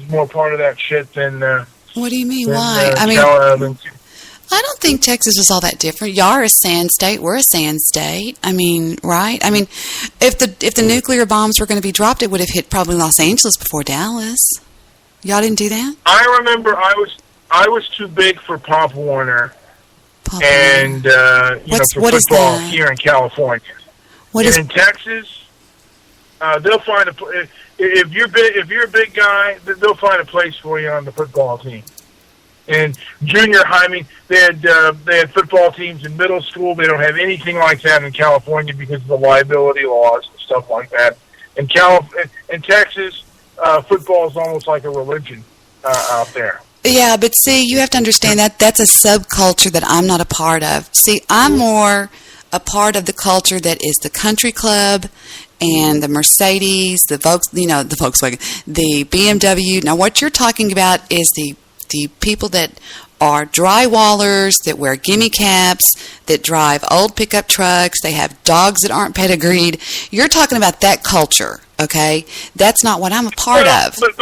more part of that shit than. What do you mean? Why? I mean, I don't think Texas was all that different. Y'all are a sand state. We're a sand state. I mean, right? I mean, if the nuclear bombs were going to be dropped, it would have hit probably Los Angeles before Dallas. Y'all didn't do that? I remember I was too big for Pop Warner, and for football here in California. In Texas, they'll find if you're a big guy, they'll find a place for you on the football team. And junior high, I mean, they had football teams in middle school. They don't have anything like that in California because of the liability laws and stuff like that. In Texas, football is almost like a religion out there. Yeah, but see, you have to understand that that's a subculture that I'm not a part of. See, I'm more a part of the culture that is the country club and the Mercedes, the Volkswagen, the BMW. Now, what you're talking about is the people that are drywallers, that wear gimme caps, that drive old pickup trucks, they have dogs that aren't pedigreed. You're talking about that culture, okay? That's not what I'm a part of. But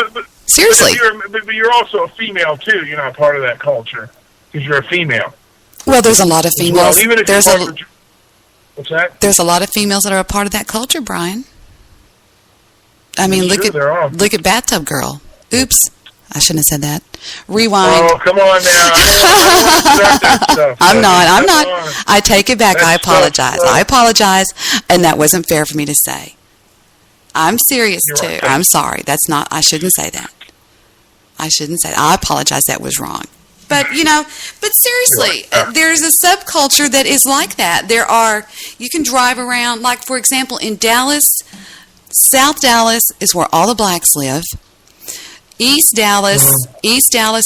seriously. But you're also a female, too. You're not part of that culture because you're a female. Well, there's a lot of females. Well, even if what's that? There's a lot of females that are a part of that culture, Brian. I mean, look at Bathtub Girl. Oops. I shouldn't have said that. Rewind. Oh, come on now. I'm not. I take it back. I apologize. And that wasn't fair for me to say. I'm serious, too. Right. I'm sorry. I shouldn't say that. I apologize. That was wrong. But, seriously, there's a subculture that is like that. You can drive around, like, for example, in Dallas, South Dallas is where all the blacks live. East Dallas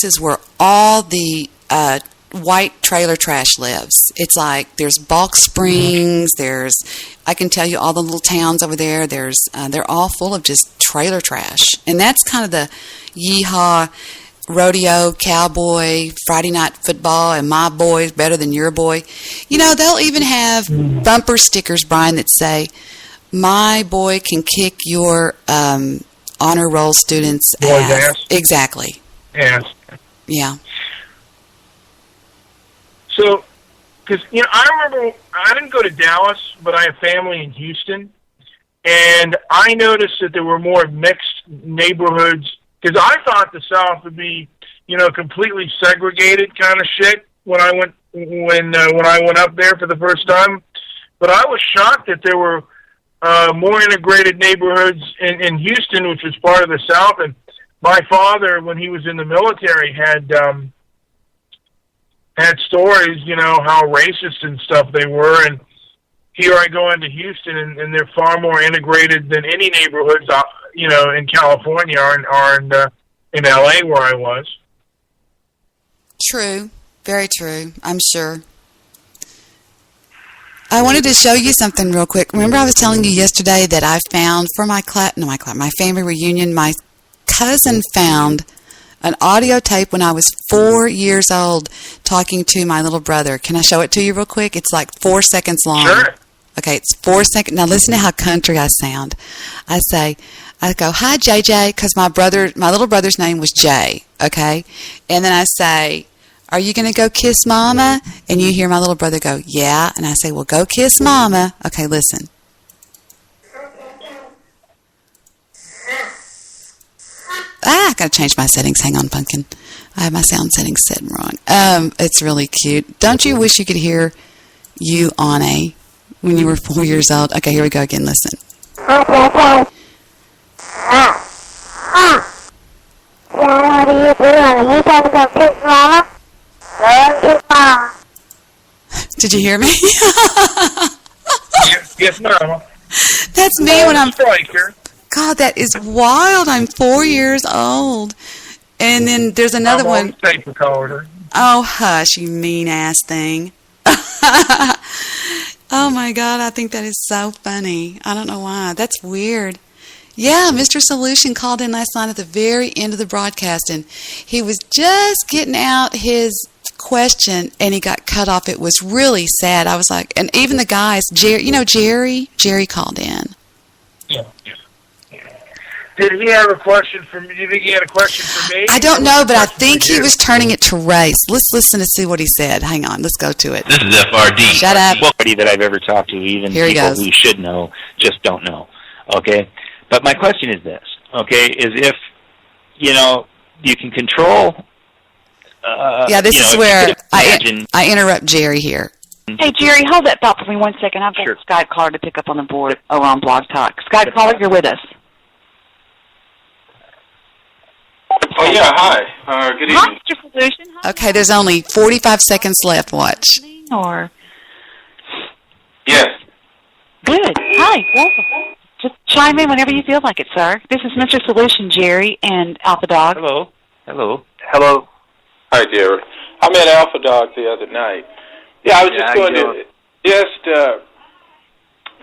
is where all the white trailer trash lives. It's like there's Balk Springs. I can tell you all the little towns over there. They're all full of just trailer trash, and that's kind of the yeehaw, rodeo, cowboy, Friday night football, and my boy's better than your boy. They'll even have bumper stickers, Brian, that say, "My boy can kick your." Honor roll students' ass. Exactly. Yes. Yeah. So, because, I remember, I didn't go to Dallas, but I have family in Houston, and I noticed that there were more mixed neighborhoods, because I thought the South would be, completely segregated kind of shit when I went up there for the first time, but I was shocked that there were more integrated neighborhoods in Houston, which was part of the South. And my father, when he was in the military, had stories, how racist and stuff they were. And here I go into Houston, and they're far more integrated than any neighborhoods, in California or in L.A. where I was. True. Very true. I'm sure. I wanted to show you something real quick. Remember I was telling you yesterday that I found for my family reunion, my cousin found an audio tape when I was 4 years old talking to my little brother. Can I show it to you real quick? It's like 4 seconds long. Sure. Okay, it's 4 seconds. Now listen to how country I sound. I go, "Hi, JJ," because my little brother's name was Jay, okay? And then I say, "Are you going to go kiss Mama?" And you hear my little brother go, "Yeah." And I say, "Well, go kiss Mama." Okay, listen. I got to change my settings. Hang on, Pumpkin. I have my sound settings set wrong. It's really cute. Don't you wish you could hear you, Anne, when you were 4 years old? Okay, here we go again. Listen. What are you doing? You got to go kiss Mama? Did you hear me? Yes, Mama. That's me when I'm... Spreaker. God, that is wild. I'm 4 years old. And then there's another one. Tape recorder. Oh, hush, you mean-ass thing. Oh, my God, I think that is so funny. I don't know why. That's weird. Yeah, Mr. Solution called in last night at the very end of the broadcast, and he was just getting out his question, and he got cut off. It was really sad. I was like, and even the guys, Jerry called in. Yeah. Did he have a question for me? Do you think he had a question for me? I don't know, but I think he was turning it to race. Let's listen to see what he said. Hang on. Let's go to it. This is FRD. Shut up. Nobody that I've ever talked to, even Here people who should know, just don't know. Okay? But my question is this, okay, is if, you can control... this is where I interrupt Jerry here. Hey, Jerry, hold that thought for me 1 second. I've got a Skype caller to pick up on the board over on Blog Talk. Skype caller, you're with us. Oh, yeah, hi. Good evening. Hi, Mr. Solution. Hi. Okay, there's only 45 seconds left. Watch. Or... Yes. Good. Hi, welcome. Just chime in whenever you feel like it, sir. This is Mr. Solution, Jerry, and Alpha Dog. Hello. Hi, Jerry. I met Alpha Dog the other night. Yeah, I was just going to...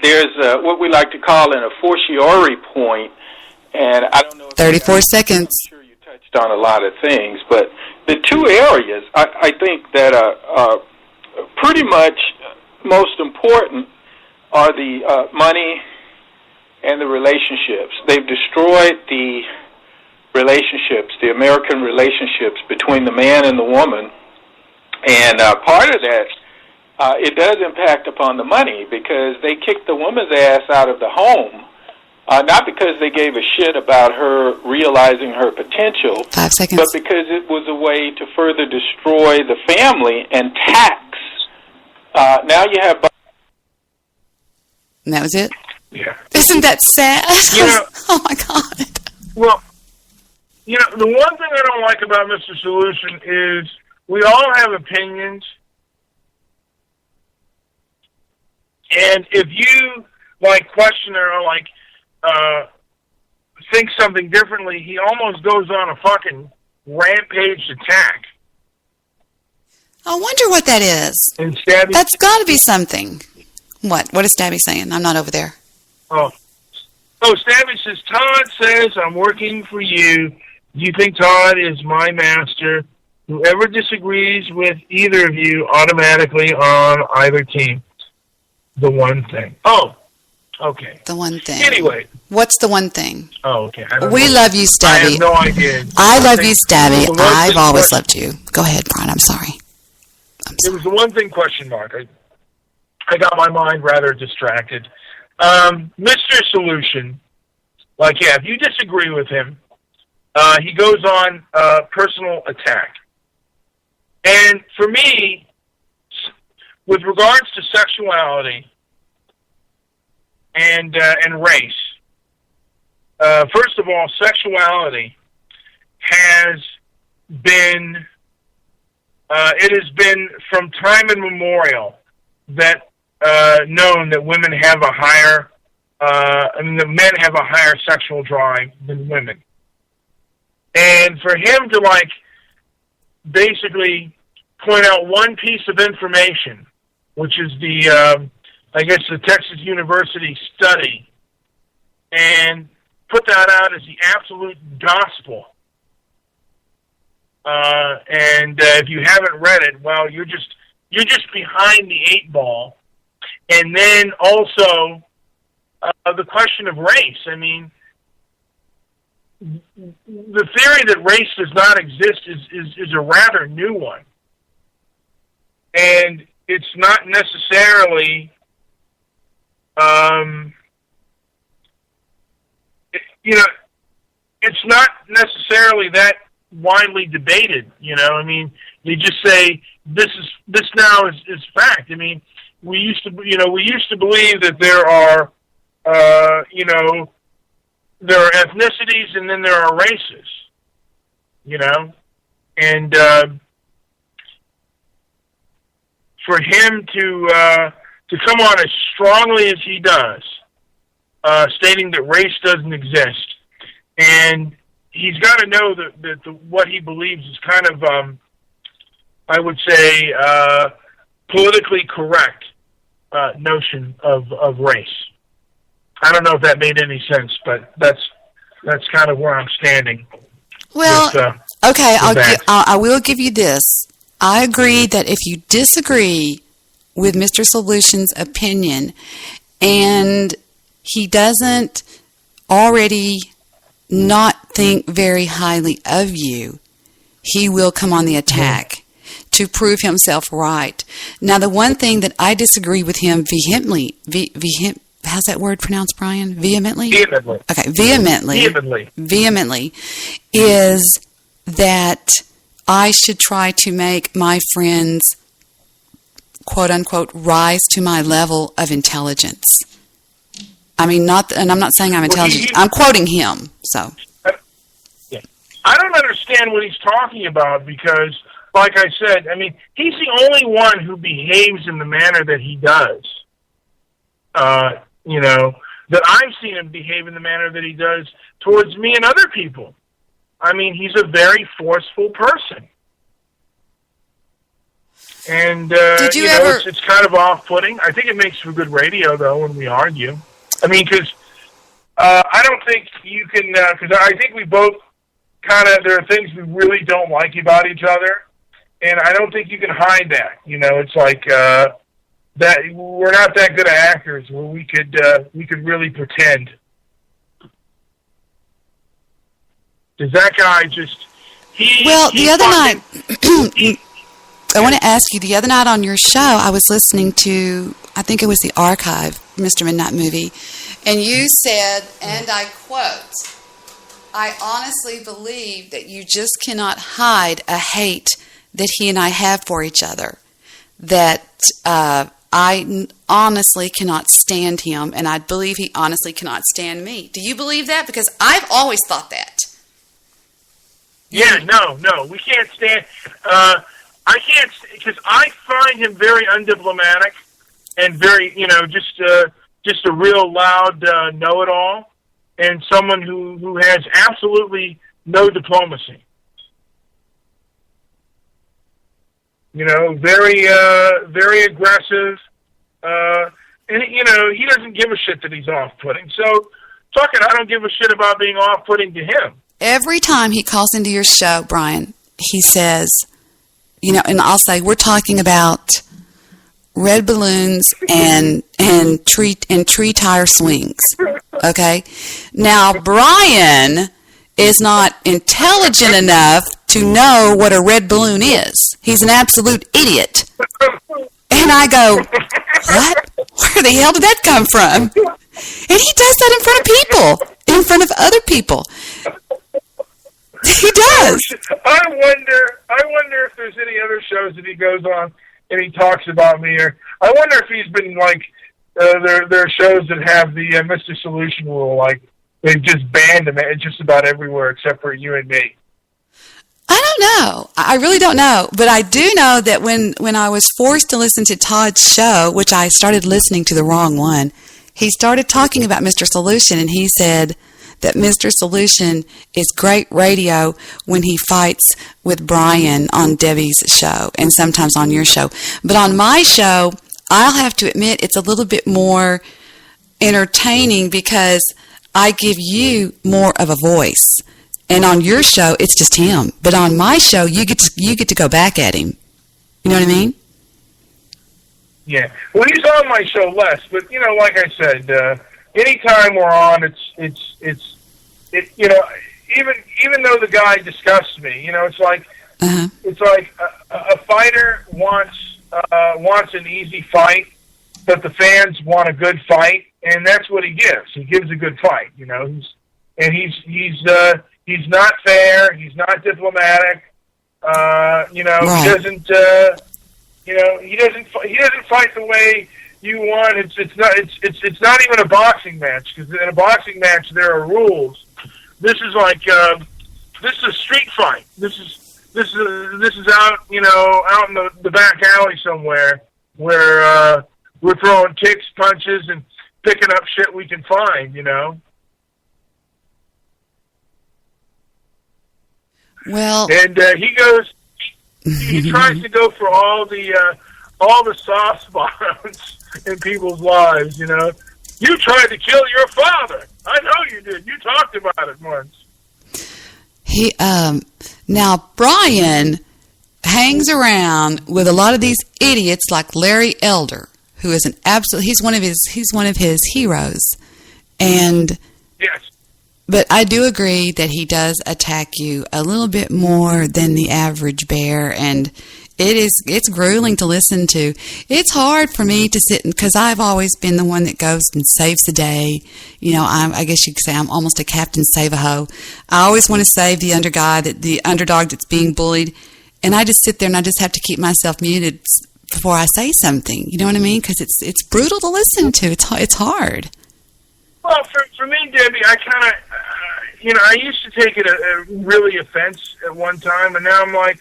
there's what we like to call an a fortiori point, and I don't know... 34 seconds. I'm sure you touched on a lot of things, but the two areas I think that are pretty much most important are the money and the relationships. They've destroyed the relationships, the American relationships between the man and the woman, and part of that, it does impact upon the money because they kicked the woman's ass out of the home, not because they gave a shit about her realizing her potential, 5 seconds. but because it was a way to further destroy the family and tax. Now you have... And that was it? Yeah. Isn't that sad? Oh, my God. Well, the one thing I don't like about Mr. Solution is we all have opinions. And if you, question or, think something differently, he almost goes on a fucking rampage attack. I wonder what that is. And Stabby... That's got to be something. What? What is Stabby saying? I'm not over there. Oh, Stabby says, Todd says, I'm working for you. You think Todd is my master. Whoever disagrees with either of you automatically on either team. The one thing. Oh, okay. The one thing. Anyway. What's the one thing? Oh, okay. We love you, Stabby. I have no idea. I love you, Stabby. I've always loved you. Go ahead, Brian. I'm sorry. It was the one thing question mark. I got my mind rather distracted. Mr. Solution, if you disagree with him, he goes on personal attack. And for me, with regards to sexuality and race, first of all, sexuality has been, it has been from time immemorial that known that women have a higher, the men have a higher sexual drive than women. And for him to, basically point out one piece of information, which is the Texas University study, and put that out as the absolute gospel. And if you haven't read it, well, you're just behind the eight ball. And then also the question of race. I mean, the theory that race does not exist is a rather new one. And it's not necessarily, it's not necessarily that widely debated. I mean, they just say this now is fact. I mean, we used to believe that there are, there are ethnicities and then there are races, and for him to come on as strongly as he does, stating that race doesn't exist, and he's got to know that what he believes is kind of, I would say, politically correct notion of race. I don't know if that made any sense, but that's kind of where I'm standing. Well, okay, I will give you this. I agree that if you disagree with Mr. Solution's opinion and he doesn't already not think very highly of you, he will come on the attack to prove himself right. Now, the one thing that I disagree with him vehemently, how's that word pronounced, Brian? Vehemently? Vehemently. Okay, vehemently is that I should try to make my friends, quote unquote, rise to my level of intelligence. I mean, and I'm not saying I'm intelligent. I'm quoting him. So, I don't understand what he's talking about because, like I said, I mean, he's the only one who behaves in the manner that he does. That I've seen him behave in the manner that he does towards me and other people. I mean, he's a very forceful person. And, it's kind of off-putting. I think it makes for good radio, though, when we argue. I mean, because I don't think you can, because I think we both there are things we really don't like about each other, and I don't think you can hide that. It's like that we're not that good at actors where we could really pretend. Does that guy just... the other night... I want to ask you, the other night on your show, I was listening to, I think it was the Archive, Mr. Midnight Movie, and you said, and I quote, "I honestly believe that you just cannot hide a hate that he and I have for each other, that I honestly cannot stand him, and I believe he honestly cannot stand me." Do you believe that? Because I've always thought that. Yeah, no, we can't stand... I can't, because I find him very undiplomatic and very, just a real loud know-it-all, and someone who has absolutely no diplomacy. Very aggressive, and he doesn't give a shit that he's off-putting. So, I don't give a shit about being off-putting to him. Every time he calls into your show, Brian, he says... and I'll say, we're talking about red balloons and tree tire swings. Okay? Now, Brian is not intelligent enough to know what a red balloon is. He's an absolute idiot. And I go, what? Where the hell did that come from? And he does that in front of people, in front of other people. He does. I wonder if there's any other shows that he goes on and he talks about me. Or I wonder if he's been like there are shows that have the Mr. Solution rule, like they've just banned him just about everywhere except for you and me. I don't know. I really don't know. But I do know that when I was forced to listen to Todd's show, which I started listening to the wrong one, he started talking about Mr. Solution, and he said that Mr. Solution is great radio when he fights with Brian on Debbie's show and sometimes on your show. But on my show, I'll have to admit it's a little bit more entertaining because I give you more of a voice. And on your show, it's just him. But on my show, you get to go back at him. You know what I mean? Yeah. Well, he's on my show less, but like I said, anytime we're on, even though the guy disgusts me, it's like it's like a fighter wants an easy fight, but the fans want a good fight, and that's what he gives. He gives a good fight, He's not fair. He's not diplomatic. Right. He doesn't. He doesn't fight the way you want. It's not even a boxing match, because in a boxing match there are rules. This is like this is a street fight. This is out out in the back alley somewhere where we're throwing kicks, punches, and picking up shit we can find. Well, and he tries to go for all the soft spots in people's lives. You tried to kill your father. I know you did. You talked about it once. Now Brian hangs around with a lot of these idiots like Larry Elder, who is he's one of his heroes, and yes. But I do agree that he does attack you a little bit more than the average bear, and it's grueling to listen to. It's hard for me to sit, because I've always been the one that goes and saves the day. You know, I guess you could say I'm almost a Captain Save-A-Ho. I always want to save the underdog that's being bullied, and I just sit there and I just have to keep myself muted before I say something. You know what I mean? Because it's brutal to listen to. It's hard. Well, for me, Debbie, I kind of, I used to take it really offense at one time, and now I'm like,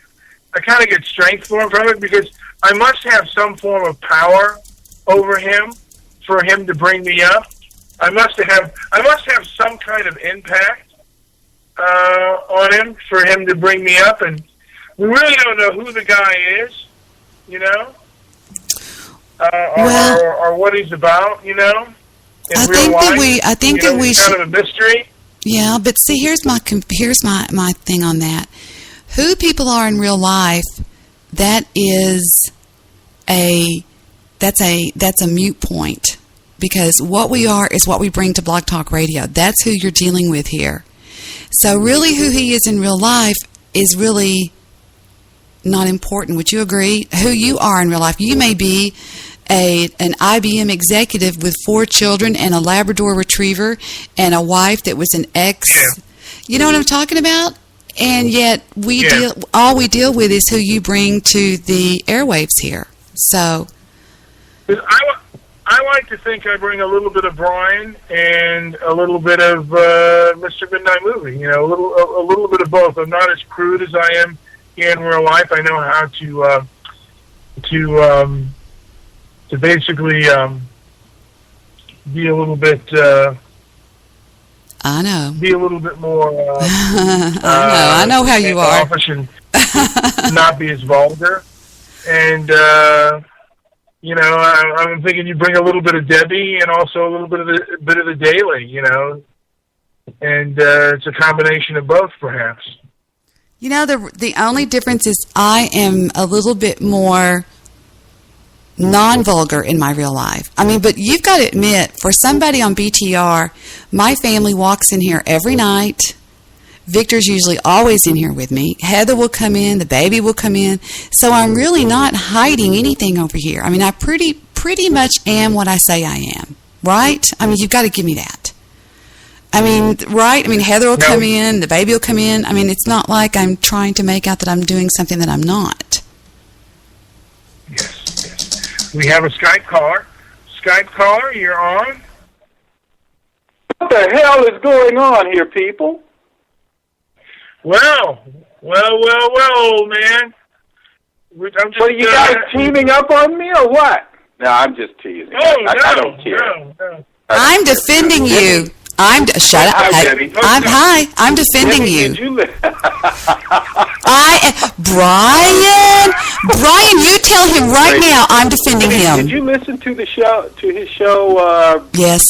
I kind of get strength from it, because I must have some form of power over him for him to bring me up. I must have some kind of impact on him for him to bring me up, and we really don't know who the guy is, or what he's about, I think that we should. Kind of a mystery. Yeah, but see, here's my thing on that. Who people are in real life, that's a moot point, because what we are is what we bring to Blog Talk Radio. That's who you're dealing with here. So really, who he is in real life is really not important. Would you agree? Who you are in real life, you may be an IBM executive with 4 children and a Labrador Retriever and a wife that was an ex. Yeah. You know what I'm talking about? And yet all we deal with is who you bring to the airwaves here. So I like to think I bring a little bit of Brian and a little bit of Mr. Midnight Movie. A little bit of both. I'm not as crude as I am in real life. I know how to basically be a little bit. I know. Be a little bit more. I know how you are. And not be as vulgar, and I'm thinking you bring a little bit of Debbie and also a little bit of the Daily, and it's a combination of both, perhaps. The only difference is I am a little bit more non-vulgar in my real life. But you've got to admit, for somebody on BTR, my family walks in here every night. Victor's usually always in here with me. Heather will come in. The baby will come in. So I'm really not hiding anything over here. I pretty much am what I say I am. Right? You've got to give me that. Right? Heather will come in. The baby will come in. It's not like I'm trying to make out that I'm doing something that I'm not. Yes. We have a Skype caller. Skype caller, you're on. What the hell is going on here, people? Well, old man. What, are you guys teaming up on me or what? No, I'm just teasing. I don't care. No. I'm defending you. Shut up. I'm defending Debbie, you. Did you Brian, you tell him right now I'm defending him. Did you listen to his show? Yes.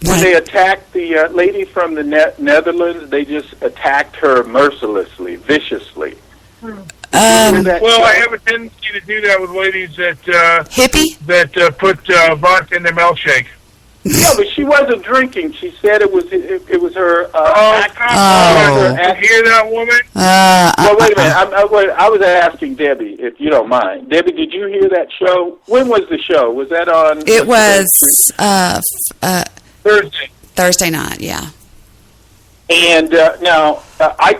When they attacked the lady from the Netherlands, they just attacked her mercilessly, viciously. Well, I have a tendency to do that with ladies that put vodka in their milkshake. No, but she wasn't drinking. She said it was her. You hear that, woman? Well, wait a minute. I was asking Debbie, if you don't mind. Debbie, did you hear that show? When was the show? Was that on? It was Thursday. Thursday night. Yeah. And now, I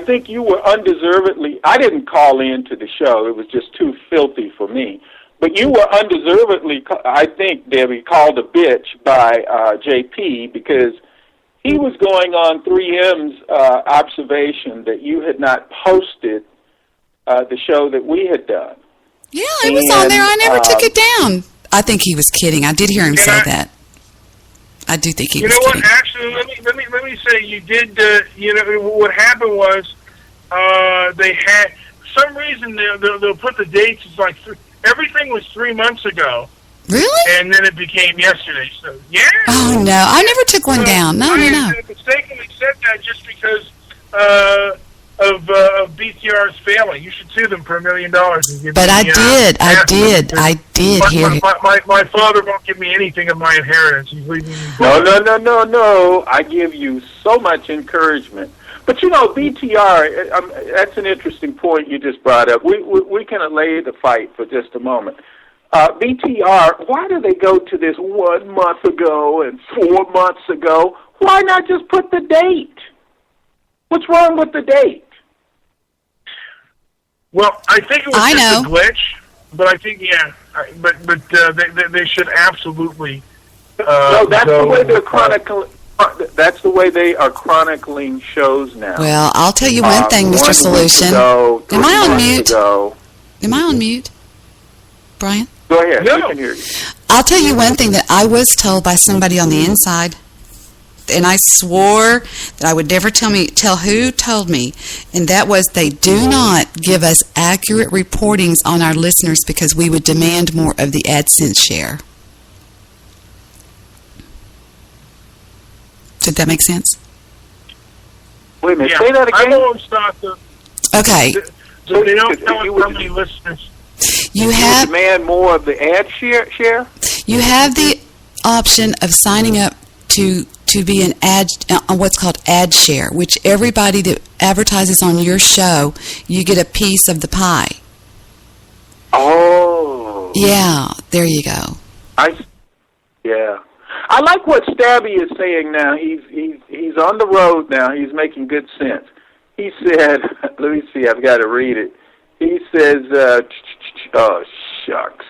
think you were undeservedly. I didn't call in to the show. It was just too filthy for me. But you were undeservedly, I think, Debbie, called a bitch by JP, because he was going on 3M's observation that you had not posted the show that we had done. Yeah, it was on there. I never took it down. I think he was kidding. I did hear him say that. I do think he was kidding. You know what? Actually, let me say, you did. What happened was they had some reason they'll put the dates. It's like everything was 3 months ago. Really? And then it became yesterday. So yeah. Oh no, I never took one down. No. I mistakenly said that just because BTR's failing. You should sue them for $1 million. And give but me, I did hear. My father won't give me anything of my inheritance. He's leaving me. No. I give you so much encouragement. But BTR, that's an interesting point you just brought up. We can allay the fight for just a moment. BTR, why do they go to this 1 month ago and 4 months ago? Why not just put the date? What's wrong with the date? Well, I think it was just a glitch, but I think they should absolutely. No, that's the way they're chronicling. That's the way they are chronicling shows now. Well, I'll tell you one thing, Mr. Solution. Am I on mute? Am I on mute, Brian? Go ahead. No. We can hear you. I'll tell you one thing that I was told by somebody on the inside, and I swore that I would never tell who told me, and that was they do not give us accurate reportings on our listeners because we would demand more of the AdSense share. Did that make sense? Wait a minute. Say that again. I know it's not the... Okay. So they don't tell us how many listeners... You demand more of the ad share? You have the option of signing up to be an ad, what's called ad share, which everybody that advertises on your show, you get a piece of the pie. Oh. Yeah, there you go. Yeah. I like what Stabby is saying now. He's on the road now. He's making good sense. He said, let me see, I've got to read it. He says, oh, shucks.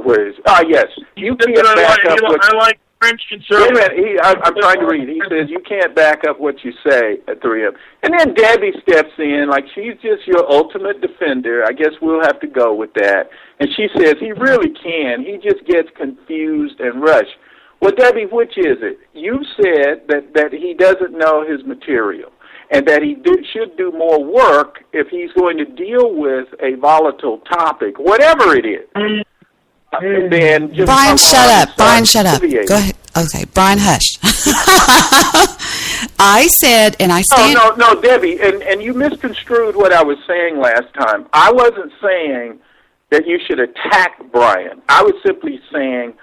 Where is yes. You can't back up what... I like French conservative. Wait a minute. I'm trying to read. He says, you can't back up what you say at 3M. And then Debbie steps in like she's just your ultimate defender. I guess we'll have to go with that. And she says, he really can. He just gets confused and rushed. Well, Debbie, which is it? You said that he doesn't know his material and that he should do more work if he's going to deal with a volatile topic, whatever it is. And then just Brian, shut up. Brian, shut up. Go ahead. Okay, Brian, hush. I said, and I stand... No, Debbie, and you misconstrued what I was saying last time. I wasn't saying that you should attack Brian. I was simply saying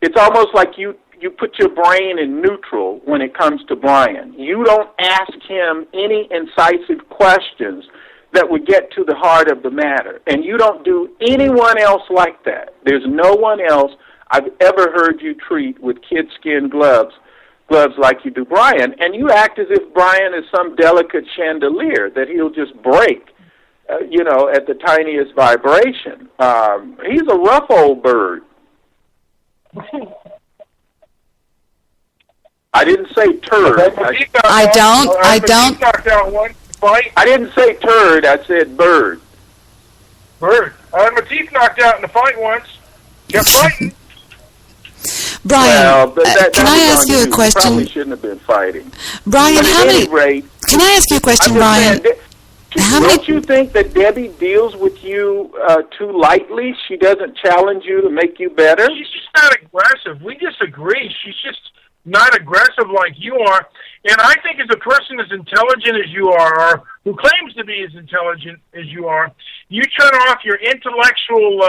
it's almost like you put your brain in neutral when it comes to Brian. You don't ask him any incisive questions that would get to the heart of the matter. And you don't do anyone else like that. There's no one else I've ever heard you treat with kid-skin gloves like you do Brian. And you act as if Brian is some delicate chandelier that he'll just break, at the tiniest vibration. He's a rough old bird. I didn't say turd. I don't. I didn't say turd. I said bird. Bird. I had my teeth knocked out in the fight once. Kept fighting. Brian, can I ask you a question? Probably shouldn't have been fighting. Brian, can I ask you a question, Brian? Don't you think that Debbie deals with you too lightly? She doesn't challenge you to make you better? She's just not aggressive. We disagree. She's just not aggressive like you are. And I think as a person as intelligent as you are, or who claims to be as intelligent as you are, you turn off your intellectual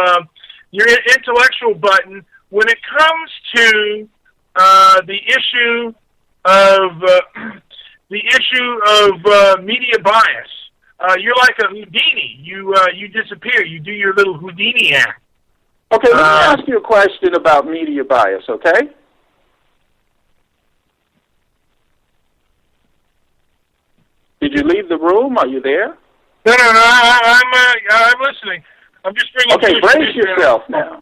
button when it comes to the issue of media bias. You're like a Houdini. You disappear. You do your little Houdini act. Okay, let me ask you a question about media bias, okay? Did you leave the room? Are you there? No. I'm listening. I'm just bringing. Okay, brace yourself now.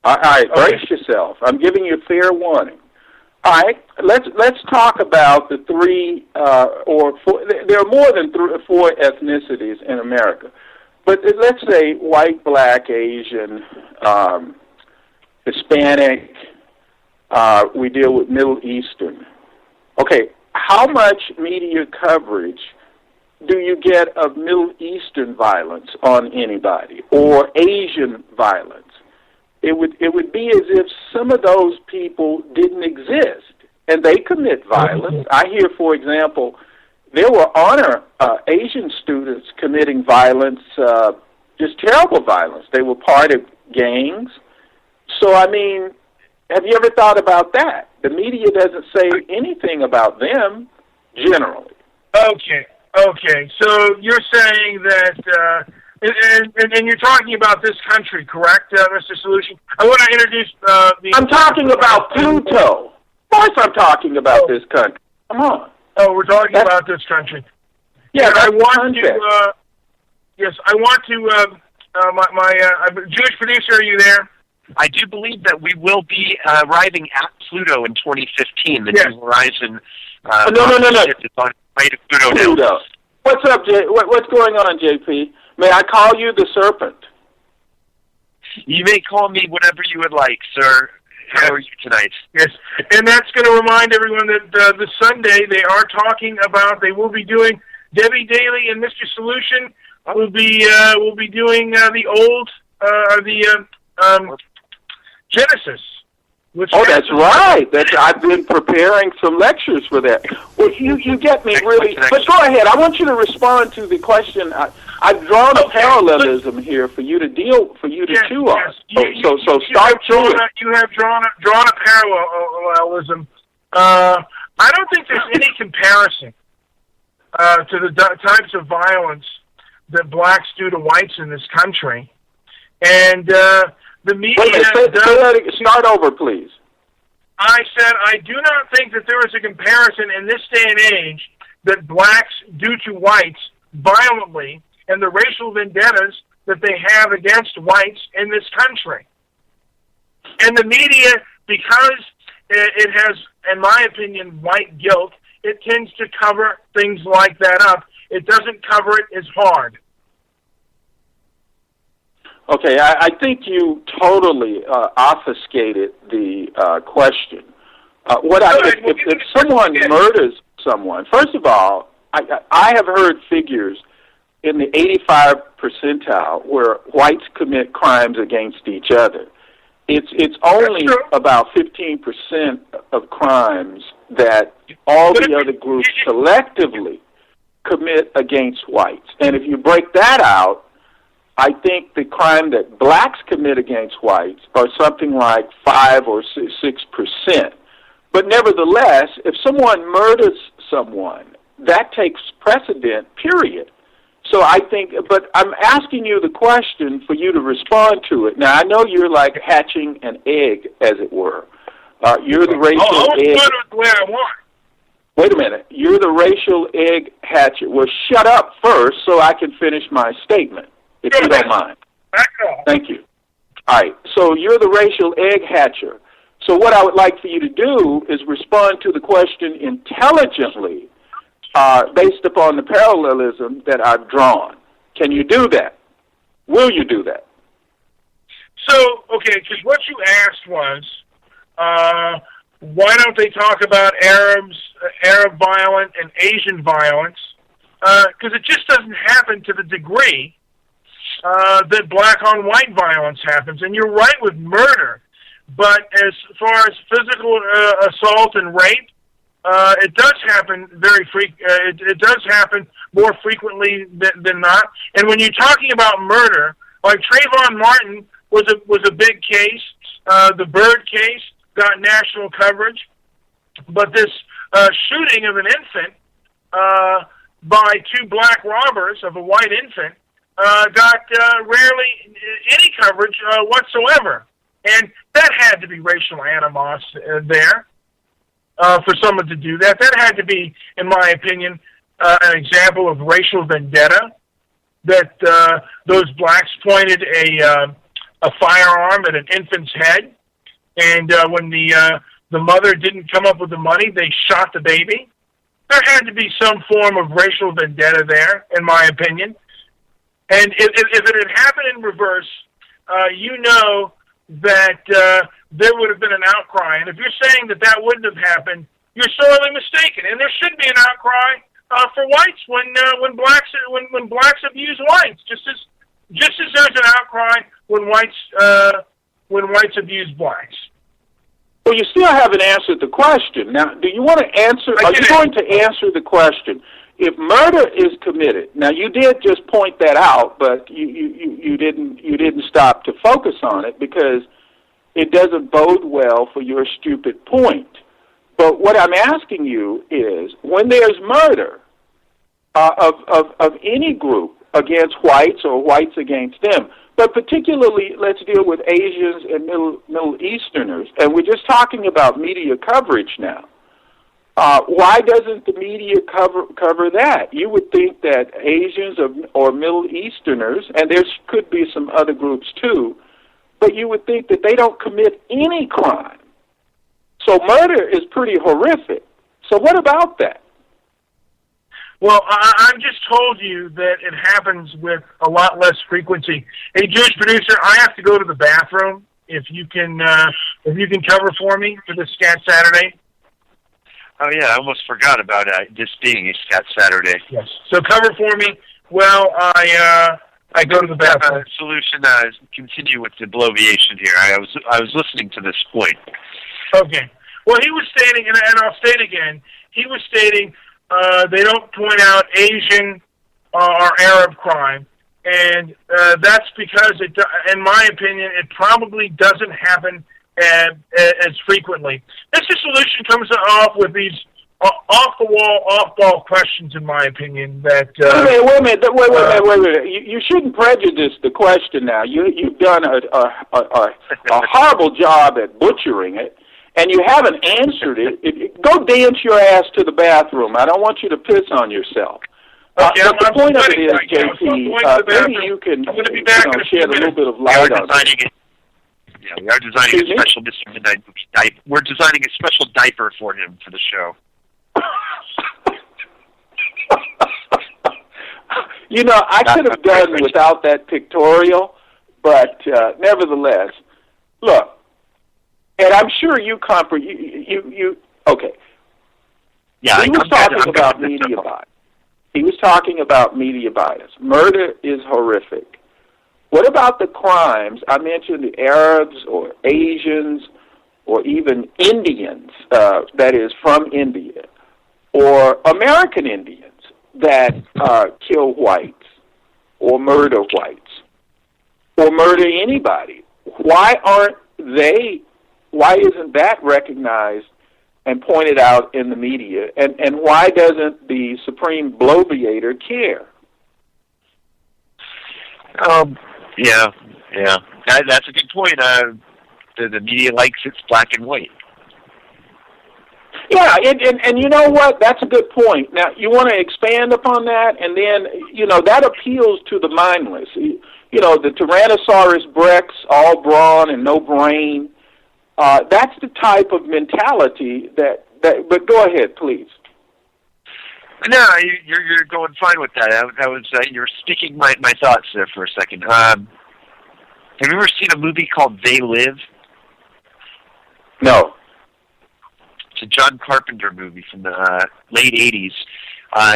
All right, brace yourself. I'm giving you a fair warning. All right, let's talk about the three or four. There are more than 3 or 4 ethnicities in America, but let's say white, black, Asian, Hispanic. We deal with Middle Eastern. Okay, how much media coverage do you get of Middle Eastern violence on anybody or Asian violence? It would be as if some of those people didn't exist, and they commit violence. I hear, for example, there were Asian students committing violence, just terrible violence. They were part of gangs. So, I mean, have you ever thought about that? The media doesn't say anything about them, generally. Okay. So you're saying that, and you're talking about this country, correct, Mr. Solution? I want to introduce I'm talking about Pluto. Of course I'm talking about this country. Come on. Oh, we're talking about this country. Yeah, I want to. Yes, I want to. My Jewish producer, are you there? I do believe that we will be arriving at Pluto in 2015. The New Horizon. No. It's on the way to Pluto now. Pluto. What's up, Jay? What's going on, JP? May I call you the Serpent? You may call me whatever you would like, sir. How are you tonight? Yes, and that's going to remind everyone that this Sunday they will be doing, Debbie Daly and Mr. Solution will be doing Genesis. That's right. I've been preparing some lectures for that. Well, you get me really. But go ahead. I want you to respond to the question. I've drawn a parallelism here for you to chew on. So start chewing. You have drawn a parallelism. I don't think there's any comparison to the types of violence that blacks do to whites in this country, and the media. Start over, please. I said I do not think that there is a comparison in this day and age that blacks do to whites violently and the racial vendettas that they have against whites in this country. And the media, because it has, in my opinion, white guilt, it tends to cover things like that up. It doesn't cover it as hard. Okay, I think you totally obfuscated the question. If someone murders someone, first of all, I have heard figures in the 85th percentile where whites commit crimes against each other. It's only about 15% of crimes that all the other groups collectively commit against whites. And if you break that out, I think the crime that blacks commit against whites are something like 5 or 6%. But nevertheless, if someone murders someone, that takes precedent, period. So I think, but I'm asking you the question for you to respond to it. Now, I know you're like hatching an egg, as it were. You're the racial egg. Wait a minute. You're the racial egg hatcher. Well, shut up first so I can finish my statement, if you don't mind. Thank you. All right. So you're the racial egg hatcher. So what I would like for you to do is respond to the question intelligently, based upon the parallelism that I've drawn. Can you do that? Will you do that? So, okay, because what you asked was, why don't they talk about Arab violence and Asian violence? Because it just doesn't happen to the degree that black-on-white violence happens. And you're right with murder, but as far as physical assault and rape, it does happen it does happen more frequently than not. And when you're talking about murder, like Trayvon Martin was a big case. The Byrd case got national coverage, but this shooting of an infant by two black robbers of a white infant got rarely any coverage whatsoever. And that had to be racial animus there. For someone to do that. That had to be, in my opinion, an example of racial vendetta, that those blacks pointed a firearm at an infant's head, and when the mother didn't come up with the money, they shot the baby. There had to be some form of racial vendetta there, in my opinion. And if it had happened in reverse, you know that there would have been an outcry. And if you're saying that wouldn't have happened, you're sorely mistaken. And there should be an outcry for whites when blacks abuse whites, just as there's an outcry when whites abuse blacks. Well, you still haven't answered the question. Now, do you want to answer? Are you going to answer the question? if murder is committed, now you did just point that out, but you didn't stop to focus on it because it doesn't bode well for your stupid point. But what I'm asking you is, when there's murder of any group against whites or whites against them, but particularly let's deal with Asians and Middle Easterners, and we're just talking about media coverage now. Why doesn't the media cover that? You would think that Asians or Middle Easterners, and there could be some other groups too, but you would think that they don't commit any crime. So murder is pretty horrific. So what about that? Well, I've just told you that it happens with a lot less frequency. Hey, Jewish producer, I have to go to the bathroom. If you can cover for me for this Scat Saturday. Oh, yeah, I almost forgot about this being a Scat Saturday. Yes. So cover for me. Well, I go to the bathroom. Solution, continue with the bloviation here. I was listening to this point. Okay. Well, he was stating, and I'll state again, he was stating they don't point out Asian or Arab crime. And that's because, in my opinion, it probably doesn't happen as frequently. Mr. Solution comes off with these off-the-wall, off-ball questions, in my opinion. That wait a minute. You shouldn't prejudice the question now. You've done a horrible job at butchering it, and you haven't answered it. Go dance your ass to the bathroom. I don't want you to piss on yourself. Okay, but the point of it is, JP, maybe you can shed a little bit of light on it. Yeah, we are designing a special Mr. Midnight diaper. We're designing a special diaper for him for the show. I could have done without that pictorial, but nevertheless, look, and I'm sure you okay. Yeah, he was talking about media bias. He was talking about media bias. Murder is horrific. What about the crimes? I mentioned the Arabs or Asians or even Indians, that is, from India, or American Indians that kill whites or murder whites or murder anybody. Why isn't that recognized and pointed out in the media? And why doesn't the Supreme Bloviator care? Yeah. That's a good point. The media likes it's black and white. Yeah, and you know what? That's a good point. Now, you want to expand upon that, and then, that appeals to the mindless. The Tyrannosaurus Rex, all brawn and no brain, that's the type of mentality that but go ahead, please. No, you're going fine with that. I was you're speaking my thoughts there for a second. Have you ever seen a movie called They Live? No. It's a John Carpenter movie from the late 80s.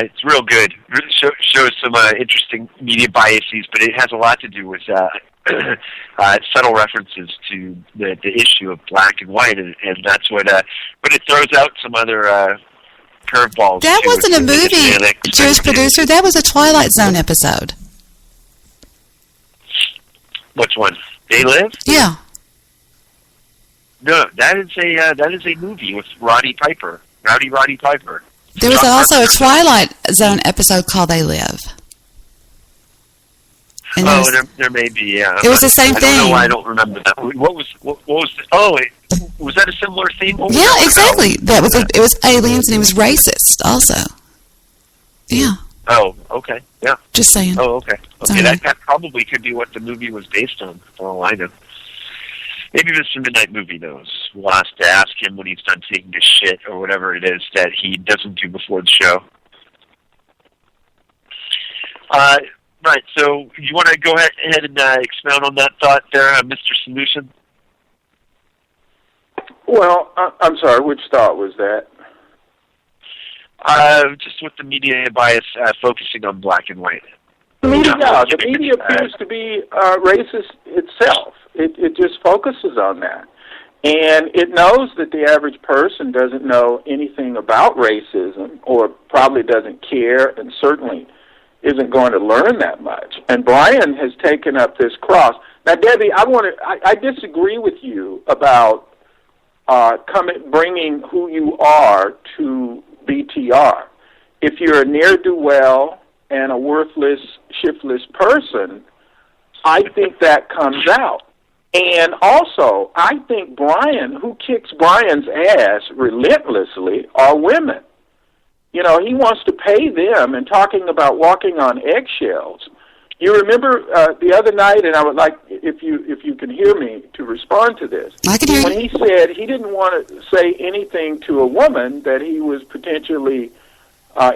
It's real good. It shows some interesting media biases, but it has a lot to do with subtle references to the issue of black and white, and that's what. But it throws out some other curveballs. That wasn't a movie, Jewish producer. That was a Twilight Zone episode. Which one? They Live? Yeah. No, that is a movie with Roddy Piper. Roddy Piper. There was also a Twilight Zone episode called They Live. And there may be, yeah. It was the same thing. I don't know why I don't remember that. What was was that a similar theme? Yeah, exactly. It was aliens and it was racist also. Yeah. Oh, okay. Yeah. Just saying. Oh, okay. Okay, that probably could be what the movie was based on, for all I know. Maybe Mr. Midnight Movie knows. We'll have to ask him when he's done taking his shit or whatever it is that he doesn't do before the show. Right, so you want to go ahead and expound on that thought there, Mr. Solution? Well, I'm sorry, which thought was that? Just with the media bias focusing on black and white. The media appears to be racist itself. It just focuses on that. And it knows that the average person doesn't know anything about racism, or probably doesn't care, and certainly isn't going to learn that much. And Brian has taken up this cross. Now, Debbie, I disagree with you about bringing who you are to BTR. If you're a ne'er-do-well and a worthless, shiftless person, I think that comes out. And also, I think Brian, who kicks Brian's ass relentlessly, are women. You know, he wants to pay them, and talking about walking on eggshells. You remember the other night, and I would like, if you can hear me, to respond to this. I can hear when he said he didn't want to say anything to a woman that he was potentially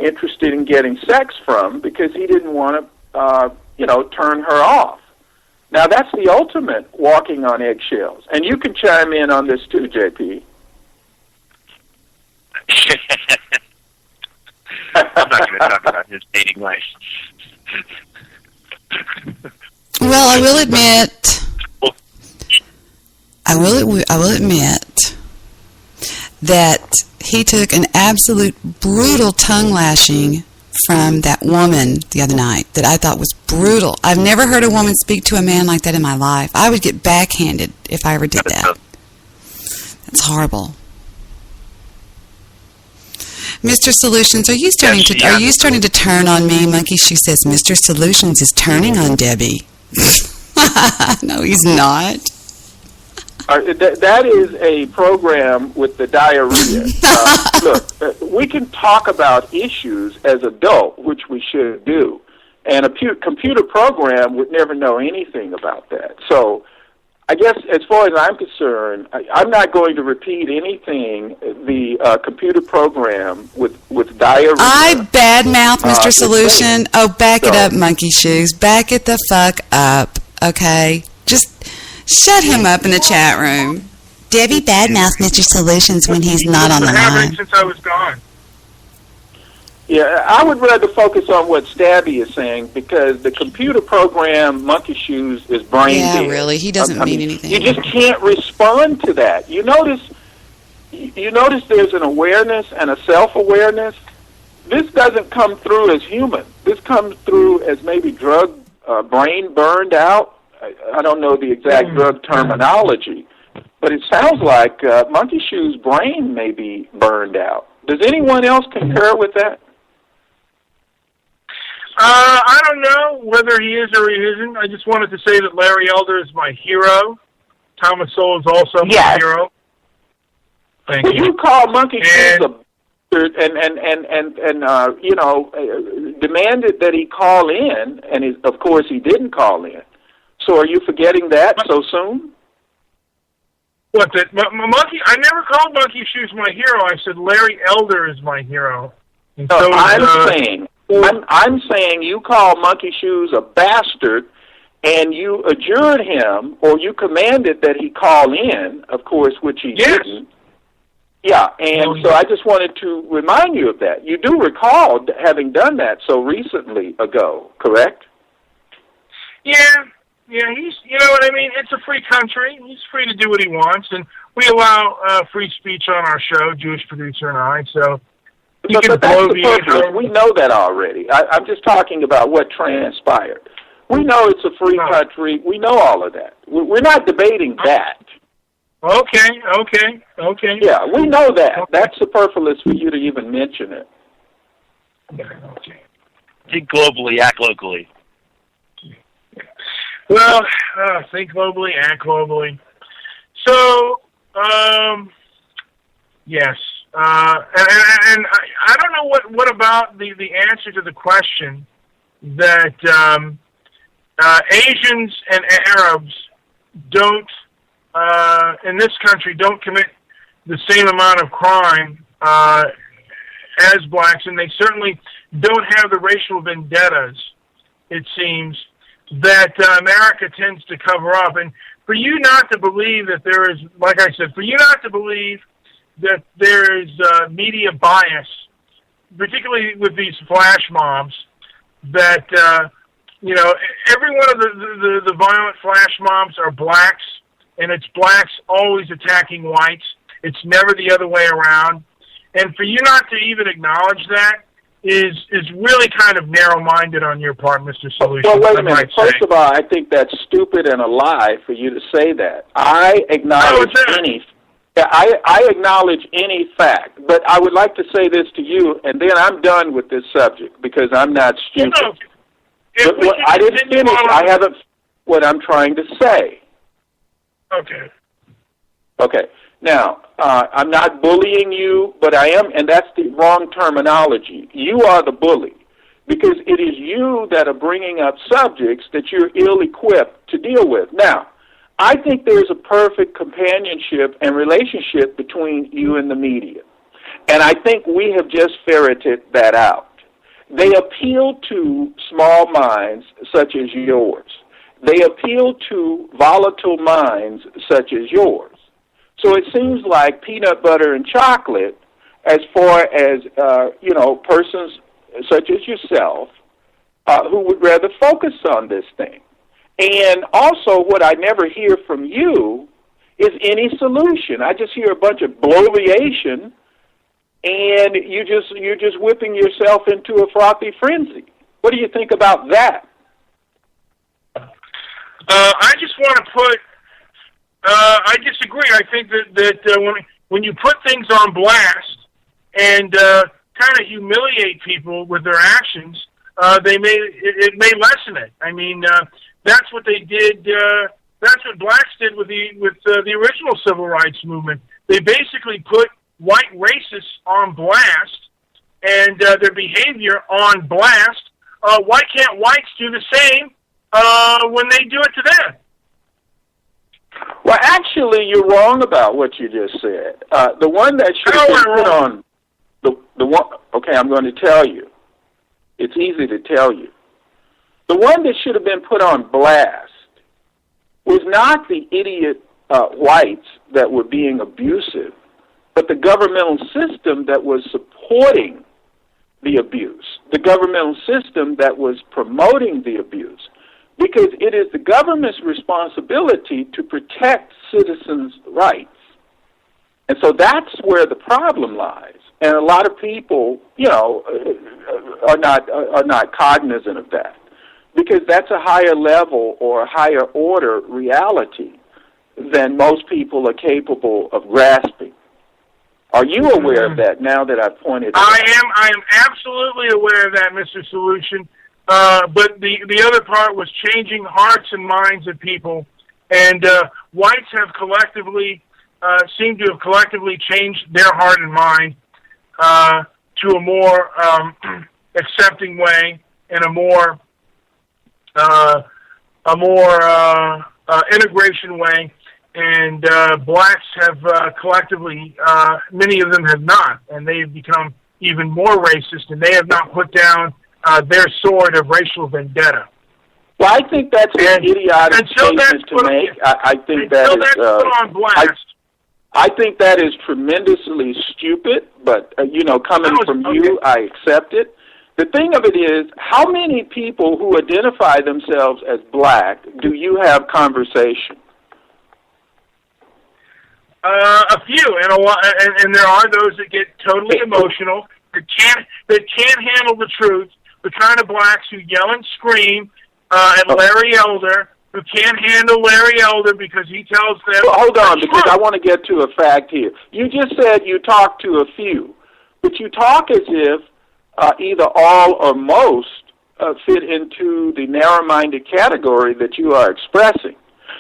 interested in getting sex from, because he didn't want to, turn her off. Now, that's the ultimate walking on eggshells. And you can chime in on this too, JP. I'm not going to talk about his dating life. Well, I will admit that he took an absolute brutal tongue lashing from that woman the other night that I thought was brutal. I've never heard a woman speak to a man like that in my life. I would get backhanded if I ever did that. That's horrible. Mr. Solutions, are you starting to turn on me? Monkey Shoe says Mr. Solutions is turning on Debbie. No, he's not. That is a program with the diarrhea. Look, we can talk about issues as adults, which we should do, and a computer program would never know anything about that. So I guess as far as I'm concerned, I'm not going to repeat anything the computer program with diarrhea. I badmouth Mr. Solution. Oh, back it up, Monkey Shoes. Back it the fuck up, okay? Just shut him up in the chat room. Debbie badmouths Mr. Solutions when he's not on the line. Since I was gone. Yeah, I would rather focus on what Stabby is saying, because the computer program, Monkey Shoes, is brain dead. Yeah, really, he doesn't mean anything. You just can't respond to that. You notice there's an awareness and a self-awareness. This doesn't come through as human. This comes through as maybe drug, brain burned out. I don't know the exact drug terminology, but it sounds like Monkey Shoes' brain may be burned out. Does anyone else concur with that? I don't know whether he is or he isn't. I just wanted to say that Larry Elder is my hero. Thomas Sowell is also my hero. Thank you. You call Monkey Shoes a bastard and demanded that he call in, and of course he didn't call in. So are you forgetting that so soon? What, that Monkey? I never called Monkey Shoes my hero. I said Larry Elder is my hero. And no, I'm saying you call Monkey Shoes a bastard, and you adjured him, or you commanded that he call in, of course, which he didn't. Yeah, and so I just wanted to remind you of that. You do recall having done that so recently ago, correct? Yeah, he's, you know what I mean? It's a free country. He's free to do what he wants, and we allow free speech on our show, Jewish Producer and I, so he can blow the intro. We know that already. I'm just talking about what transpired. We know it's a free country. We know all of that. We're not debating that. Okay. Yeah, we know that. Okay. That's superfluous for you to even mention it. Okay. Think globally, act locally. Well, think globally, act globally. So, yes. And I don't know what about the answer to the question that Asians and Arabs don't, in this country, don't commit the same amount of crime as blacks, and they certainly don't have the racial vendettas, it seems, that America tends to cover up. And for you not to believe that there is, like I said, for you not to believe that there is media bias, particularly with these flash mobs, that, every one of the violent flash mobs are blacks and it's blacks always attacking whites. It's never the other way around. And for you not to even acknowledge that is really kind of narrow-minded on your part, Mr. Solution. Well, wait a minute. First of all, I think that's stupid and a lie for you to say that. I acknowledge I acknowledge any fact, but I would like to say this to you, and then I'm done with this subject because I'm not stupid. I didn't finish. I haven't what I'm trying to say. Okay. Okay. Now, I'm not bullying you, but I am, and that's the wrong terminology. You are the bully because it is you that are bringing up subjects that you're ill-equipped to deal with. Now, I think there's a perfect companionship and relationship between you and the media, and I think we have just ferreted that out. They appeal to small minds such as yours. They appeal to volatile minds such as yours. So it seems like peanut butter and chocolate, as far as, persons such as yourself who would rather focus on this thing. And also what I never hear from you is any solution. I just hear a bunch of bloviation, and you're just whipping yourself into a frothy frenzy. What do you think about that? I just want to put... I disagree. I think that when you put things on blast and kind of humiliate people with their actions, it may lessen it. I mean, that's what they did. That's what blacks did with the original civil rights movement. They basically put white racists on blast and their behavior on blast. Why can't whites do the same when they do it to them? Well, actually, you're wrong about what you just said. The one that should have been put on the one. Okay, I'm going to tell you. It's easy to tell you. The one that should have been put on blast was not the idiot whites that were being abusive, but the governmental system that was supporting the abuse, the governmental system that was promoting the abuse. Because it is the government's responsibility to protect citizens' rights. And so that's where the problem lies. And a lot of people, are not cognizant of that. Because that's a higher level or a higher order reality than most people are capable of grasping. Are you aware of that now that I've pointed it out? I am absolutely aware of that, Mr. Solution. But the other part was changing hearts and minds of people, and whites have seem to have collectively changed their heart and mind to a more accepting way and a more integration way. And blacks have collectively, many of them have not, and they've become even more racist, and they have not put down their sword of racial vendetta. Well, I think that's an idiotic statement to make. I think that is on blast. I think that is tremendously stupid, but coming from you, I accept it. The thing of it is, how many people who identify themselves as black do you have conversation? A few, and a lot, and there are those that get totally emotional, that can't handle the truth. The kind of blacks who yell and scream at Larry Elder, who can't handle Larry Elder because he tells them... Well, hold on, because I want to get to a fact here. You just said you talk to a few, but you talk as if either all or most fit into the narrow-minded category that you are expressing.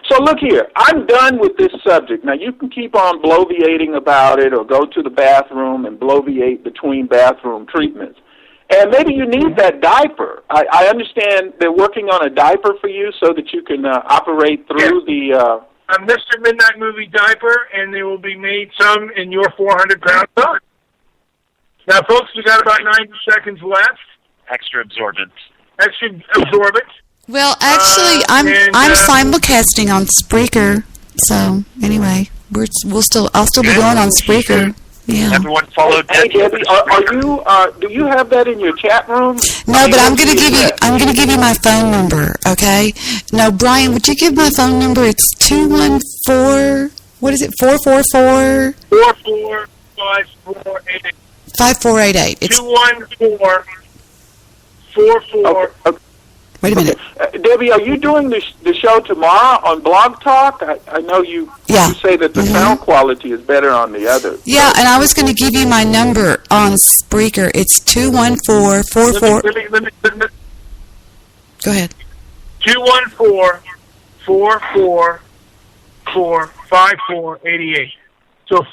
So look here, I'm done with this subject. Now, you can keep on bloviating about it or go to the bathroom and bloviate between bathroom treatments. And maybe you need that diaper. I understand they're working on a diaper for you so that you can operate through the... A Mr. Midnight Movie diaper, and they will be made some in your 400-pound son. Now, folks, we got about 90 seconds left. Extra absorbent. Well, actually, I'm simulcasting on Spreaker. So anyway, I'll still be going on Spreaker. Yeah. Everyone follow Hey, Debbie. Do you have that in your chat room? No, but I'm going to give you my phone number, okay? Now, Brian, would you give my phone number? It's 214, what is it, 444? 445488. 5488. It's 214-44. Okay. Wait a minute. Debbie, are you doing the show tomorrow on Blog Talk? I know you say that the sound quality is better on the other. Yeah, and I was going to give you my number on Spreaker. It's 214-44. Let me. Go ahead. 214-444-5488. So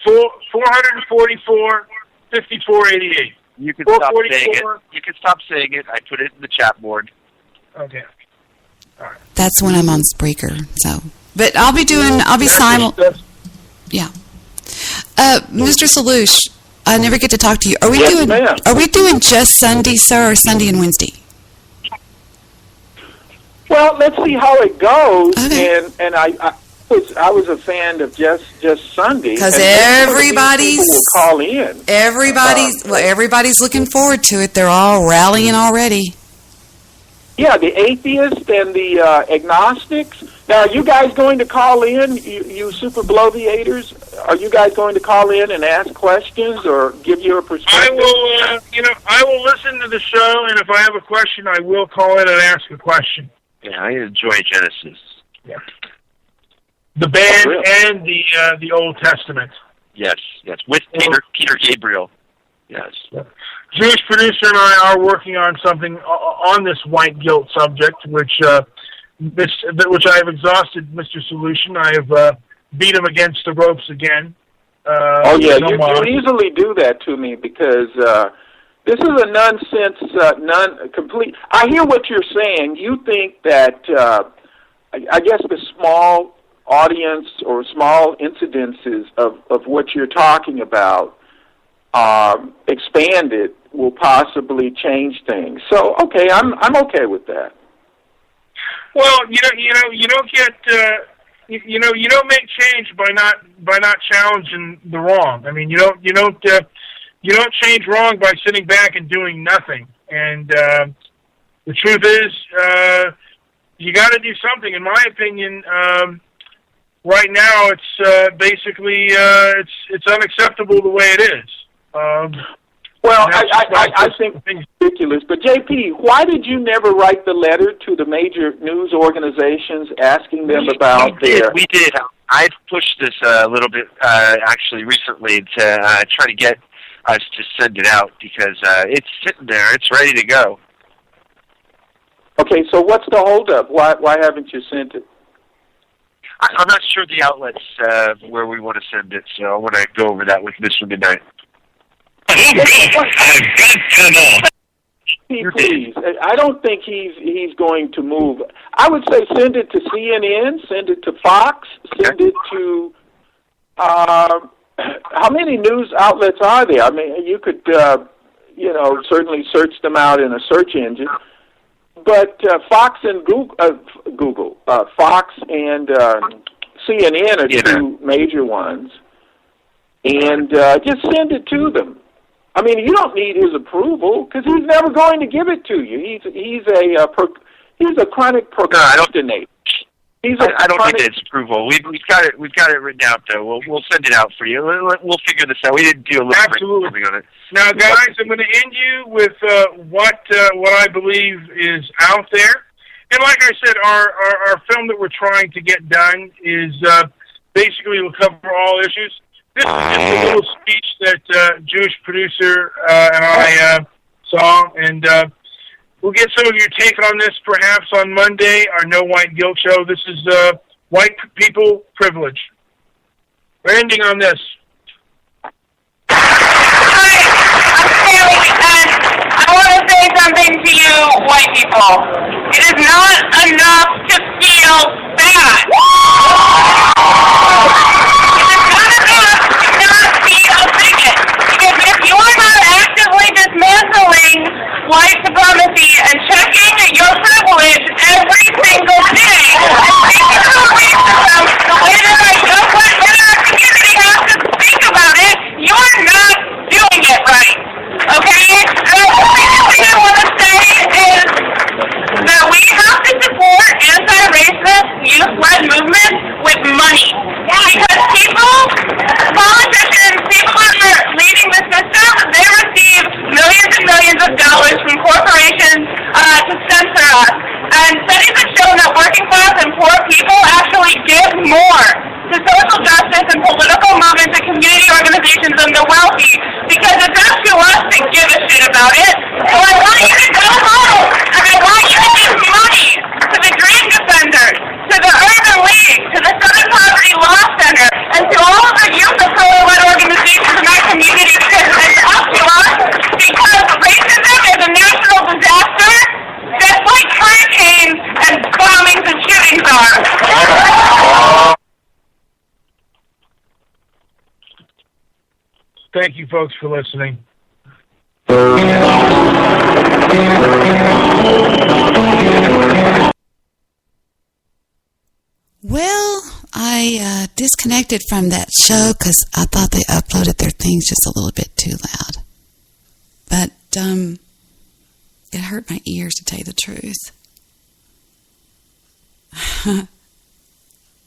444-5488. You can stop saying it. You can stop saying it. I put it in the chat board. Okay. All right. That's when I'm on Spreaker. So, but I'll be simul. Yeah. Mr. Salouche, I never get to talk to you. Are we doing just Sunday, sir, or Sunday and Wednesday? Well, let's see how it goes. Okay. And I was a fan of just Sunday because everybody will call in. Everybody's looking forward to it. They're all rallying already. Yeah, the atheists and the agnostics. Now, are you guys going to call in, you super bloviators? Are you guys going to call in and ask questions or give your perspective? I will listen to the show, and if I have a question, I will call in and ask a question. Yeah, I enjoy Genesis. Yeah. The band and the Old Testament. Yes, with Peter Gabriel. Yes. Yeah. Jewish producer and I are working on something on this white guilt subject, which I have exhausted Mr. Solution. I have beat him against the ropes again. You easily do that to me because this is a nonsense, complete. I hear what you're saying. You think that I guess the small audience or small incidences of what you're talking about expanded will possibly change things. So, okay, I'm okay with that. Well, you don't make change by not challenging the wrong. I mean, you don't change wrong by sitting back and doing nothing. And the truth is, you got to do something. In my opinion, right now it's basically it's unacceptable the way it is. I think it's ridiculous. But, JP, why did you never write the letter to the major news organizations asking them about their... We did. I've pushed this a little bit, actually, recently to try to get us to send it out because it's sitting there. It's ready to go. Okay, so what's the holdup? Why haven't you sent it? I'm not sure the outlets where we want to send it, so I want to go over that with Mr. Midnight. Please, I don't think he's going to move. I would say send it to CNN, send it to Fox, send it to how many news outlets are there? I mean, you could certainly search them out in a search engine. But Fox and Fox and CNN are two major ones, and just send it to them. I mean, you don't need his approval because he's never going to give it to you. He's a chronic procrastinator. I don't need his approval. We've got it written out though. We'll send it out for you. We'll figure this out. We didn't do a little absolutely on it. Now, guys, I'm going to end you with what I believe is out there. And like I said, our film that we're trying to get done is basically will cover all issues. This is just a little speech that Jewish producer and I saw, and we'll get some of your take on this perhaps on Monday, our No White Guilt show. This is white people privilege. We're ending on this. I want to say something to you, white people. It is not enough to feel bad. It is not enough to not be a bigot. Because if you are not actively dismantling white supremacy and checking your privilege every single day, and thinking about racism the way that I just let our community have to think about it, you're not working class and poor people actually give more to social justice and political movements and community organizations than the wealthy, because it's up to us to give a shit about it. So I want you to go home, and I want you to give money to the Dream Defenders, to the Urban League, to the Southern Poverty Law Center, and to all of the youth and pro-led organizations in our community, because it's up to us, because racism is a national disaster, just like hurricanes and bombings and shootings are. Thank you, folks, for listening. Well, I disconnected from that show because I thought they uploaded their things just a little bit too loud. But it hurt my ears, to tell you the truth.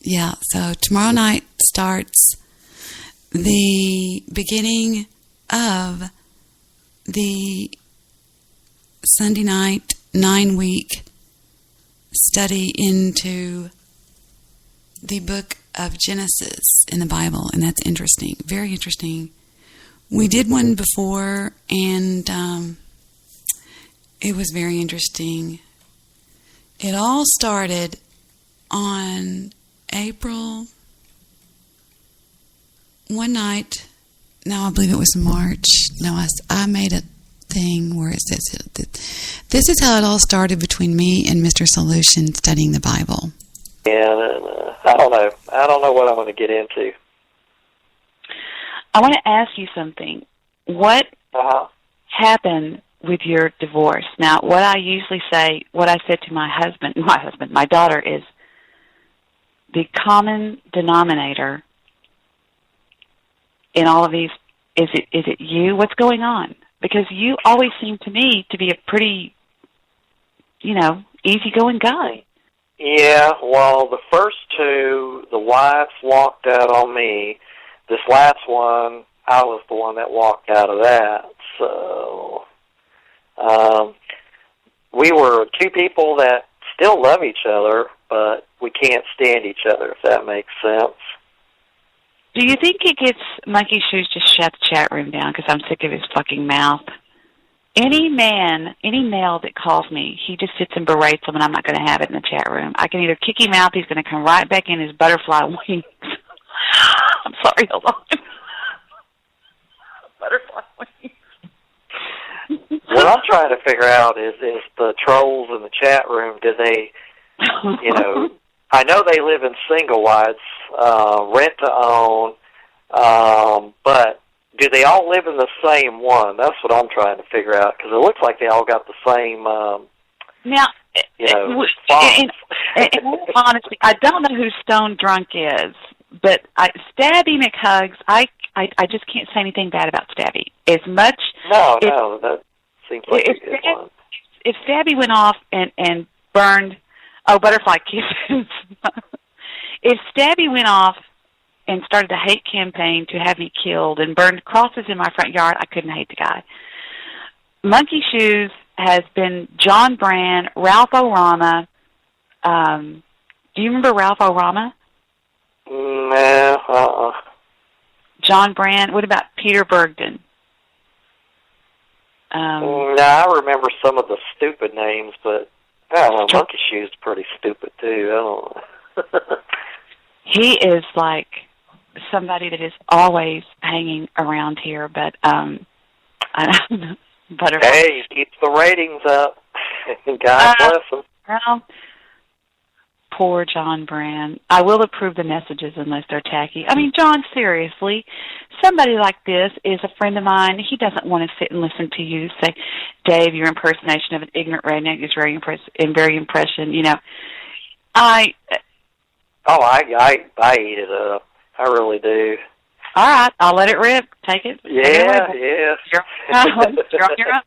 Yeah, so tomorrow night starts the beginning of the Sunday night 9-week study into the book of Genesis in the Bible, and that's interesting, very interesting. We did one before, and it was very interesting. It all started on April, one night, no, I believe it was March. No, I made a thing where it says that this is how it all started between me and Mr. Solution studying the Bible. And I don't know what I'm going to get into. I want to ask you something. What happened with your divorce? Now, what I usually say, what I said to my daughter is, the common denominator in all of these, is it you? What's going on? Because you always seem to me to be a pretty, easygoing guy. Yeah, well, the first two, the wife walked out on me. This last one, I was the one that walked out of that. So, we were two people that still love each other, but we can't stand each other, if that makes sense. Do you think it gets Monkey Shoes to shut the chat room down because I'm sick of his fucking mouth? Any male that calls me, he just sits and berates them, and I'm not going to have it in the chat room. I can either kick him out, he's going to come right back in his butterfly wings. I'm sorry, hold on. Butterfly wings. What I'm trying to figure out is the trolls in the chat room, do they, I know they live in single wides, rent to own, but do they all live in the same one? That's what I'm trying to figure out, because it looks like they all got the same, now, honestly, I don't know who Stone Drunk is, but Stabby McHugs, I just can't say anything bad about Stabby. As much... No, that seems like a good one. If Stabby went off and burned... Oh, butterfly kisses. If Stabby went off and started a hate campaign to have me killed and burned crosses in my front yard, I couldn't hate the guy. Monkey Shoes has been John Brand, Ralph O'Rama. Do you remember Ralph O'Rama? No, John Brand. What about Peter Bergden? No, I remember some of the stupid names, but I don't know, Monkey Shoes is pretty stupid, too. I don't know. He is like somebody that is always hanging around here, but I don't know. Butterfly. Hey, he keeps the ratings up. God bless him. Well, poor John Brand. I will approve the messages unless they're tacky. I mean, John, seriously, somebody like this is a friend of mine. He doesn't want to sit and listen to you say, Dave, your impersonation of an ignorant redneck is very impression. I eat it up. I really do. All right, I'll let it rip. Take it. Yeah. You're on your own.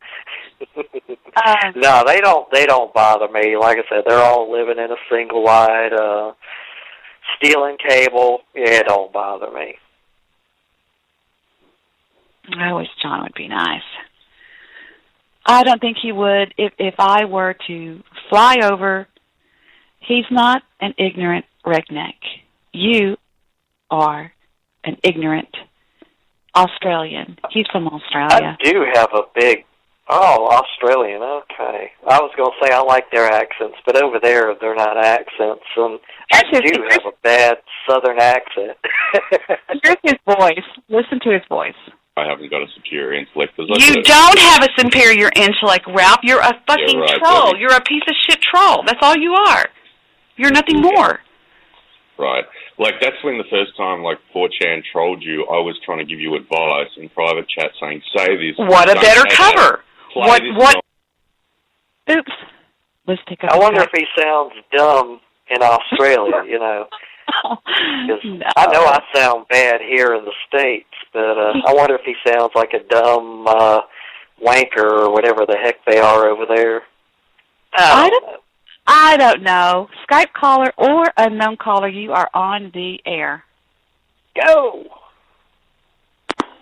No, they don't bother me. Like I said, they're all living in a single wide, stealing cable. Yeah, it don't bother me. I wish John would be nice. I don't think he would. If I were to fly over He's not an ignorant redneck. You are an ignorant Australian. He's from Australia. I do have a big... Oh, Australian, okay. I was going to say I like their accents, but over there they're not accents. And I do have a bad Southern accent. Here's his voice. Listen to his voice. I haven't got a superior intellect. You don't have a superior intellect, Ralph. You're a fucking troll. You're a piece of shit troll. That's all you are. You're nothing more. Right. Like, that's when the first time, 4chan trolled you, I was trying to give you advice in private chat saying, say this. What a better cover. What? Oops. Let's take a I wonder if he sounds dumb in Australia, you know. No. I know I sound bad here in the States, but I wonder if he sounds like a dumb wanker or whatever the heck they are over there. I don't know. Skype caller or unknown caller, you are on the air. Go!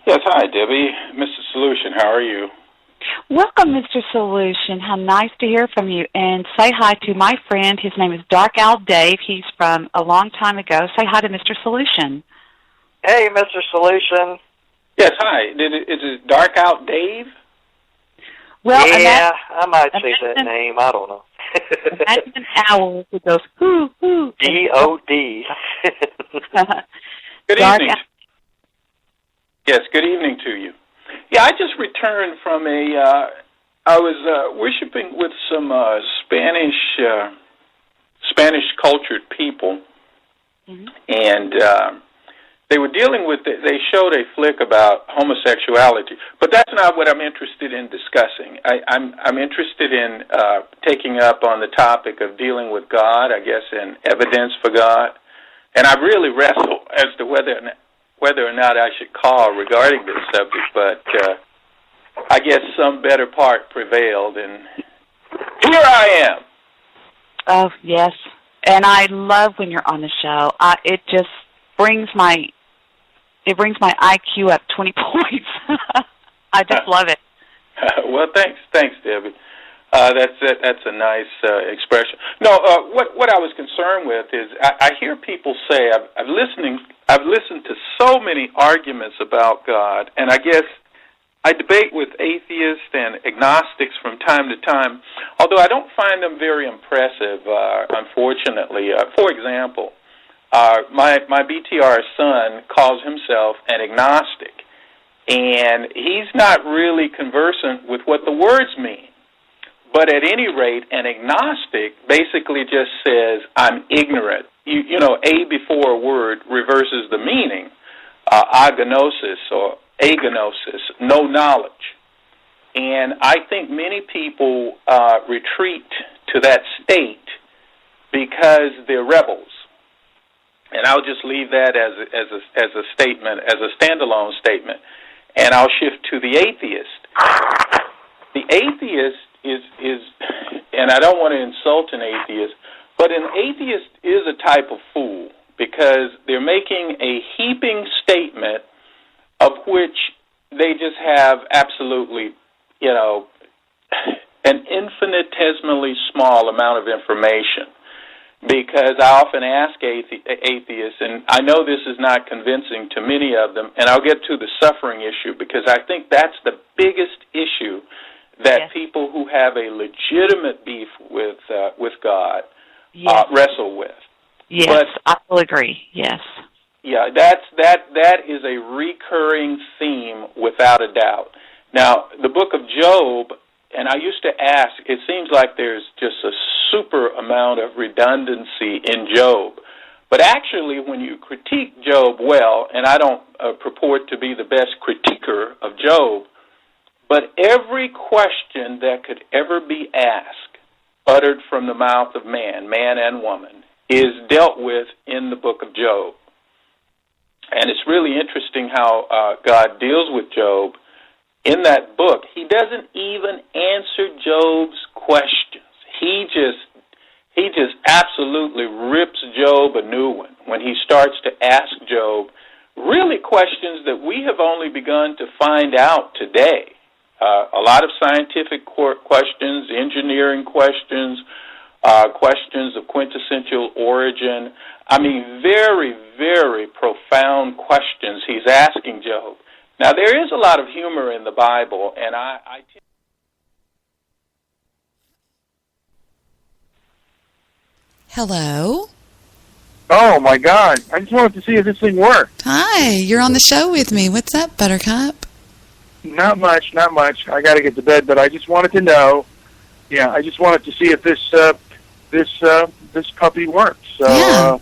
Yes, hi, Debbie. Mr. Solution, how are you? Welcome, Mr. Solution. How nice to hear from you. And say hi to my friend. His name is Dark Owl Dave. He's from a long time ago. Say hi to Mr. Solution. Hey, Mr. Solution. Yes, hi. Is it Dark Owl Dave? Well, yeah, I might say that name. I don't know. Imagine an owl who goes, hoo, hoo. D-O-D. Good evening. Yes, good evening to you. Yeah, I just returned from I was worshiping with some Spanish-cultured people, and they were dealing with they showed a flick about homosexuality, but that's not what I'm interested in discussing. I'm interested in taking up on the topic of dealing with God, I guess, and evidence for God, and I really wrestle as to whether or not I should call regarding this subject, but I guess some better part prevailed, and here I am. Oh, yes, and I love when you're on the show. It just brings my IQ up 20 points. I just love it. Well, thanks, Debbie. That's a nice expression. No, what I was concerned with is I hear people say I've listened to so many arguments about God, and I guess I debate with atheists and agnostics from time to time, although I don't find them very impressive, unfortunately. For example, my BTR son calls himself an agnostic, and he's not really conversant with what the words mean. But at any rate, an agnostic basically just says, I'm ignorant. You know, a before a word reverses the meaning, agnosis or agnosis, no knowledge. And I think many people retreat to that state because they're rebels. And I'll just leave that as a statement, as a standalone statement, and I'll shift to the atheist. The atheist is, and I don't want to insult an atheist, but an atheist is a type of fool because they're making a heaping statement of which they just have absolutely, an infinitesimally small amount of information. Because I often ask atheists, and I know this is not convincing to many of them, and I'll get to the suffering issue because I think that's the biggest issue that people who have a legitimate beef with God wrestle with. Yes, but, I will agree. Yes. Yeah, that is a recurring theme without a doubt. Now, the book of Job, and I used to ask, it seems like there's just a super amount of redundancy in Job. But actually, when you critique Job well, and I don't purport to be the best critiquer of Job, but every question that could ever be asked, uttered from the mouth of man and woman, is dealt with in the book of Job. And it's really interesting how God deals with Job. In that book, he doesn't even answer Job's questions. He just absolutely rips Job a new one when he starts to ask Job really questions that we have only begun to find out today. A lot of scientific questions, engineering questions, questions of quintessential origin. I mean, very, very profound questions he's asking Job. Now, there is a lot of humor in the Bible, and I Hello? Oh, my God. I just wanted to see if this thing worked. Hi, you're on the show with me. What's up, Buttercup? Not much. I got to get to bed, but I just wanted to know. Yeah, I just wanted to see if this puppy works. So, yeah.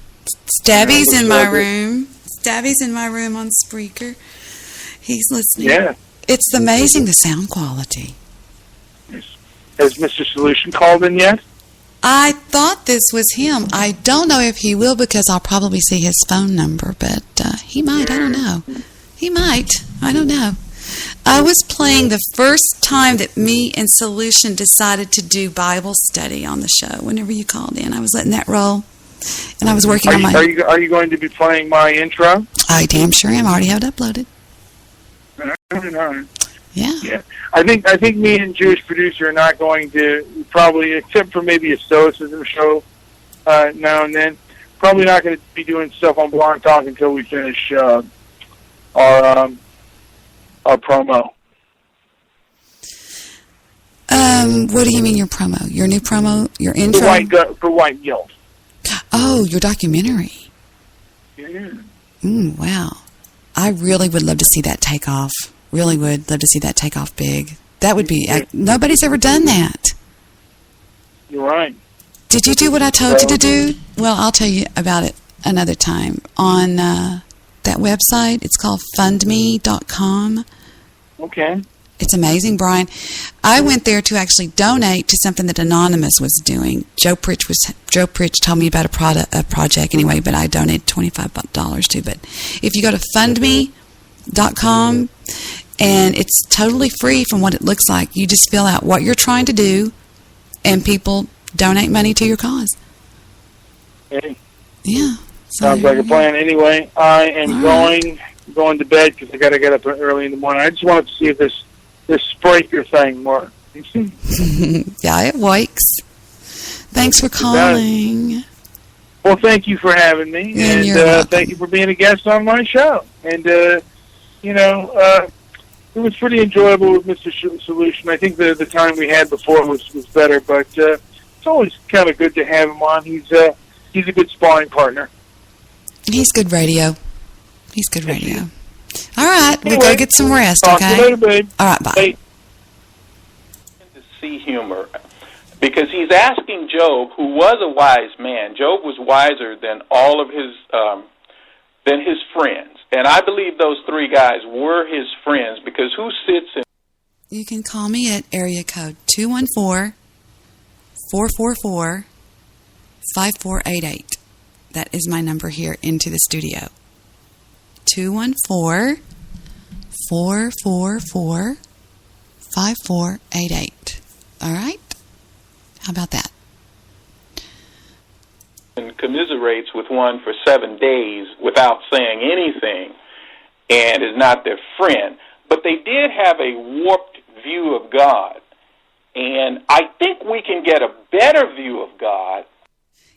Stabby's in my room. Stabby's in my room on Spreaker. He's listening. Yeah. It's amazing, the sound quality. Has Mr. Solution called in yet? I thought this was him. I don't know if he will because I'll probably see his phone number, but he might. I don't know. He might. I don't know. I was playing the first time that me and Solution decided to do Bible study on the show. Whenever you called in, I was letting that roll, and I was working on my. Are you going to be playing my intro? I damn sure am. I already have it uploaded. Yeah. I think me and Jewish producer are not going to probably, except for maybe a stoicism show now and then. Probably not going to be doing stuff on Blog Talk until we finish our promo. What do you mean your promo? Your new promo? Your intro? For White Guilt. Oh, your documentary. Yeah. Wow. I really would love to see that take off. Really would love to see that take off big. That would be... nobody's ever done that. You're right. Did you do what I told you to do? Well, I'll tell you about it another time. On that website, it's called fundme.com. Okay. It's amazing, Brian. I went there to actually donate to something that Anonymous was doing. Joe Pritch told me about a project anyway, but I donated $25 to. But if you go to fundme.com, and it's totally free from what it looks like. You just fill out what you're trying to do, and people donate money to your cause. Okay. Yeah. Sounds like a plan. Anyway, I am going to bed because I got to get up early in the morning. I just wanted to see if this Spreaker thing works. Yeah, it works. Thanks for calling. Well, thank you for having me, and thank you for being a guest on my show. And it was pretty enjoyable with Mr. Solution. I think the time we had before was better, but it's always kind of good to have him on. He's a good sparring partner. He's good radio. He's good radio. All right, anyway, we go get some rest, talk okay? To you later, babe. All right, bye. To see humor, because he's asking Job, who was a wise man. Job was wiser than all of his friends. And I believe those three guys were his friends, because who sits in... You can call me at area code 214-444-5488. That is my number here into the studio. 214-444-5488. All right? How about that? And commiserates with one for 7 days without saying anything, and is not their friend. But they did have a warped view of God. And I think we can get a better view of God.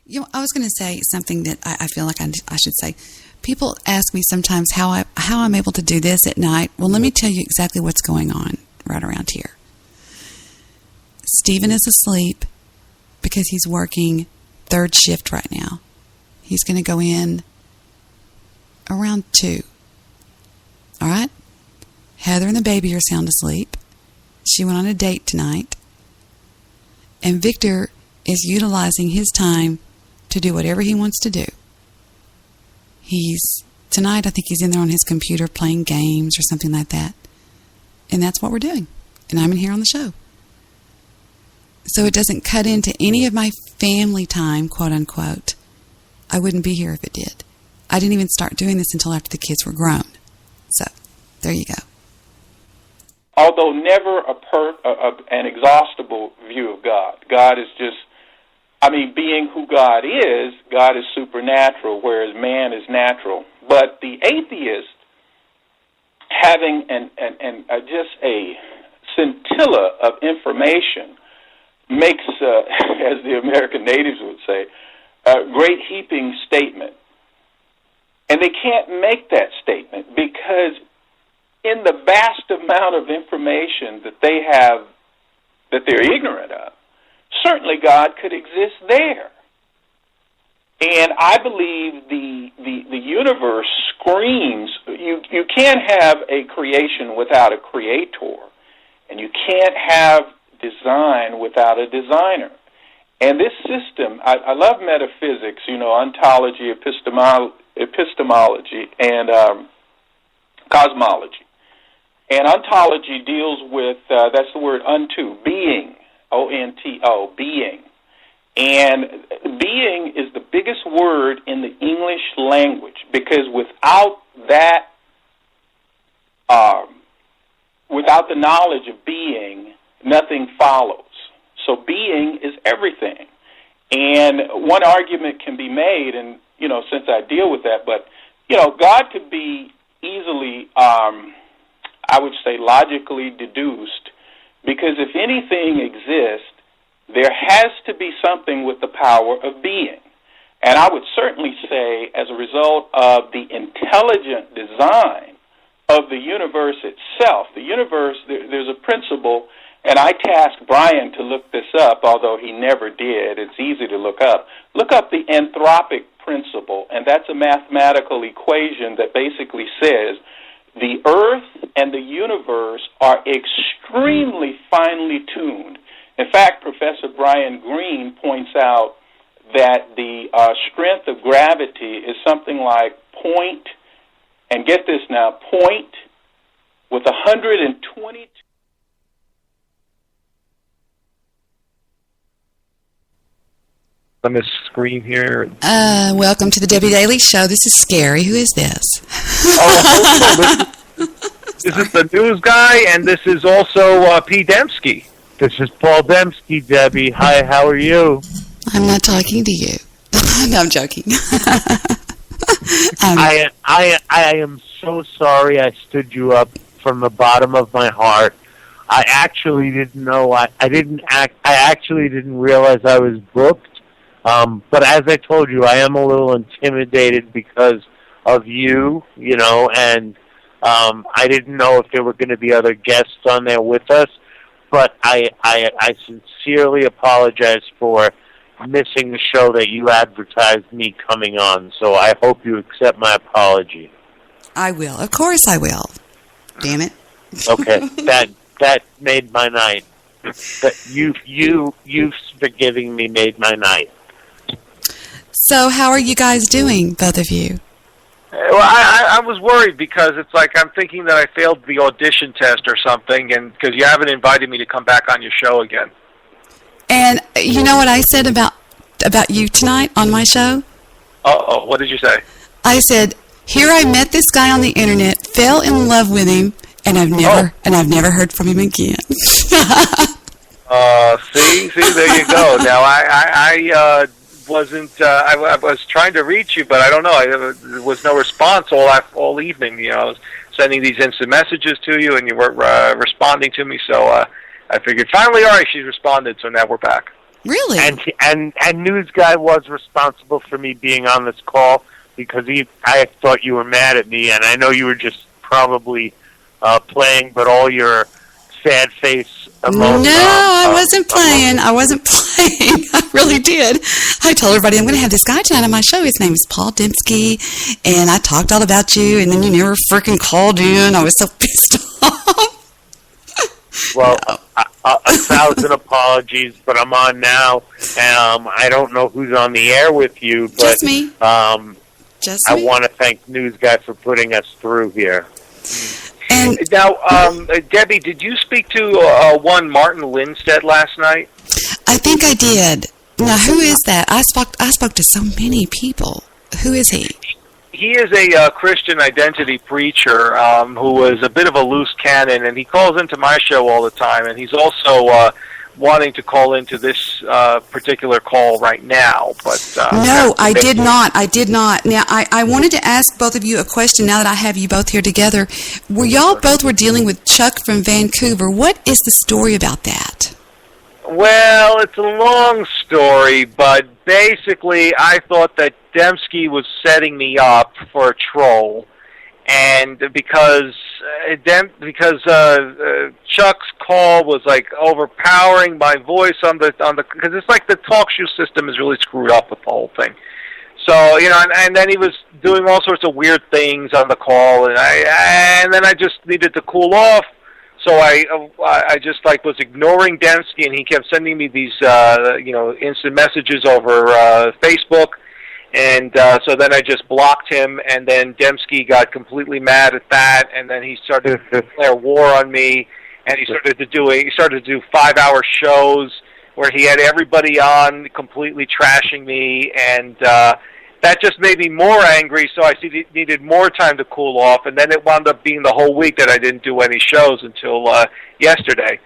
You know, I was going to say something that I feel like I should say. People ask me sometimes how I'm able to do this at night. Well, let me tell you exactly what's going on right around here. Stephen is asleep because he's working third shift right now. He's going to go in around 2. All right? Heather and the baby are sound asleep. She went on a date tonight. And Victor is utilizing his time to do whatever he wants to do. Tonight I think he's in there on his computer playing games or something like that. And that's what we're doing. And I'm in here on the show. So it doesn't cut into any of my family time, quote unquote. I wouldn't be here if it did. I didn't even start doing this until after the kids were grown. So, there you go. Although never an exhaustible view of God. God is just, being who God is supernatural, whereas man is natural. But the atheist, having just a scintilla of information, makes, as the American natives would say, a great heaping statement. And they can't make that statement because in the vast amount of information that they have, that they're ignorant of, certainly God could exist there. And I believe the universe screams, you can't have a creation without a creator, and you can't have design without a designer. And this system, I love metaphysics, ontology, epistemology, and cosmology. And ontology deals with, that's the word unto, being, O-N-T-O, being. And being is the biggest word in the English language because without that, without the knowledge of being, nothing follows. So being is everything. And one argument can be made, and, since I deal with that, but, God could be easily, I would say, logically deduced because if anything exists, there has to be something with the power of being. And I would certainly say, as a result of the intelligent design of the universe itself, the universe, there's a principle, and I tasked Brian to look this up, although he never did. It's easy to look up. Look up the anthropic principle, and that's a mathematical equation that basically says the Earth and the universe are extremely finely tuned. In fact, Professor Brian Greene points out that the strength of gravity is something like point, and get this now, point with 120. On this screen here. Welcome to the Debbie Daily Show. This is Scary. Who is this? This is the news guy, and this is also P. Dembski. This is Paul Dembski, Debbie. Hi, how are you? I'm not talking to you. No, I'm joking. I am so sorry I stood you up from the bottom of my heart. I actually didn't know. I actually didn't realize I was booked. But as I told you, I am a little intimidated because of you, and I didn't know if there were going to be other guests on there with us. But I sincerely apologize for missing the show that you advertised me coming on. So I hope you accept my apology. I will. Of course I will. Damn it. Okay. That made my night. You forgiving me made my night. So how are you guys doing, both of you? Well, I was worried because it's like I'm thinking that I failed the audition test or something, and because you haven't invited me to come back on your show again. And you know what I said about you tonight on my show? Uh-oh, what did you say? I said, here I met this guy on the internet, fell in love with him, and I've never heard from him again. See, there you go. Now I was trying to reach you, but I don't know. There was no response all evening. I was sending these instant messages to you, and you weren't responding to me. So I figured, finally, all right, she's responded. So now we're back. Really? And News Guy was responsible for me being on this call because I thought you were mad at me, and I know you were just probably playing, but all your sad face emoji. No, I wasn't playing. I really did. I told everybody I'm going to have this guy tonight on my show. His name is Paul Dembski, and I talked all about you, and then you never freaking called in. I was so pissed off. Well, no. 1,000 apologies, but I'm on now, and I don't know who's on the air with you, but just me. I want to thank News Guy for putting us through here. And now, Debbie, did you speak to one Martin Lindstedt last night? I think I did. Now, who is that? I spoke to so many people. Who is he? He is a Christian identity preacher who was a bit of a loose cannon, and he calls into my show all the time, and he's also wanting to call into this particular call right now. But no, I did not. Now, I wanted to ask both of you a question now that I have you both here together. Y'all both were dealing with Chuck from Vancouver. What is the story about that? Well, it's a long story, but basically I thought that Dembski was setting me up for a troll, and because Chuck's call was like overpowering my voice on the because it's like the talk show system is really screwed up with the whole thing. So and then he was doing all sorts of weird things on the call, and then I just needed to cool off. So I just was ignoring Dembski, and he kept sending me these instant messages over Facebook, and so then I just blocked him, and then Dembski got completely mad at that, and then he started to declare war on me, and he started to do 5-hour shows where he had everybody on completely trashing me, and that just made me more angry, so I needed more time to cool off, and then it wound up being the whole week that I didn't do any shows until yesterday.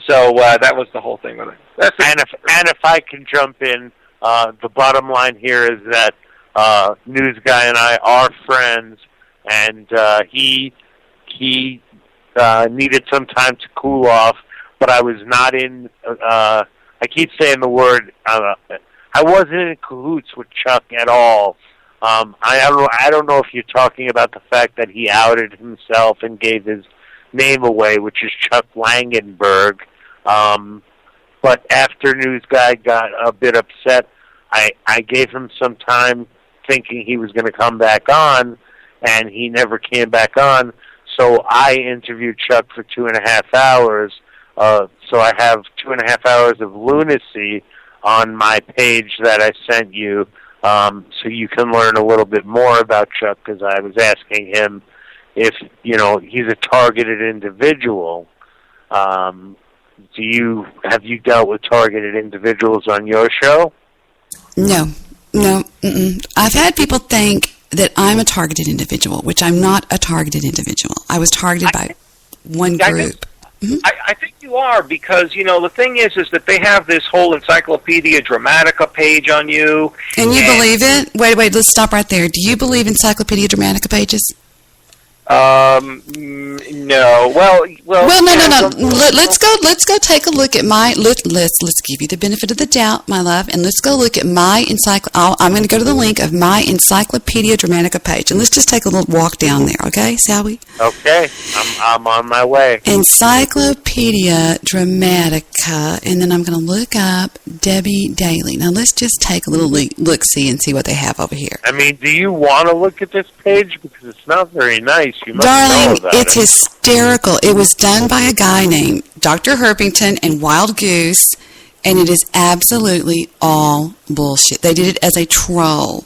So that was the whole thing with it. And if I can jump in, the bottom line here is that News Guy and I are friends, and he needed some time to cool off, but I was not in, I keep saying the word, I wasn't in cahoots with Chuck at all. I don't know if you're talking about the fact that he outed himself and gave his name away, which is Chuck Langenberg. But after News Guy got a bit upset, I gave him some time thinking he was going to come back on, and he never came back on. So I interviewed Chuck for 2.5 hours. So I have 2.5 hours of lunacy on my page that I sent you, so you can learn a little bit more about Chuck, because I was asking him if, he's a targeted individual. Have you dealt with targeted individuals on your show? No. I've had people think that I'm a targeted individual, which I'm not a targeted individual. I was targeted by one group. I think you are, because, the thing is that they have this whole Encyclopedia Dramatica page on you. And you believe it? Wait, let's stop right there. Do you believe Encyclopedia Dramatica pages? No. Well, no. Let's go take a look at my. Let's give you the benefit of the doubt, my love, and let's go look at my I'm going to go to the link of my Encyclopedia Dramatica page, and let's just take a little walk down there, okay, shall we? Okay, I'm on my way. Encyclopedia Dramatica, and then I'm going to look up Debbie Daly. Now let's just take a little look-see and see what they have over here. I mean, do you want to look at this page, because it's not very nice? You must Darling, know about it's hysterical. It was done by a guy named Dr. Herpington and Wild Goose, and it is absolutely all bullshit. They did it as a troll,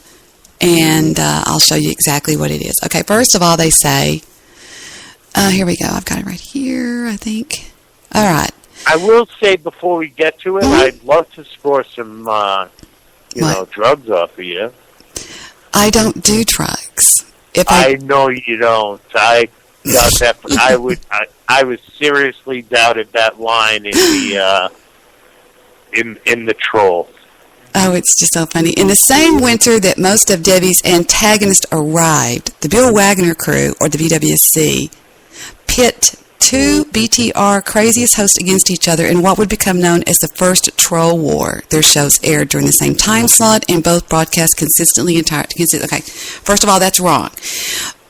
and I'll show you exactly what it is. Okay, first of all, they say, here we go. I've got it right here, I think. All right. I will say before we get to it, I'd love to score some, drugs off of you. I don't do drugs. I know you don't. I got that. I was seriously doubted that line in the in the troll. Oh, it's just so funny. In the same winter that most of Debbie's antagonists arrived, the Bill Wagner crew, or the BWC, pit two BTR craziest hosts against each other in what would become known as the First Troll War. Their shows aired during the same time slot and both broadcast consistently. Okay, first of all, that's wrong.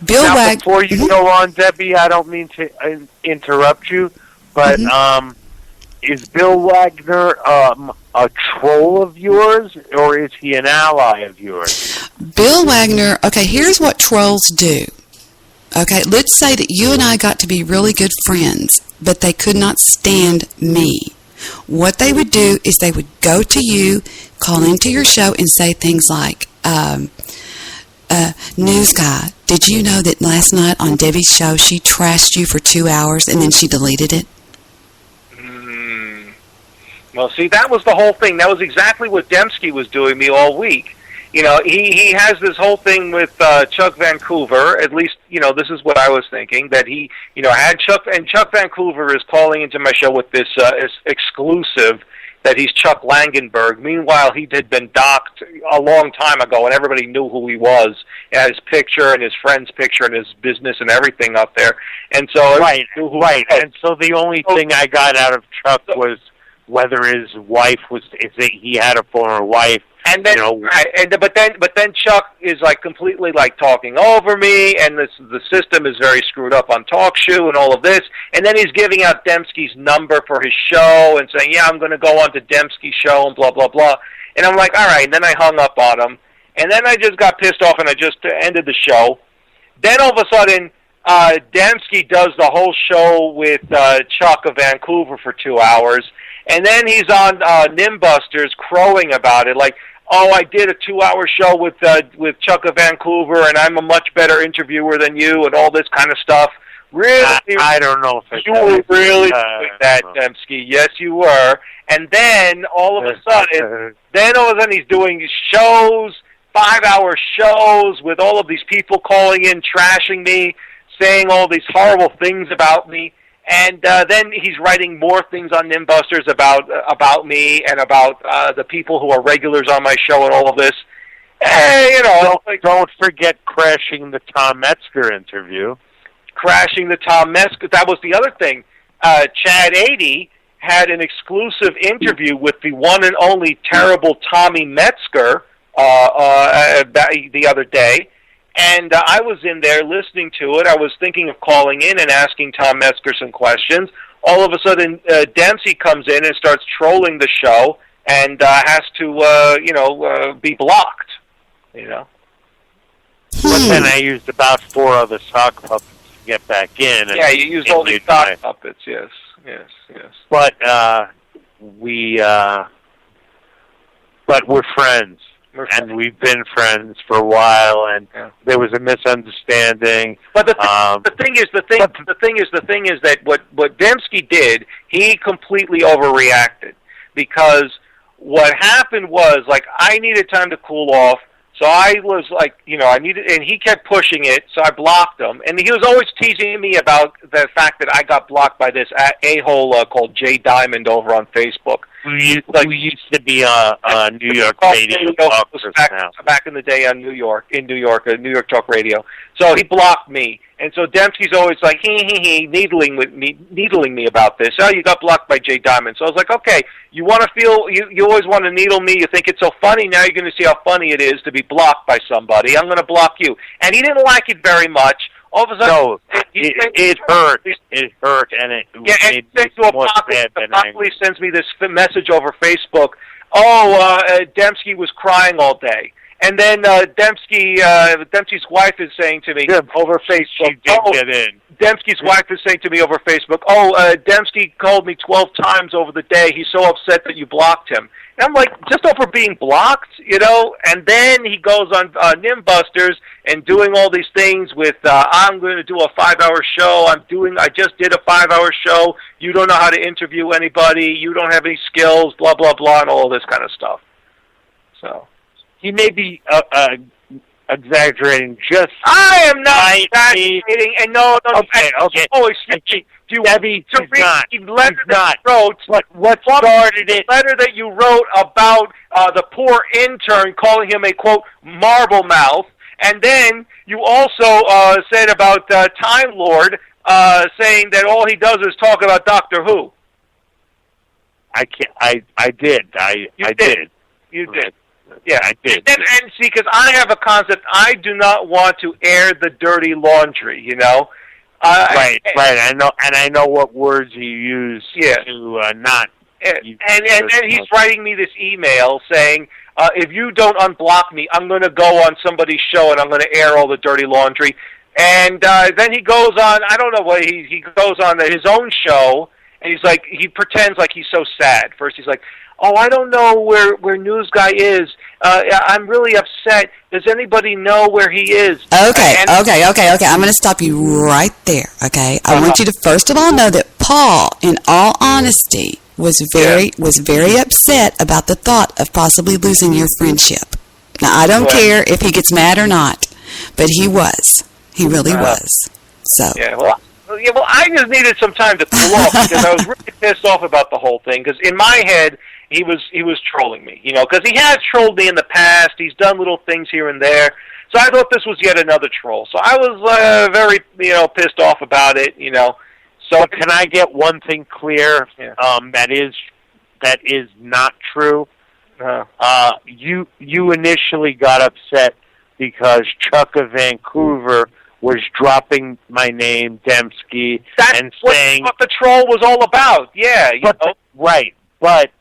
Before you go on, Debbie, I don't mean to interrupt you, but is Bill Wagner a troll of yours, or is he an ally of yours? Bill Wagner, okay, here's what trolls do. Okay, let's say that you and I got to be really good friends, but they could not stand me. What they would do is they would go to you, call into your show, and say things like, News Guy, did you know that last night on Debbie's show she trashed you for 2 hours and then she deleted it? Well, see, that was the whole thing. That was exactly what Dembski was doing me all week. He has this whole thing with Chuck Vancouver. At least, this is what I was thinking, that he, had Chuck, and Chuck Vancouver is calling into my show with this exclusive that he's Chuck Langenberg. Meanwhile, he had been docked a long time ago, and everybody knew who he was. He had his picture and his friend's picture and his business and everything up there. And so right. And so the only thing I got out of Chuck was whether his wife he had a former wife. And then, but then Chuck is like completely like talking over me, and the system is very screwed up on TalkShoe and all of this. And then he's giving out Dembski's number for his show and saying, "Yeah, I'm going to go on to Dembski's show," and blah blah blah. And I'm like, all right. And then I hung up on him, and then I just got pissed off, and I just ended the show. Then all of a sudden, Dembski does the whole show with Chuck of Vancouver for 2 hours, and then he's on Nimbusters crowing about it, like, "Oh, I did a 2-hour show with Chuck of Vancouver, and I'm a much better interviewer than you," and all this kind of stuff. Really, I don't know if you were really doing that, Dembski. Yes, you were. And then all of a sudden, he's doing shows, 5-hour shows with all of these people calling in, trashing me, saying all these horrible things about me. And then he's writing more things on Nimbusters about me and about the people who are regulars on my show and all of this. Don't forget crashing the Tom Metzger interview. Crashing the Tom Metzger. That was the other thing. Chad 80 had an exclusive interview with the one and only terrible Tommy Metzger the other day. And I was in there listening to it. I was thinking of calling in and asking Tom Metzger some questions. All of a sudden, Dempsey comes in and starts trolling the show and has to, be blocked, But then I used about 4 other sock puppets to get back in. Yeah, you used all these sock puppets, yes. But we're friends. And we've been friends for a while, and there was a misunderstanding. But the thing is that what Dembski did, he completely overreacted, because what happened was, like, I needed time to cool off, so I was like, and he kept pushing it, so I blocked him, and he was always teasing me about the fact that I got blocked by this a-hole called Jay Diamond over on Facebook. Who used to be a New York radio talk back in the day on New York New York Talk Radio. So he blocked me, and so Dempsey's always like needling me about this. Oh, you got blocked by Jay Diamond. So I was like, okay, you want to feel you always want to needle me. You think it's so funny. Now you're going to see how funny it is to be blocked by somebody. I'm going to block you, and he didn't like it very much. All of a sudden, no, it hurt. It hurt, and it made it more bad than angry. Sends me this message over Facebook. Oh, Dembski was crying all day, and then Dembski's wife is saying to me over Facebook. She did get in. Dembski's wife is saying to me over Facebook, Dembski called me 12 times over the day. He's so upset that you blocked him. And I'm like, just over being blocked, And then he goes on Nimbusters and doing all these things with, I'm going to do a 5-hour show. I just did a 5-hour show. You don't know how to interview anybody. You don't have any skills, blah, blah, blah, and all this kind of stuff. So he may be exaggerating just. I am not exaggerating. And no. Okay. Oh, excuse me. Debbie, he's not. What started it? Letter that you wrote about the poor intern, calling him a quote marble mouth, and then you also said about Time Lord, saying that all he does is talk about Doctor Who. I did. You did. Yeah, I did. And see, because I have a concept, I do not want to air the dirty laundry, Right. I know what words you use to not. And he's writing me this email saying, if you don't unblock me, I'm going to go on somebody's show and I'm going to air all the dirty laundry. And then he goes on, I don't know what, he goes on his own show, and he's like, he pretends like he's so sad. First he's like, oh, I don't know where News Guy is. I'm really upset. Does anybody know where he is? Okay. I'm going to stop you right there, okay? I want you to first of all know that Paul, in all honesty, was very upset about the thought of possibly losing your friendship. Now, I don't care if he gets mad or not, but he was. He really was. So. Yeah, well, I just needed some time to cool off because I was really pissed off about the whole thing. Because in my head, he was trolling me, because he has trolled me in the past. He's done little things here and there. So I thought this was yet another troll. So I was very, pissed off about it, So can I get one thing clear? That is that is not true. You initially got upset because Chuck of Vancouver was dropping my name, Dembski, and saying what the troll was all about. Yeah, right, but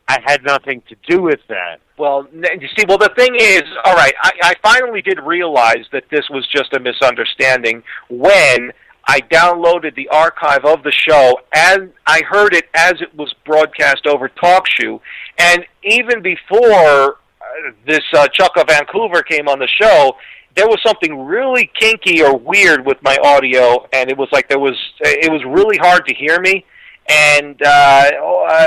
I had nothing to do with that. Well, you see, the thing is, all right, I finally did realize that this was just a misunderstanding when I downloaded the archive of the show, and I heard it as it was broadcast over TalkShoe. And even before this Chuck of Vancouver came on the show, there was something really kinky or weird with my audio, and it was like it was really hard to hear me. And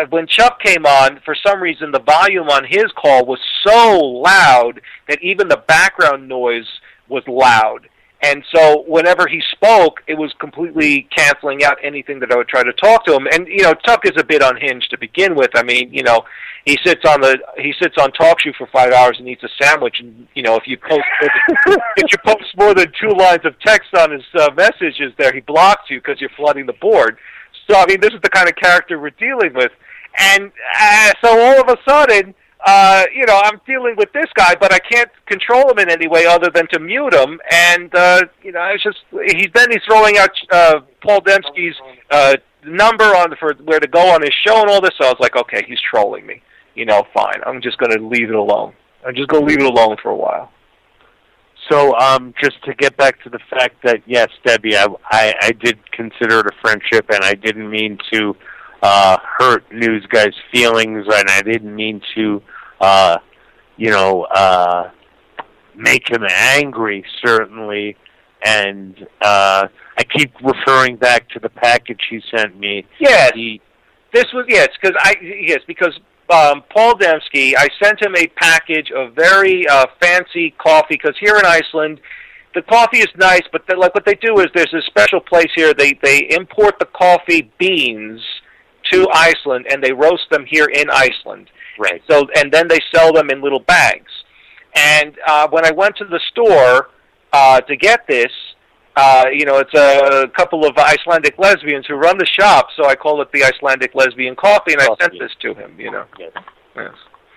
when Chuck came on, for some reason, the volume on his call was so loud that even the background noise was loud. And so whenever he spoke, it was completely canceling out anything that I would try to talk to him. And, Chuck is a bit unhinged to begin with. I mean, he sits on TalkShoe for 5 hours and eats a sandwich. And, if you post more than 2 lines of text on his messages there, he blocks you because you're flooding the board. So, I mean, this is the kind of character we're dealing with. And so all of a sudden, I'm dealing with this guy, but I can't control him in any way other than to mute him. And, it's just, he's throwing out Paul Dembski's number for where to go on his show and all this. So I was like, okay, he's trolling me. Fine. I'm just going to leave it alone. I'm just going to leave it alone for a while. So, just to get back to the fact that, yes, Debbie, I did consider it a friendship, and I didn't mean to hurt News Guy's feelings, and I didn't mean to, make him angry, certainly. And I keep referring back to the package he sent me. Yes, because Paul Dembski, I sent him a package of very fancy coffee, because here in Iceland, the coffee is nice, but what they do is there's a special place here. They import the coffee beans to Iceland, and they roast them here in Iceland. Right. So, and then they sell them in little bags. And when I went to the store to get this, it's a couple of Icelandic lesbians who run the shop, so I call it the Icelandic Lesbian Coffee, and I sent this to him. Yes.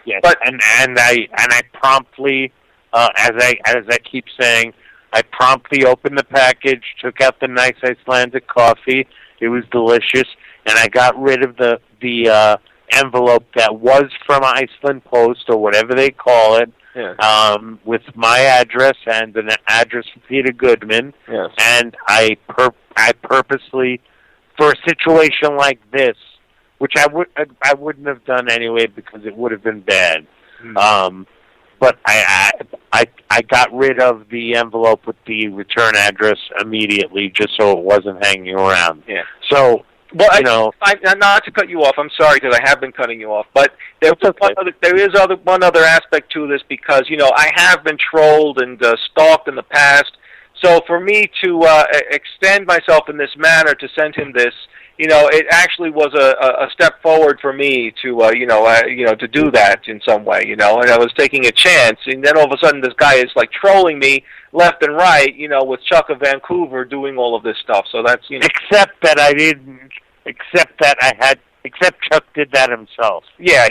Yes. But and I promptly, as I keep saying, I promptly opened the package, took out the nice Icelandic coffee. It was delicious, and I got rid of the envelope that was from Iceland Post or whatever they call it. Yeah. With my address and an address for Peter Goodman. Yes. And I purposely, for a situation like this, which I wouldn't have done anyway because it would have been bad. But I got rid of the envelope with the return address immediotely, just so it wasn't hanging around. Yeah. So. Well, not to cut you off. I'm sorry because I have been cutting you off. But there is one other aspect to this because I have been trolled and stalked in the past. So for me to extend myself in this manner to send him this, it actually was a step forward for me to to do that in some way. And I was taking a chance. And then all of a sudden, this guy is like trolling me left and right. with Chuck of Vancouver doing all of this stuff. So that's Except that I didn't. Except Chuck did that himself. Yeah,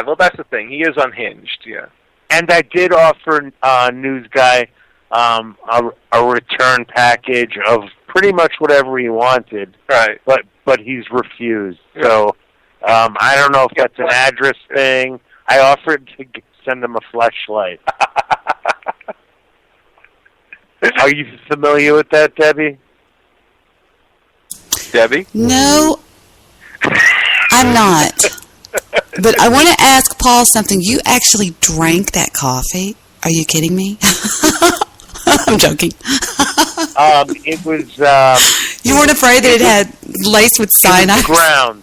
well, that's the thing. He is unhinged, yeah. And I did offer News Guy a return package of pretty much whatever he wanted. Right. But he's refused. Yeah. So I don't know if that's an address thing. I offered to send him a fleshlight. Are you familiar with that, Debbie? Debbie? No, I'm not. But I want to ask Paul something. You actually drank that coffee? Are you kidding me? I'm joking. It was... you weren't afraid that it had laced with cyanide? Ground.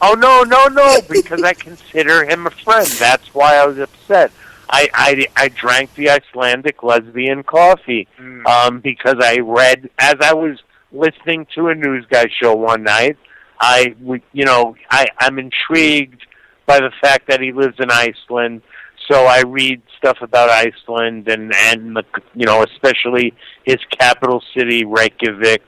Oh, no, because I consider him a friend. That's why I was upset. I drank the Icelandic lesbian coffee because I read, as I was listening to a News Guy show one night, I'm intrigued by the fact that he lives in Iceland, so I read stuff about Iceland and especially his capital city, Reykjavik,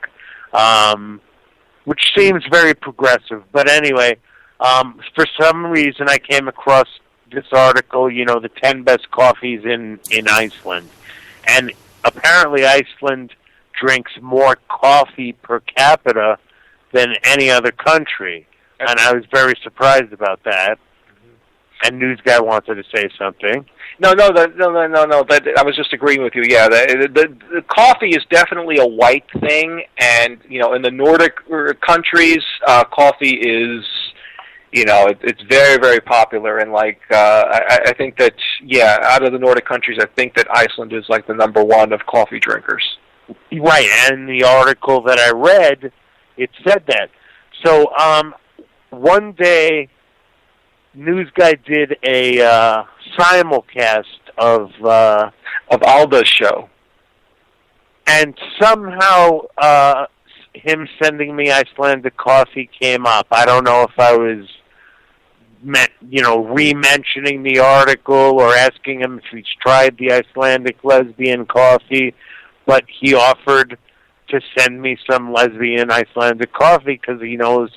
which seems very progressive. But anyway, For some reason, I came across this article, the 10 best coffees in Iceland. And apparently Iceland drinks more coffee per capita than any other country. And I was very surprised about that. And News Guy wanted to say something. No. I was just agreeing with you. Yeah, the coffee is definitely a white thing, and in the Nordic countries, coffee is, it's very, very popular. And I think that out of the Nordic countries, I think that Iceland is like the number one of coffee drinkers. Right, and the article that I read, it said that. So one day, News Guy did a simulcast of Alda's show, and somehow him sending me Icelandic coffee came up. I don't know if I was re-mentioning the article or asking him if he's tried the Icelandic lesbian coffee, but he offered to send me some lesbian Icelandic coffee because he knows.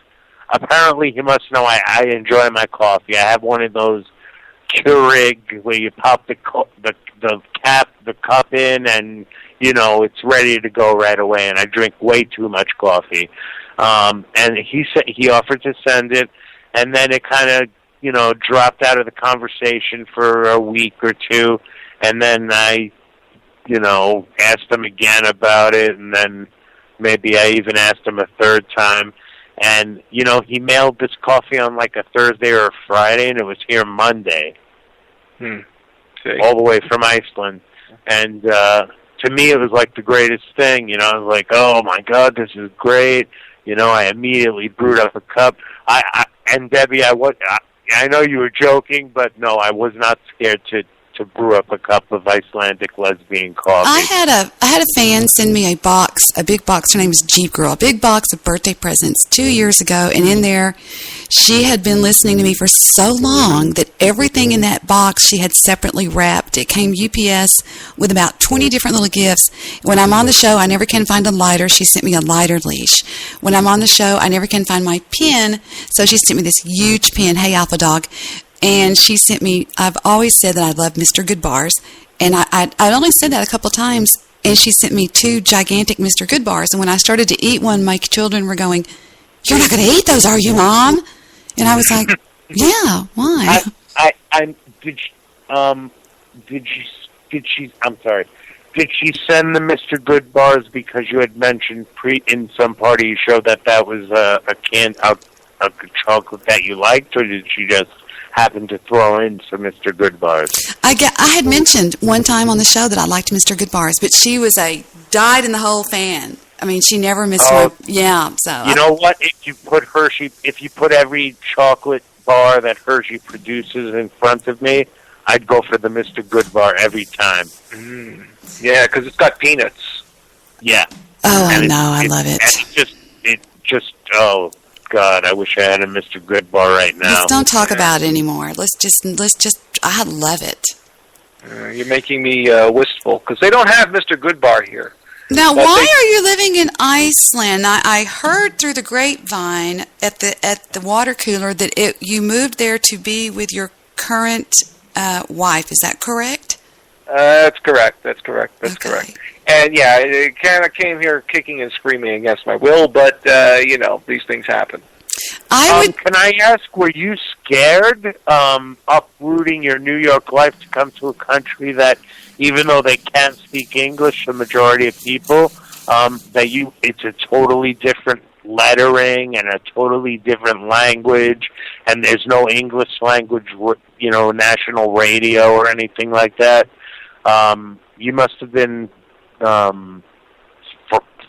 Apparently, he must know I enjoy my coffee. I have one of those Keurig where you pop the cup in, and it's ready to go right away. And I drink way too much coffee. And he offered to send it, and then it kind of dropped out of the conversation for a week or two, and then I asked him again about it, and then maybe I even asked him a third time. And, he mailed this coffee on like a Thursday or a Friday, and it was here Monday. All the way from Iceland. And to me, it was like the greatest thing. I was like, oh, my God, this is great. I immediately brewed up a cup. And Debbie, I know you were joking, but no, I was not scared to brew up a cup of Icelandic lesbian coffee. I had a fan send me a big box. Her name is Jeep Girl, a big box of birthday presents 2 years ago, and in there, she had been listening to me for so long that everything in that box she had separately wrapped. It came UPS with about 20 different little gifts. When I'm on the show, I never can find a lighter. She sent me a lighter leash. When I'm on the show, I never can find my pen, so she sent me this huge pen. Hey, Alpha Dog. And she sent me, I've always said that I love Mr. Goodbars, and I'd only said that a couple times, and she sent me 2 gigantic Mr. Goodbars, and when I started to eat one, my children were going, "You're not going to eat those, are you, Mom?" And I was like, "Yeah, why?" Did she send the Mr. Goodbars because you had mentioned in some part of your show that was a chocolate that you liked, or did she just happen to throw in some Mr. Goodbars? I had mentioned one time on the show that I liked Mr. Goodbars, but she was a dyed-in-the-hole fan. I mean, she never missed one. Yeah, so. You know what? If you put every chocolate bar that Hershey produces in front of me, I'd go for the Mr. Goodbar every time. Yeah, because it's got peanuts. Yeah. Oh, I know. I love it. It just, oh, God, I wish I had a Mr. Goodbar right now. Let's don't talk about it anymore. Let's just, I love it. You're making me wistful, because they don't have Mr. Goodbar here. Now, why are you living in Iceland? I heard through the grapevine at the water cooler that you moved there to be with your current wife. Is that correct? That's correct. That's correct. And yeah, it kind of came here kicking and screaming against my will, but these things happen. Can I ask, were you scared uprooting your New York life to come to a country that, even though they can't speak English, the majority of people, it's a totally different lettering and a totally different language, and there's no English language, national radio or anything like that? You must have been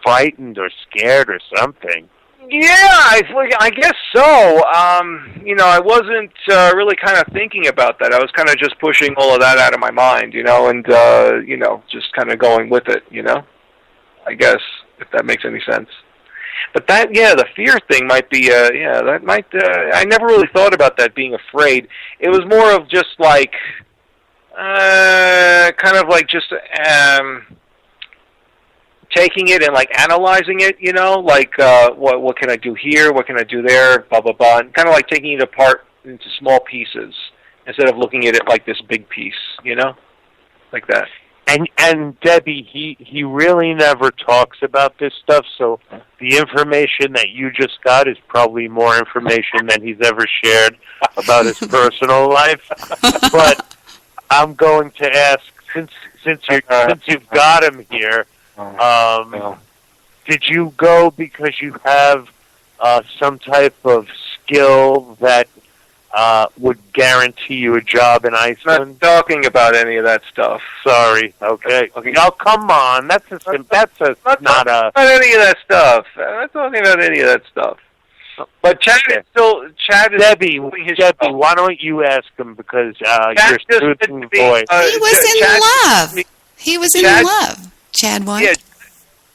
frightened or scared or something. Yeah, I guess so. I wasn't really kind of thinking about that. I was kind of just pushing all of that out of my mind, and just kind of going with it, I guess, if that makes any sense. But the fear thing might be, that might, I never really thought about that, being afraid. It was more of just like, kind of like just taking it and like analyzing it, like what can I do here, what can I do there, blah blah blah, and kind of like taking it apart into small pieces instead of looking at it like this big piece, like that. And Debbie, he really never talks about this stuff, so the information that you just got is probably more information than he's ever shared about his personal life. But I'm going to ask, since you've got him here, did you go because you have some type of skill that would guarantee you a job in Iceland? I'm not talking about any of that stuff. Sorry. Okay. Oh, come on. Not any of that stuff. I'm not talking about any of that stuff. But Chad is Debbie, why don't you ask him, because you're soothing voice. He was in love. He was in love. Chad what? Yeah.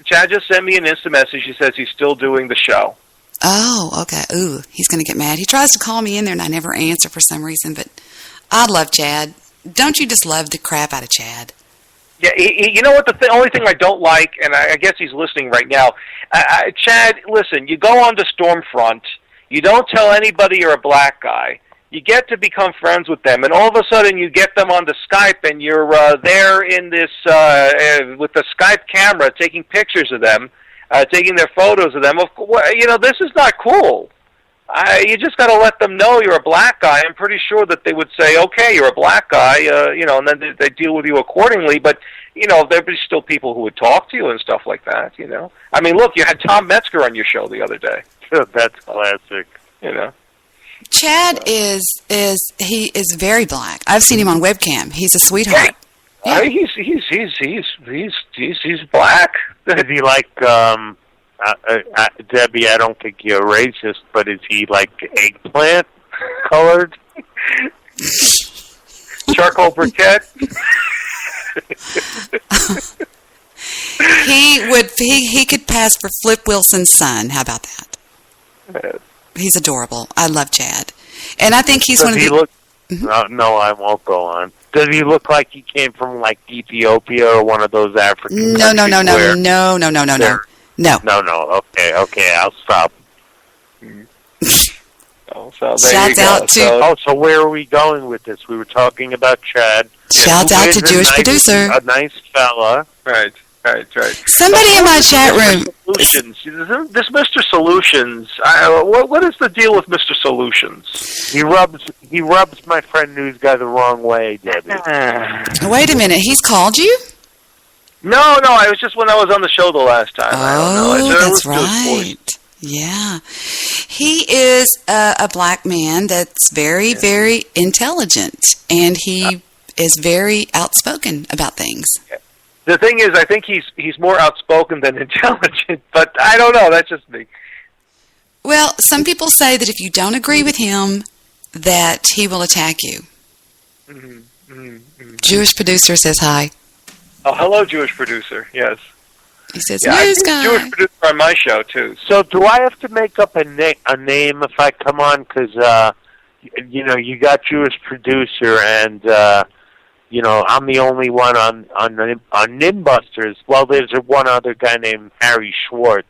Chad just sent me an instant message. He says he's still doing the show. Oh, okay. Ooh, he's going to get mad. He tries to call me in there, and I never answer for some reason, but I love Chad. Don't you just love the crap out of Chad? Yeah, you know what? The only thing I don't like, and I guess he's listening right now, Chad, listen, you go on to Stormfront, you don't tell anybody you're a black guy, you get to become friends with them, and all of a sudden you get them onto Skype, and you're there in this, with the Skype camera, taking pictures of them, taking their photos of them. This is not cool. You just got to let them know you're a black guy. I'm pretty sure that they would say, okay, you're a black guy, and then they deal with you accordingly. But, there'd be still people who would talk to you and stuff like that, I mean, look, you had Tom Metzger on your show the other day. That's classic. Chad is very black. I've seen him on webcam. He's a sweetheart. Yeah. He's black. Is he like, Debbie, I don't think you're racist, but is he like eggplant colored? Charcoal briquette? He could pass for Flip Wilson's son. How about that? He's adorable. I love Chad. And I think he's one of the... No, I won't go on. Does he look like he came from like Ethiopia or one of those African countries? No. No. Okay, I'll stop. Shouts out to... So where are we going with this? We were talking about Chad. Shouts out to Jewish producer. A nice fella. Right. Somebody in my chat room. This Mr. Solutions, what is the deal with Mr. Solutions? He rubs my friend News Guy the wrong way, Debbie. Wait a minute, he's called you? No, it was just when I was on the show the last time. That's right. Yeah. He is a black man that's very, very intelligent, and he is very outspoken about things. The thing is, I think he's more outspoken than intelligent, but I don't know. That's just me. Well, some people say that if you don't agree with him, that he will attack you. Jewish producer says hi. Oh, hello, Jewish producer. Yes. He says, news guy. Jewish producer on my show, too. So do I have to make up a name if I come on? Because, you got Jewish producer, and... I'm the only one on Nimbusters. Well, there's one other guy named Harry Schwartz,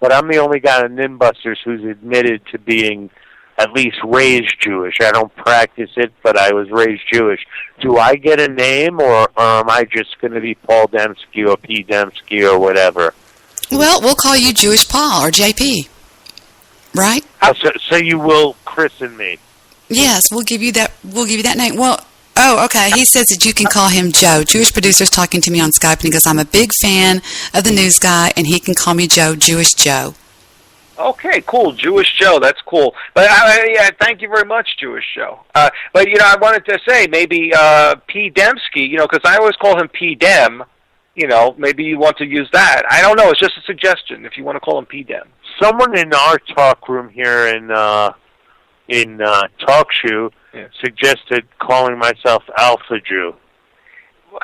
but I'm the only guy on Nimbusters who's admitted to being at least raised Jewish. I don't practice it, but I was raised Jewish. Do I get a name, or am I just going to be Paul Dembski or P. Dembski or whatever? Well, we'll call you Jewish Paul or JP, right? So you will christen me? Yes, we'll give you that. We'll give you that name. Well. Oh, okay. He says that you can call him Joe. Jewish producer's talking to me on Skype, and he goes, I'm a big fan of the news guy, and he can call me Joe, Jewish Joe. Okay, cool. Jewish Joe, that's cool. But thank you very much, Jewish Joe. But, I wanted to say maybe P. Dembski, because I always call him P. Dem. Maybe you want to use that. I don't know. It's just a suggestion if you want to call him P. Dem. Someone in our talk room here in TalkShoe suggested calling myself Alpha Jew.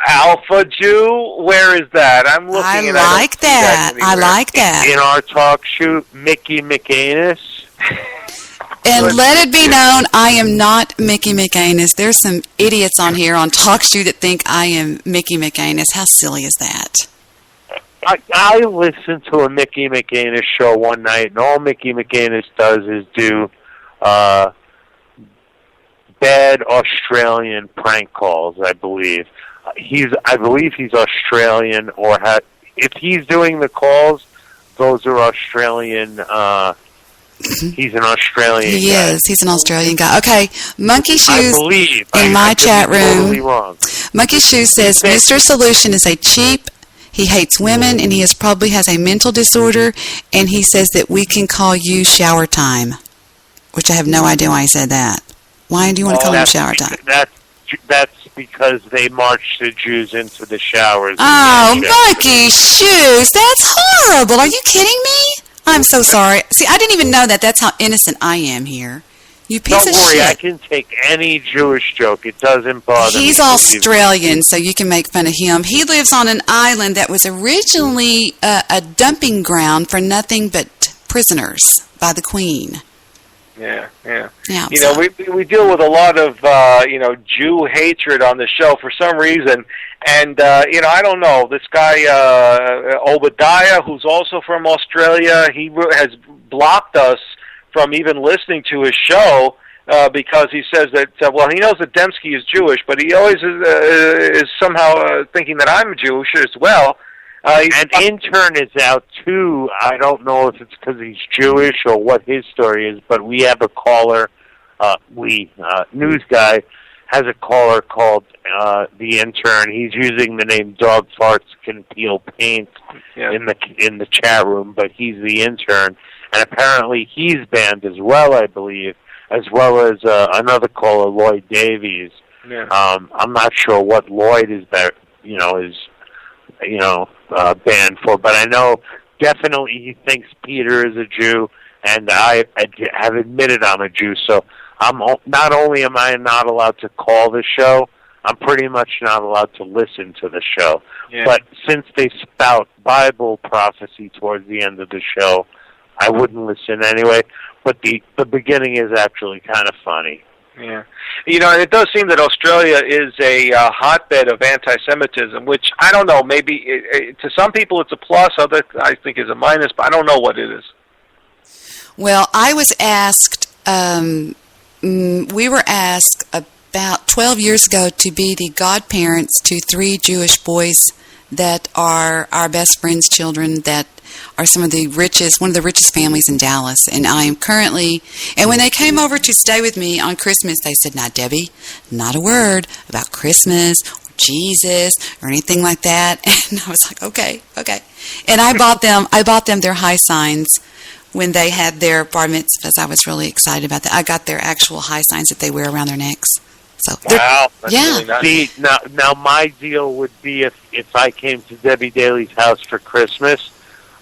Alpha Jew? Where is that? I'm looking. I like that. I like that. In our talk show, Mickey McAnus. And let it be known, I am not Mickey McAnus. There's some idiots on here on TalkShoe that think I am Mickey McAnus. How silly is that? I listened to a Mickey McGanus show one night, and all Mickey McGanus does is do bad Australian prank calls, I believe. I believe he's Australian, or if he's doing the calls, those are Australian. He's an Australian guy. He is. He's an Australian guy. Okay, Monkey Shoes I believe. in my chat room. Totally wrong. Monkey Shoes says Mr. Solution is a cheap. He hates women, and he probably has a mental disorder. And he says that we can call you Shower Time, which I have no idea why he said that. Why do you want to call him Shower Time? That's because they marched the Jews into the showers. Oh, Monkey Shoes, that's horrible. Are you kidding me? I'm so sorry. See, I didn't even know that. That's how innocent I am here. You piece of shit. Don't worry, I can take any Jewish joke. It doesn't bother me. He's Australian, so you can make fun of him. He lives on an island that was originally a dumping ground for nothing but prisoners by the Queen. Yeah. Yeah, we deal with a lot of Jew hatred on the show for some reason, and I don't know, this guy Obadiah, who's also from Australia, he has blocked us from even listening to his show because he says that he knows that Dembski is Jewish, but he always is somehow thinking that I'm Jewish as well. And Intern is out too. I don't know if it's because he's Jewish or what his story is, but we have a caller. News guy has a caller called the Intern. He's using the name Dog Farts Can Peel Paint in the chat room, but he's the Intern, and apparently he's banned as well, I believe, as well as another caller, Lloyd Davies. Yeah. I'm not sure what Lloyd is banned for, but I know definitely he thinks Peter is a Jew, and I have admitted I'm a Jew, so not only am I not allowed to call the show, I'm pretty much not allowed to listen to the show. Yeah. But since they spout Bible prophecy towards the end of the show, I wouldn't listen anyway, but the beginning is actually kind of funny. Yeah. And it does seem that Australia is a hotbed of anti-Semitism, which, I don't know, maybe to some people it's a plus, others I think is a minus, but I don't know what it is. Well, I was asked, we were asked about 12 years ago to be the godparents to 3 Jewish boys that are our best friends' children that are one of the richest families in Dallas. And I am currently, and when they came over to stay with me on Christmas, they said, "Now, Debbie, not a word about Christmas or Jesus or anything like that." And I was like, okay. And I bought them their high signs when they had their bar mitzvahs. I was really excited about that. I got their actual high signs that they wear around their necks. So wow, that's yeah. Really nice. See, now my deal would be if I came to Debbie Daly's house for Christmas,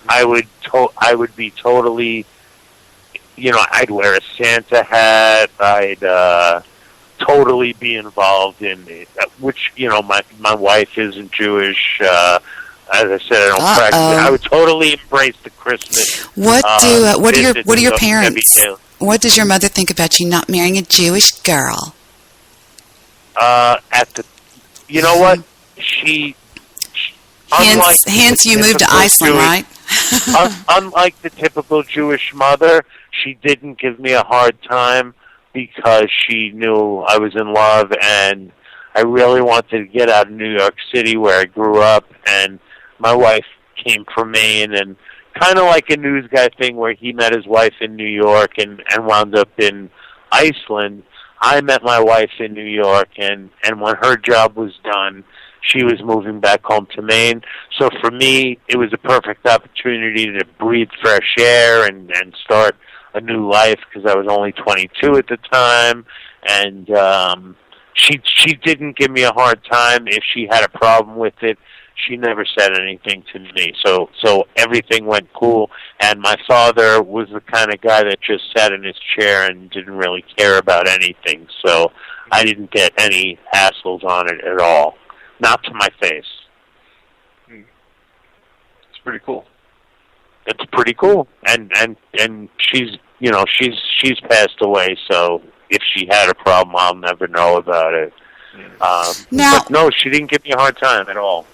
I would be totally, I'd wear a Santa hat. I'd totally be involved in it, which, my wife isn't Jewish. As I said, I don't practice it. I would totally embrace the Christmas. What are your parents? What does your mother think about you not marrying a Jewish girl? You know what? She hence you moved to Iceland, right? Unlike the typical Jewish mother, she didn't give me a hard time because she knew I was in love and I really wanted to get out of New York City where I grew up, and my wife came from Maine, and kind of like a news guy thing where he met his wife in New York and wound up in Iceland. I met my wife in New York, and when her job was done, she was moving back home to Maine. So for me, it was a perfect opportunity to breathe fresh air and start a new life because I was only 22 at the time. And she didn't give me a hard time. If she had a problem with it, she never said anything to me. So everything went cool. And my father was the kind of guy that just sat in his chair and didn't really care about anything. So I didn't get any hassles on it at all. Not to my face. It's pretty cool. It's pretty cool. And she's she's passed away, so if she had a problem, I'll never know about it. Now, but no, she didn't give me a hard time at all.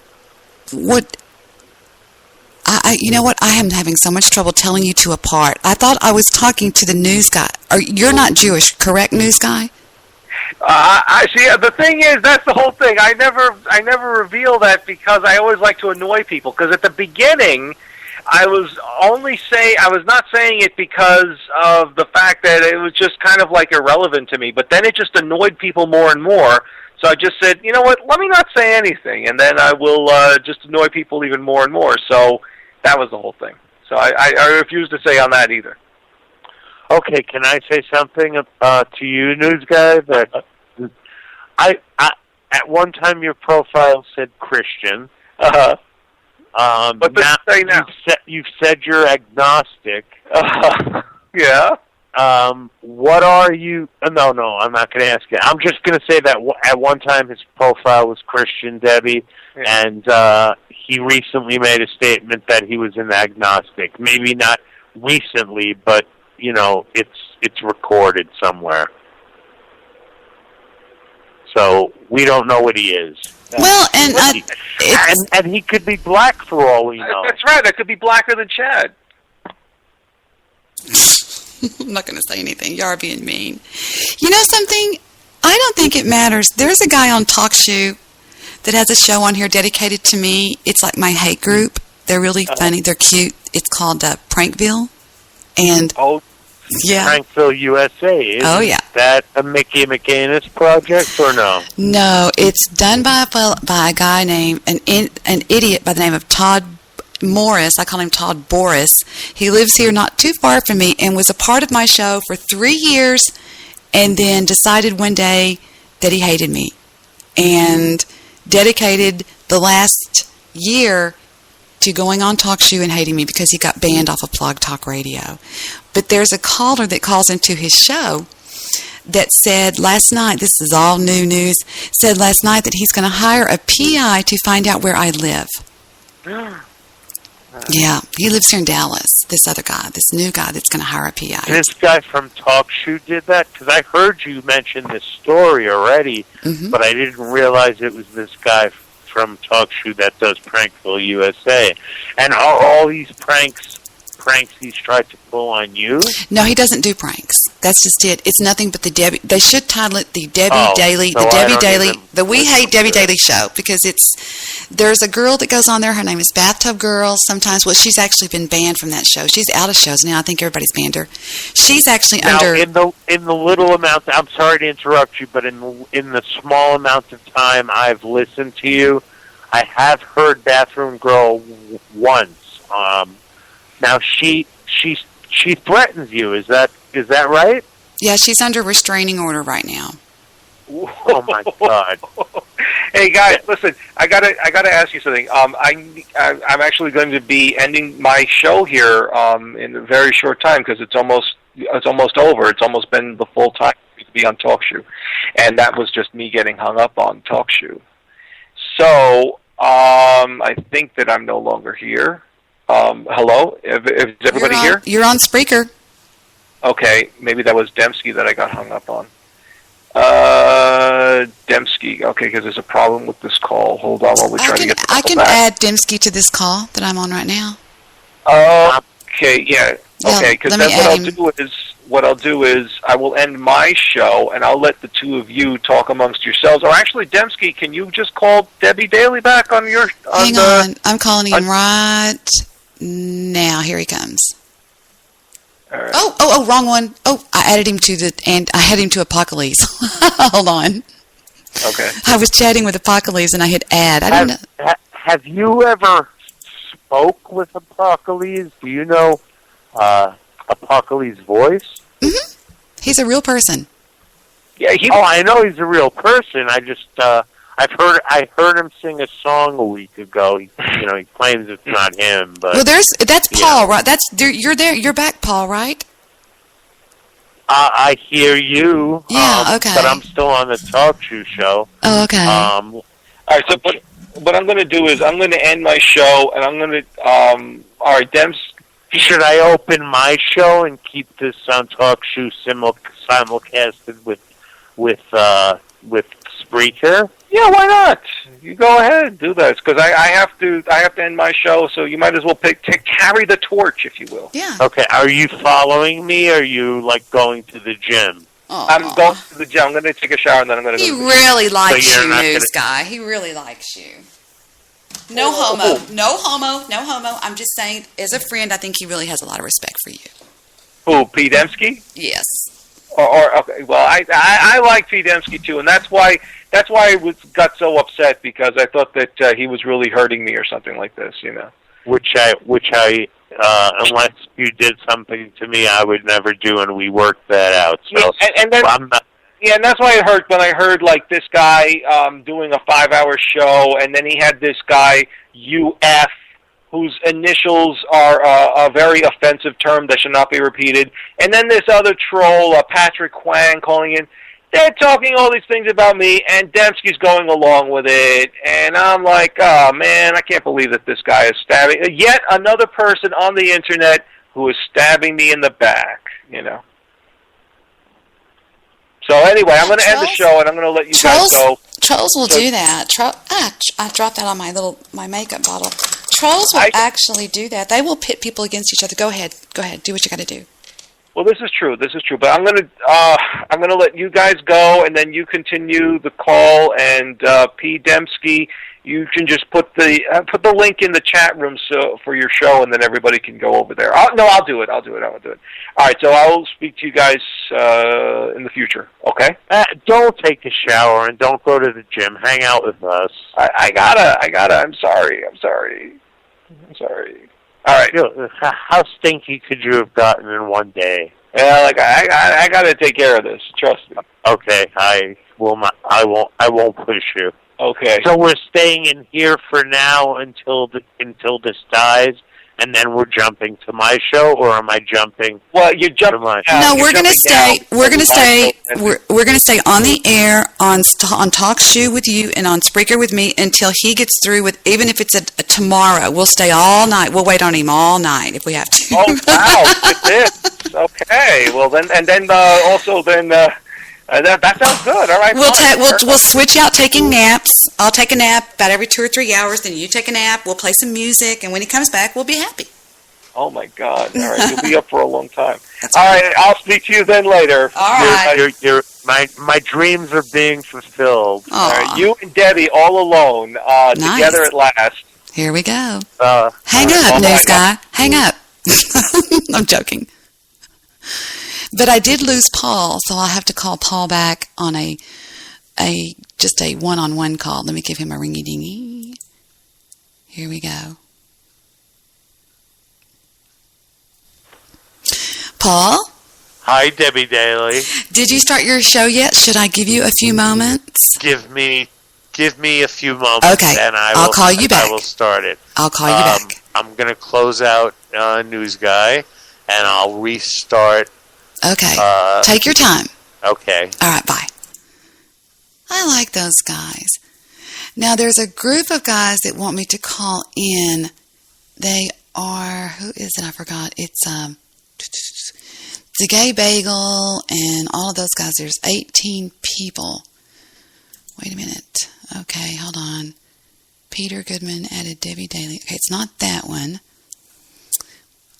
You know what? I am having so much trouble telling you two apart. I thought I was talking to the news guy. You're not Jewish, correct, news guy? I see. The thing is, that's the whole thing. I never reveal that because I always like to annoy people. Because at the beginning, I was not saying it because of the fact that it was just kind of like irrelevant to me. But then it just annoyed people more and more. So I just said, you know what? Let me not say anything, and then I will just annoy people even more and more. So that was the whole thing. So I refuse to say on that either. Okay, can I say something to you, news guy? That I at one time your profile said Christian. What does it say now? You've said you're agnostic. Yeah. What are you? No, I'm not going to ask you. I'm just going to say that at one time his profile was Christian, Debbie, and he recently made a statement that he was an agnostic. Maybe not recently, but you know, it's recorded somewhere. So we don't know what he is. Well, and he could be black for all we know. That's right. That could be blacker than Chad. I'm not going to say anything. You are being mean. You know something? I don't think it matters. There's a guy on TalkShoe that has a show on here dedicated to me. It's like my hate group. They're really funny. They're cute. It's called Prankville. And yeah, Prankville USA. Is that a Mickey McAnus project or no? No, it's done by a guy named an idiot by the name of Todd Morris. I call him Todd Boris. He lives here not too far from me and was a part of my show for 3 years, and then decided one day that he hated me and dedicated the last year to going on TalkShoe and hating me because he got banned off of Blog Talk Radio. But there's a caller that calls into his show that said last night, this is all new news, said last night that he's going to hire a PI to find out where I live. Yeah, he lives here in Dallas, this other guy, this new guy that's going to hire a PI. This guy from TalkShoe did that? Because I heard you mention this story already, but I didn't realize it was this guy from TalkShoe that does Prankville USA. And are all these pranks he's tried to pull on you? No, he doesn't do pranks. That's just it. It's nothing but the Debbie. They should title it the Debbie Daily, so the Debbie Daily, the We Hate Debbie Daily Show, because there's a girl that goes on there. Her name is Bathtub Girl. Sometimes, well, she's actually been banned from that show. She's out of shows now. I think everybody's banned her. She's actually under in the little amount. I'm sorry to interrupt you, but in the small amount of time I've listened to you, I have heard Bathroom Girl once. Now she threatens you. Is that right? Yeah, she's under restraining order right now. Oh my God! Hey guys, listen. I gotta ask you something. I'm actually going to be ending my show here in a very short time because it's almost over. It's almost been the full time to be on TalkShoe, and that was just me getting hung up on TalkShoe. So I think that I'm no longer here. Hello? Is everybody here? You're on Spreaker. Okay, maybe that was Dembski that I got hung up on. Dembski. Okay, because there's a problem with this call. Hold on while we try to get the call I can back. add Dembski to this call that I'm on right now. Okay, yeah. Okay, because then what I'll do is I will end my show and I'll let the two of you talk amongst yourselves. Or actually, Dembski, can you just call Debbie Daly back on your? Hang on, I'm calling him right now. Here he comes. Right. Oh, wrong one. Oh, I added him I had him to Apocalypse. Hold on. Okay. I was chatting with Apocalypse and I hit add. I don't know. Have you ever spoke with Apocalypse? Do you know Apocalypse's voice? Mm-hmm. He's a real person. Yeah. I know he's a real person. I just I heard him sing a song a week ago. He claims it's not him, but well, that's Paul, right? You're there. You're back, Paul, right? I hear you. Yeah. Okay. But I'm still on the TalkShoe show. Oh, okay. All right. So what I'm going to do is I'm going to end my show, and I'm going to all right, Dems. Should I open my show and keep this on TalkShoe simulcasted with Spreaker? Yeah, why not? You go ahead and do that. Because I have to end my show, so you might as well carry the torch, if you will. Yeah. Okay, are you following me, or are you, like, going to the gym? Aww. I'm going to the gym. I'm going to take a shower, and then I'm going to go to the gym. He really likes So you, you're not news gonna- guy. He really likes you. No homo. No homo. No homo. I'm just saying, as a friend, I think he really has a lot of respect for you. Who, Pete Dembski? Yes. Okay, well, I like Pete Dembski too, and that's why I got so upset, because I thought that he was really hurting me or something like this, you know. Which I unless you did something to me, I would never do, and we worked that out. So yeah, and then, I'm not. Yeah, and that's why it hurt when I heard like this guy doing a 5-hour show, and then he had this guy UF, whose initials are a very offensive term that should not be repeated, and then this other troll, Patrick Kwang, calling in. They're talking all these things about me, and Dembski's going along with it, and I'm like, oh man, I can't believe that this guy is stabbing yet another person on the internet who is stabbing me in the back, you know. So anyway, I'm going to end the show, and I'm going to let you guys go. Trolls will do that. I dropped that on my makeup bottle. Trolls will actually do that. They will pit people against each other. Go ahead. Do what you got to do. Well, this is true. But I'm gonna let you guys go, and then you continue the call. And P. Dembski, you can just put the link in the chat room for your show, and then everybody can go over there. I'll do it. I'll do it. All right. So I'll speak to you guys in the future. Okay. Don't take a shower and don't go to the gym. Hang out with us. I gotta. I'm sorry. All right. How stinky could you have gotten in one day? Yeah, like I got to take care of this. Trust me. Okay, I won't push you. Okay. So we're staying in here for now until this dies, and then we're jumping to my show, or am I jumping? Well, you're jumping. No, we're going to stay. We're going to stay. We're going to stay on the air on Talk Shoe with you and on Spreaker with me until he gets through with. Even if it's a tomorrow, we'll stay all night. We'll wait on him all night if we have to. Oh wow! That's okay. Well then, and then also then. That sounds good. All right. We'll switch out taking naps. I'll take a nap about every 2 or 3 hours. Then you take a nap. We'll play some music, and when he comes back, we'll be happy. Oh my God! All right, you'll be up for a long time. All right, I'll speak to you then later. All right. My dreams are being fulfilled. All right, you and Debbie all alone together at last. Here we go. Hang up, news guy. Hang up. I'm joking. But I did lose Paul, so I'll have to call Paul back on just a one-on-one call. Let me give him a ringy-dingy. Here we go. Paul? Hi, Debbie Daly. Did you start your show yet? Should I give you a few moments? Give me a few moments, okay. And I'll call you back. I will start it. I'll call you back. I'm going to close out News Guy, and I'll restart. Okay. Take your time. Okay. All right, bye. I like those guys. Now, there's a group of guys that want me to call in. They are, who is it? I forgot. It's the Gay Bagel and all of those guys. There's 18 people. Wait a minute. Okay, hold on. Peter Goodman added Debbie Daly. Okay, it's not that one.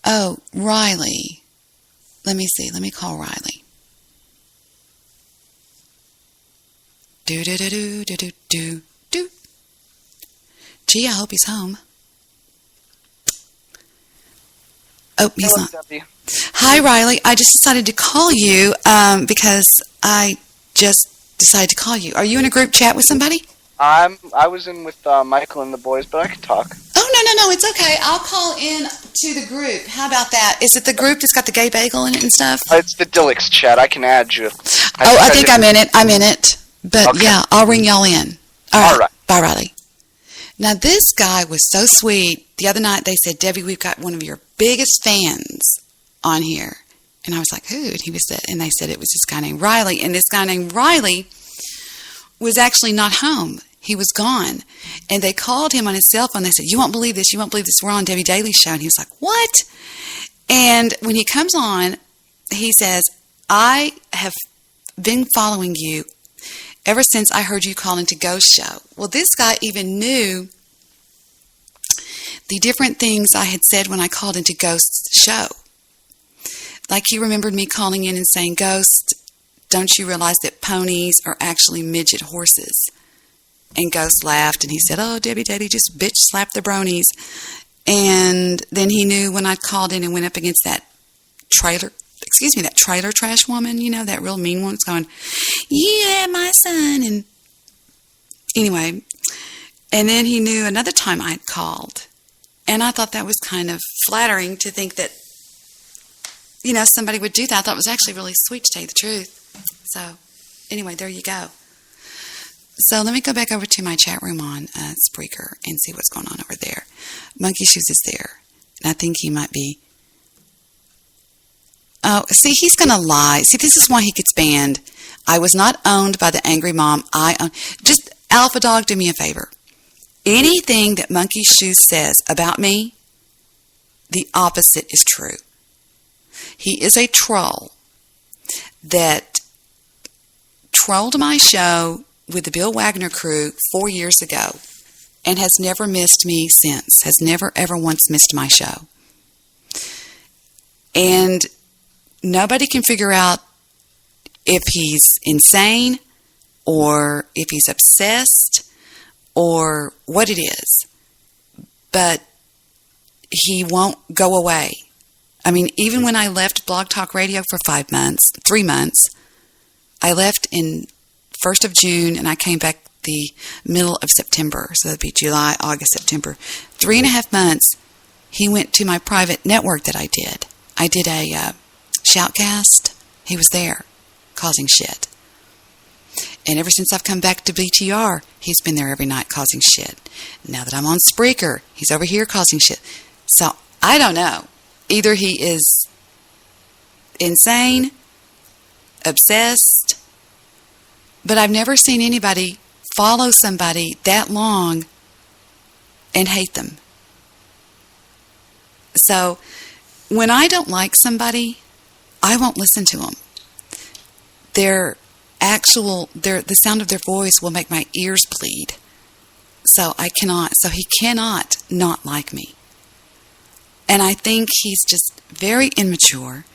Oh, Riley. Let me see. Let me call Riley. Do. Gee, I hope he's home. Oh, he's not. Hi, Riley. I just decided to call you because I just decided to call you. Are you in a group chat with somebody? I was in with Michael and the boys, but I can talk. Oh, no, it's okay. I'll call in to the group. How about that? Is it the group that's got the Gay Bagel in it and stuff? It's the Dillix chat. I can add you. I think I'm in it. But okay. Yeah, I'll ring y'all in. All right. Bye, Riley. Now, this guy was so sweet. The other night they said, Debbie, we've got one of your biggest fans on here. And I was like, who? And they said it was this guy named Riley. And this guy named Riley was actually not home. He was gone. And they called him on his cell phone. They said, you won't believe this. We're on Debbie Daly's show. And he was like, what? And when he comes on, he says, I have been following you ever since I heard you call into Ghost Show. Well, this guy even knew the different things I had said when I called into Ghost's show. Like he remembered me calling in and saying, Ghost, don't you realize that ponies are actually midget horses? And Ghost laughed and he said, oh, Debbie Daddy, just bitch slap the bronies. And then he knew when I called in and went up against that trailer trash woman, you know, that real mean one, going, yeah, my son. And anyway, and then he knew another time I'd called. And I thought that was kind of flattering to think that, you know, somebody would do that. I thought it was actually really sweet, to tell you the truth. So anyway, there you go. So let me go back over to my chat room on Spreaker and see what's going on over there. Monkey Shoes is there. And I think he might be... Oh, see, he's going to lie. See, this is why he gets banned. I was not owned by the angry mom. Just, Alpha Dog, do me a favor. Anything that Monkey Shoes says about me, the opposite is true. He is a troll that trolled my show with the Bill Wagner crew 4 years ago and has never missed me since, has never ever once missed my show. And nobody can figure out if he's insane or if he's obsessed or what it is. But he won't go away. I mean, even when I left Blog Talk Radio for 3 months, I left in 1st of June and I came back the middle of September. So that'd be July, August, September. 3.5 months, he went to my private network that I did. I did a shoutcast. He was there causing shit. And ever since I've come back to BTR, he's been there every night causing shit. Now that I'm on Spreaker, he's over here causing shit. So I don't know. Either he is insane, obsessed, but I've never seen anybody follow somebody that long and hate them. So when I don't like somebody, I won't listen to them. The sound of their voice will make my ears bleed. So he cannot not like me. And I think he's just very immature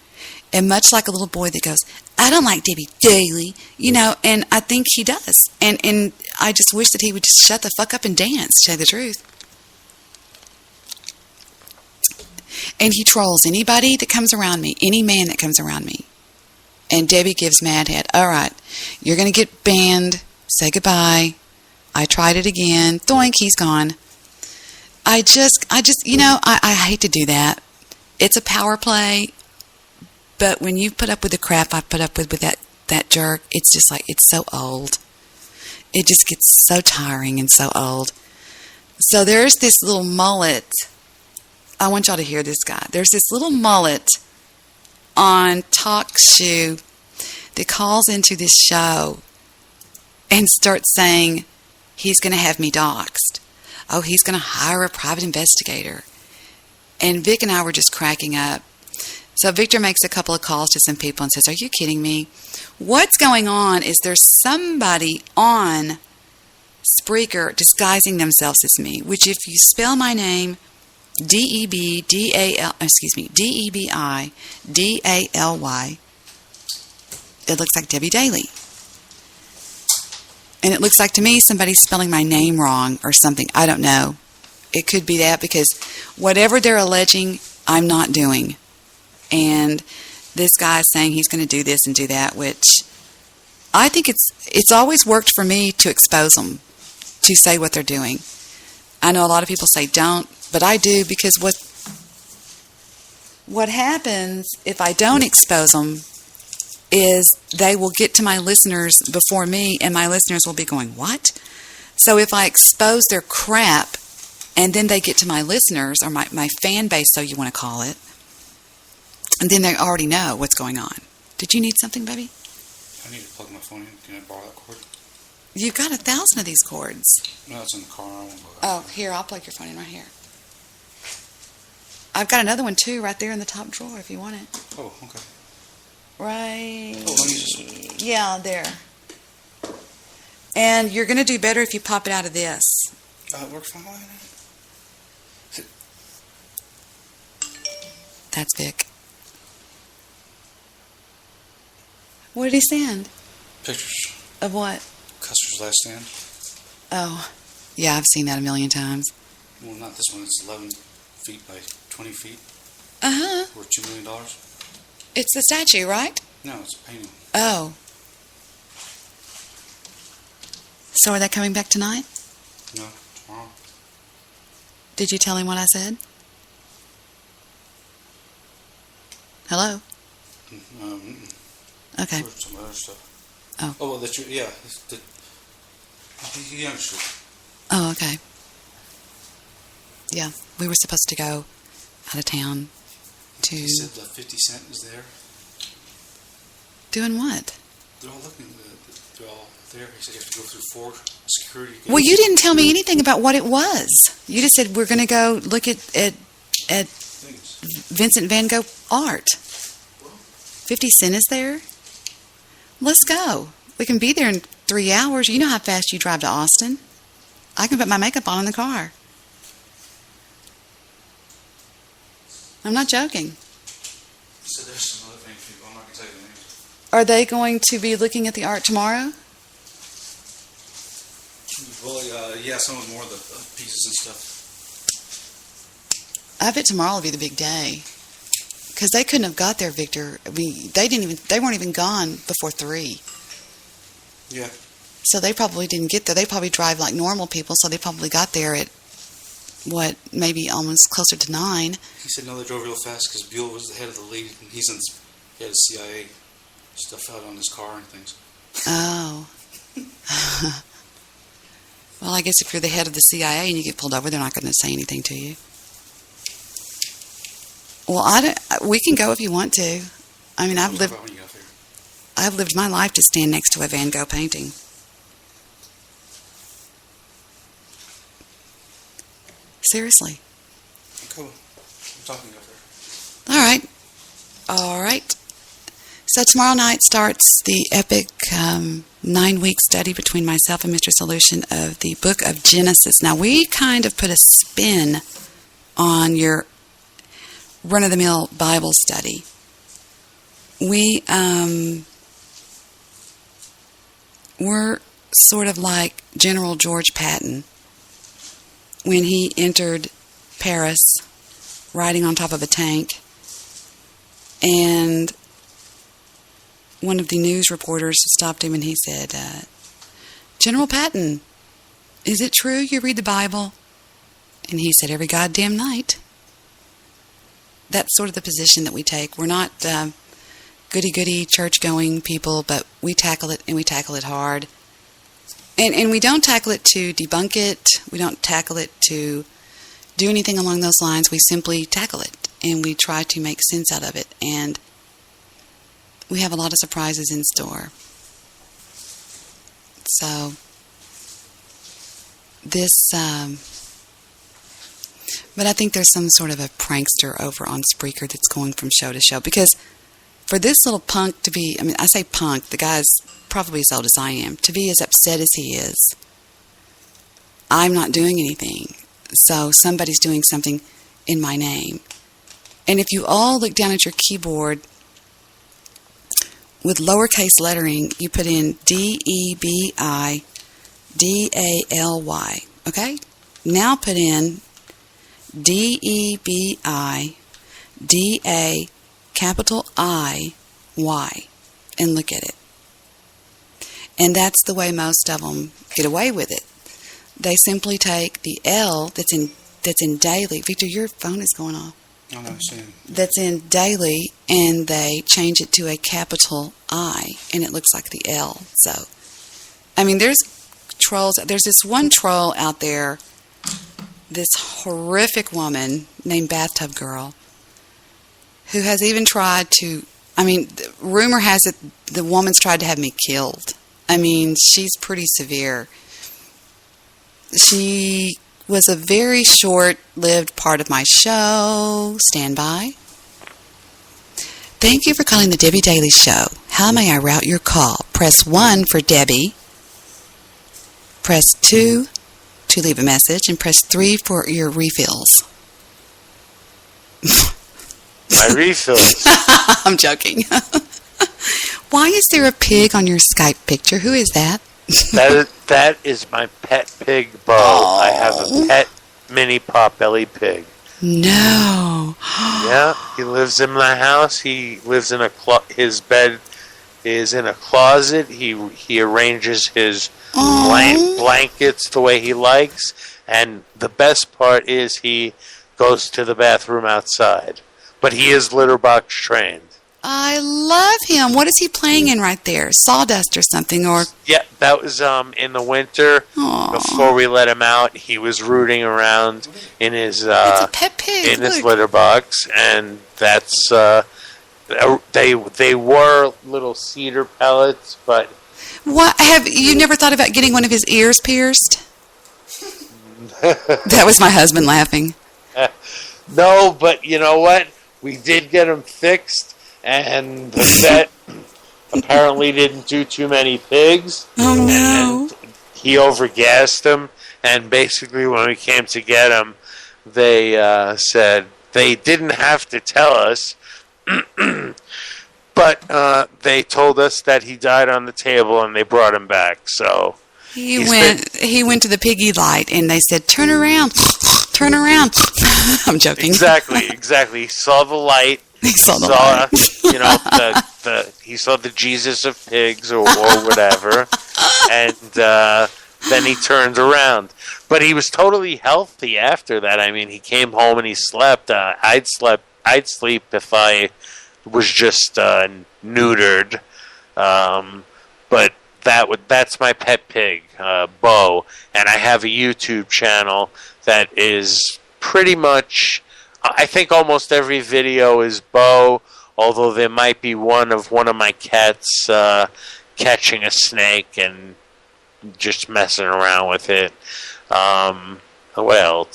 and much like a little boy that goes, I don't like Debbie Daly, you know, and I think he does. And I just wish that he would just shut the fuck up and dance, to tell you the truth. And he trolls anybody that comes around me, any man that comes around me. And Debbie gives mad head. All right, you're going to get banned. Say goodbye. I tried it again. Thoink, he's gone. I just, you know, I hate to do that. It's a power play. But when you put up with the crap I put up with that jerk, it's just like, it's so old. It just gets so tiring and so old. So there's this little mullet. I want y'all to hear this guy. There's this little mullet on Talk Shoe that calls into this show and starts saying he's going to have me doxxed. Oh, he's going to hire a private investigator. And Vic and I were just cracking up. So Victor makes a couple of calls to some people and says, are you kidding me? What's going on is there's somebody on Spreaker disguising themselves as me, which if you spell my name D-E-B-I-D-A-L-Y, it looks like Debbie Daly. And it looks like to me somebody's spelling my name wrong or something. I don't know. It could be that because whatever they're alleging, I'm not doing. And this guy's saying he's going to do this and do that, which I think it's always worked for me to expose them, to say what they're doing. I know a lot of people say don't, but I do because what happens if I don't expose them is they will get to my listeners before me, and my listeners will be going, what? So if I expose their crap, and then they get to my listeners, or my fan base, so you want to call it, and then they already know what's going on. Did you need something, baby? I need to plug my phone in. Can I borrow that cord? You've got 1,000 of these cords. No, it's in the car. I won't go there. Oh, here, I'll plug your phone in right here. I've got another one, too, right there in the top drawer if you want it. Oh, okay. Right. Oh, let me just... Yeah, there. And you're going to do better if you pop it out of this. It works fine. That's Vic. What did he send? Pictures. Of what? Custer's Last Stand. Oh, yeah, I've seen that a million times. Well, not this one. It's 11 feet by 20 feet. Uh-huh. Worth $2 million. It's the statue, right? No, it's a painting. Oh. So are they coming back tonight? No, tomorrow. Did you tell him what I said? Hello? Okay. Some other stuff. Oh. Oh, well, that's your, yeah. He understood. Oh, okay. Yeah, we were supposed to go out of town to... He said 50 Cent is there. Doing what? They're all looking, they're all there. He said you have to go through 4 security gates. Well, you didn't tell me anything about what it was. You just said we're going to go look at Vincent van Gogh art. 50 Cent is there? Let's go. We can be there in 3 hours. You know how fast you drive to Austin. I can put my makeup on in the car. I'm not joking. So there's some other things people, I'm not going to tell you the names. Are they going to be looking at the art tomorrow? Well, yeah, some of more of the pieces and stuff. I bet tomorrow will be the big day. Because they couldn't have got there, Victor. I mean, they weren't even gone before 3. Yeah. So they probably didn't get there. They probably drive like normal people, so they probably got there at, what, maybe almost closer to 9. He said no, they drove real fast because Buell was the head of the lead, and he had his CIA stuff out on his car and things. Oh. Well, I guess if you're the head of the CIA and you get pulled over, they're not going to say anything to you. Well, we can go if you want to. I mean, I've lived my life to stand next to a Van Gogh painting. Seriously. Cool. I'm talking over there. All right. So tomorrow night starts the epic 9-week study between myself and Mr. Solution of the book of Genesis. Now, we kind of put a spin on your run-of-the-mill Bible study. We're sort of like General George Patton when he entered Paris riding on top of a tank, and one of the news reporters stopped him and he said, General Patton, is it true you read the Bible? And he said, every goddamn night. That's sort of the position that we take. We're not goody-goody church-going people, but we tackle it, and we tackle it hard. And we don't tackle it to debunk it. We don't tackle it to do anything along those lines. We simply tackle it, and we try to make sense out of it. And we have a lot of surprises in store. So this... But I think there's some sort of a prankster over on Spreaker that's going from show to show. Because for this little punk to be, I mean, I say punk, the guy's probably as old as I am, to be as upset as he is, I'm not doing anything. So somebody's doing something in my name. And if you all look down at your keyboard, with lowercase lettering, you put in DEBIDALY. Okay? Now put in DEBIDA capital IY and look at it. And that's the way most of them get away with it. They simply take the L that's in daily. Victor, your phone is going off. Oh, no, that's in daily, and they change it to a capital I, and it looks like the L. So, I mean, there's trolls. There's this one troll out there, this horrific woman named Bathtub Girl, who has even tried to, I mean, rumor has it the woman's tried to have me killed. I mean, she's pretty severe. She was a very short-lived part of my show. Stand by. Thank you for calling the Debbie Daily Show. How may I route your call? Press 1 for Debbie. Press 2 to leave a message, and press 3 for your refills. My refills. I'm joking. Why is there a pig on your Skype picture? Who is that? That is my pet pig, Bo. Oh. I have a pet mini potbelly pig. No. Yeah, he lives in my house. He lives in his bed is in a closet. He arranges his blankets the way he likes, and the best part is he goes to the bathroom outside. But he is litter box trained. I love him. What is he playing in right there? Sawdust or something? Or yeah, that was in the winter. Aww. Before we let him out. He was rooting around in his it's a pet pig. in his litter box, and that's they were little cedar pellets, but what have you never thought about getting one of his ears pierced? That was my husband laughing. No, but you know what? We did get him fixed, and the vet apparently didn't do too many pigs. Oh no! And he overgassed him, and basically when we came to get him, they said they didn't have to tell us, but they told us that he died on the table, and they brought him back. So he went to the piggy light, and they said, "Turn around, turn around." I'm joking. Exactly. He saw the light. He saw the light. You know, he saw the Jesus of pigs or whatever, and then he turned around. But he was totally healthy after that. I mean, he came home and he slept. I'd sleep if I was just neutered. But that's my pet pig, Bo, and I have a YouTube channel that is pretty much, I think almost every video is Bo, although there might be one of my cats catching a snake and just messing around with it. Well,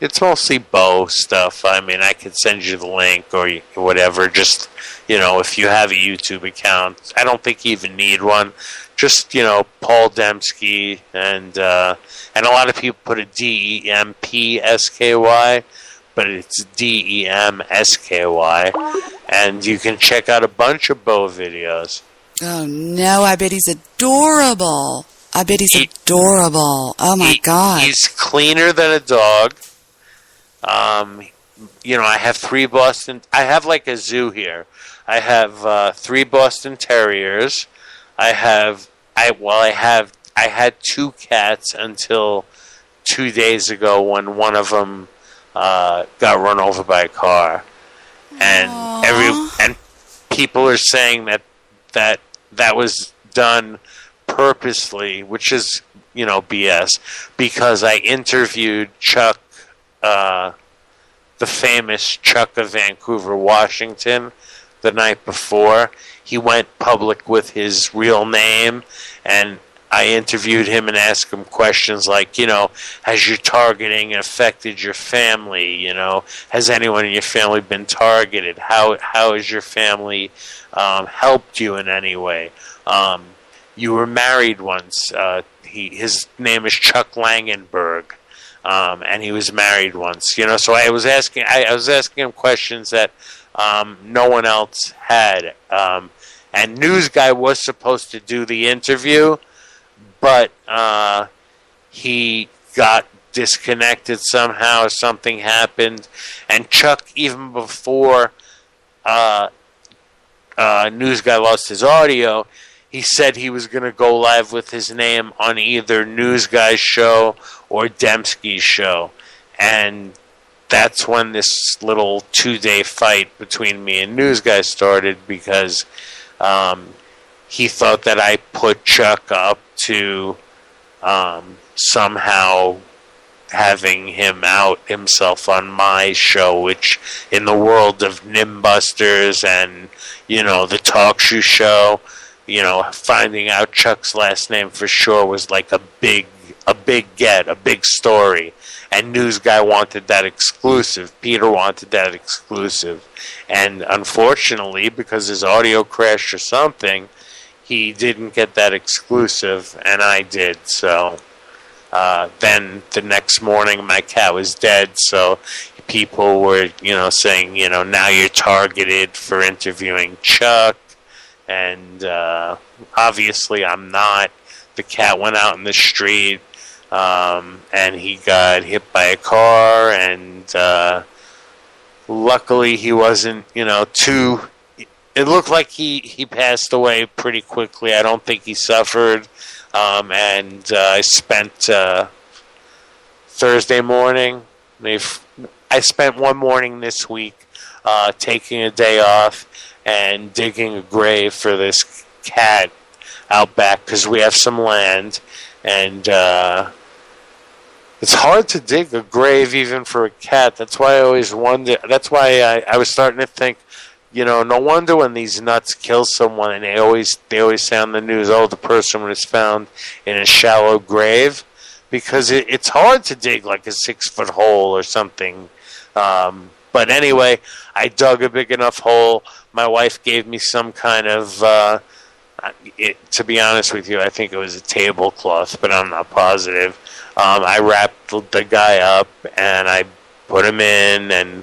it's mostly Bo stuff. I mean, I could send you the link or whatever. Just, if you have a YouTube account. I don't think you even need one. Just, Paul Dembski, and a lot of people put a DEMPSKY, but it's DEMSKY, and you can check out a bunch of Bo videos. Oh no, I bet he's adorable. Adorable. Oh my God. He's cleaner than a dog. I have 3 Boston, I have like a zoo here. I have 3 Boston Terriers. I had 2 cats until 2 days ago when one of them got run over by a car, and people are saying that was done purposely, which is BS, because I interviewed Chuck, the famous Chuck of Vancouver, Washington, the night before. He went public with his real name, and I interviewed him and asked him questions like, has your targeting affected your family? Has anyone in your family been targeted? How has your family helped you in any way? You were married once. His name is Chuck Langenberg, and he was married once. So I was asking him questions that no one else had. And News Guy was supposed to do the interview, but he got disconnected somehow. Something happened, and Chuck, even before News Guy lost his audio, he said he was going to go live with his name on either News Guy's show or Dembski's show, and that's when this little 2-day fight between me and News Guy started, because he thought that I put Chuck up to somehow having him out himself on my show, which in the world of Nimbusters and, the talk show, finding out Chuck's last name for sure was like a big story. And News Guy wanted that exclusive. Peter wanted that exclusive. And unfortunately, because his audio crashed or something, he didn't get that exclusive, and I did. So then the next morning my cat was dead, so people were, saying, now you're targeted for interviewing Chuck, and obviously I'm not. The cat went out in the street, and he got hit by a car, and luckily he wasn't, too... It looked like he passed away pretty quickly. I don't think he suffered. And I spent Thursday morning. I spent one morning this week taking a day off and digging a grave for this cat out back because we have some land, and it's hard to dig a grave even for a cat. That's why I always wonder. That's why I was starting to think. No wonder when these nuts kill someone, and they always say on the news, the person was found in a shallow grave, because it's hard to dig like a 6-foot hole or something. But anyway, I dug a big enough hole. My wife gave me some kind of, to be honest with you, I think it was a tablecloth, but I'm not positive. I wrapped the guy up, and I put him in, and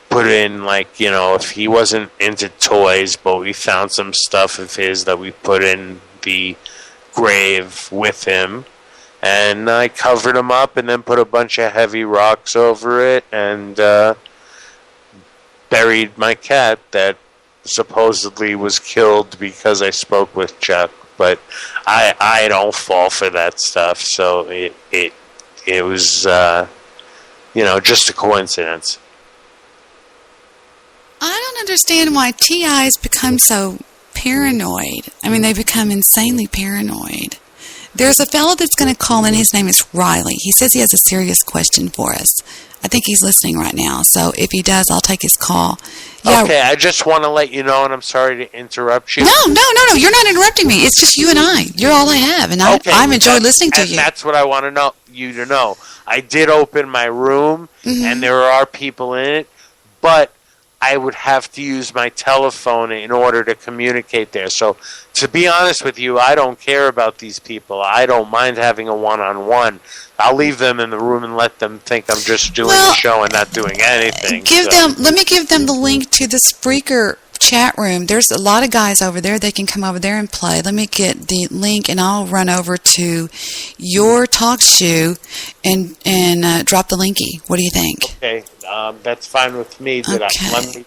put in, if he wasn't into toys, but we found some stuff of his that we put in the grave with him, and I covered him up and then put a bunch of heavy rocks over it, and buried my cat that supposedly was killed because I spoke with Chuck, but I don't fall for that stuff, so it was, just a coincidence. I don't understand why TIs become so paranoid. I mean, they become insanely paranoid. There's a fellow that's going to call in. His name is Riley. He says he has a serious question for us. I think he's listening right now. So if he does, I'll take his call. Yeah. Okay, I just want to let you know, and I'm sorry to interrupt you. No. You're not interrupting me. It's just you and I. You're all I have, and I've enjoyed listening to you. That's what I want you to know. I did open my room, and there are people in it, but I would have to use my telephone in order to communicate there. So, to be honest with you, I don't care about these people. I don't mind having a one-on-one. I'll leave them in the room and let them think I'm just doing a show and not doing anything. Let me give them the link to the Spreaker chat room. There's a lot of guys over there. They can come over there and play. Let me get the link, and I'll run over to your talk show and drop the linky. What do you think? Okay, that's fine with me. Okay.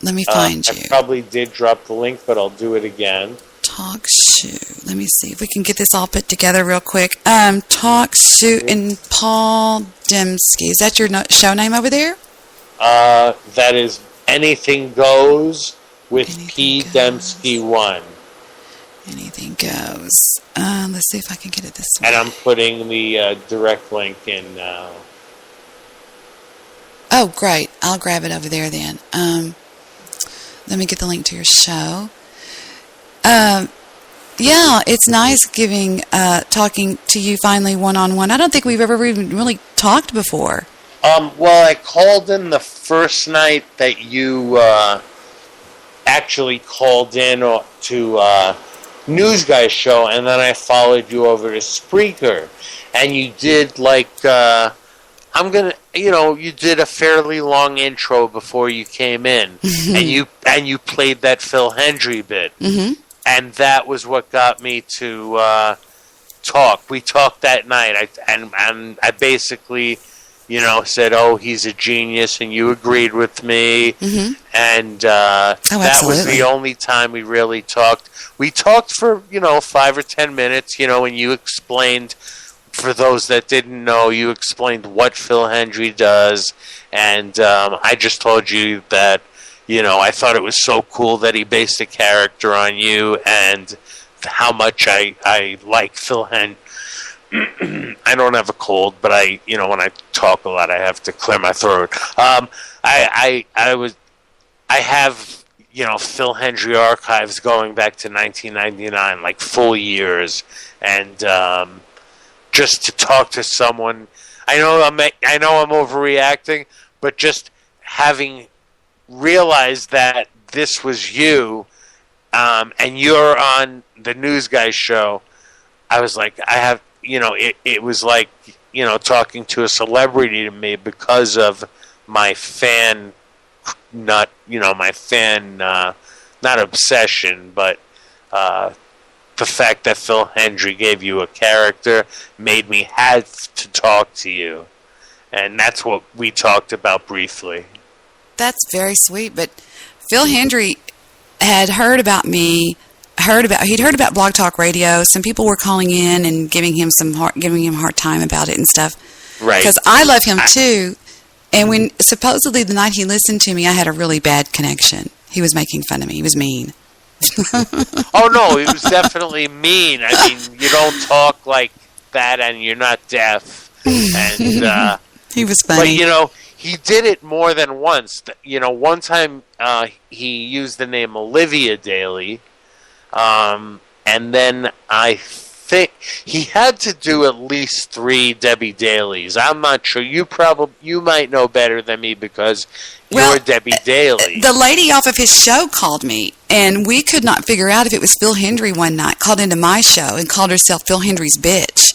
Let me find you. I probably did drop the link, but I'll do it again. Talk show. Let me see if we can get this all put together real quick. Talk show and Paul Dembski. Is that your show name over there? That is Anything Goes with P. Dembski 1. Anything Goes. Let's see if I can get it this way. And I'm putting the direct link in now. Oh, great. I'll grab it over there then. Let me get the link to your show. Yeah, it's nice talking to you finally one-on-one. I don't think we've ever even really talked before. Well, I called in the first night that you actually called in to News Guy show, and then I followed you over to Spreaker, and you did you did a fairly long intro before you came in, and you played that Phil Hendry bit, and that was what got me to talk. We talked that night, and I basically, said, "Oh, he's a genius," and you agreed with me, and that was the only time we really talked. We talked for 5 or 10 minutes, when you explained. For those that didn't know, you explained what Phil Hendry does, and I just told you that, I thought it was so cool that he based a character on you, and how much I like Phil Hendry. I don't have a cold, but when I talk a lot, I have to clear my throat. I have, Phil Hendry archives going back to 1999, like full years, and just to talk to someone, I know I'm overreacting, but just having realized that this was you, and you're on the News Guy show, I was like, it was like, talking to a celebrity to me because of my fan, not obsession, but the fact that Phil Hendry gave you a character made me have to talk to you. And that's what we talked about briefly. That's very sweet, but Phil Hendry had heard about me. He'd heard about Blog Talk Radio. Some people were calling in and giving him a hard time about it and stuff. Right. Because I love him too. And when supposedly the night he listened to me, I had a really bad connection. He was making fun of me. He was mean. Oh no, he was definitely mean. I mean, you don't talk like that, and you're not deaf. And he was funny. But he did it more than once. One time he used the name Olivia Daly. And then I think he had to do at least 3 Debbie Dailies. I'm not sure. You might know better than me because you're Debbie Daly. The lady off of his show called me, and we could not figure out if it was Phil Hendry one night, called into my show and called herself Phil Hendry's bitch.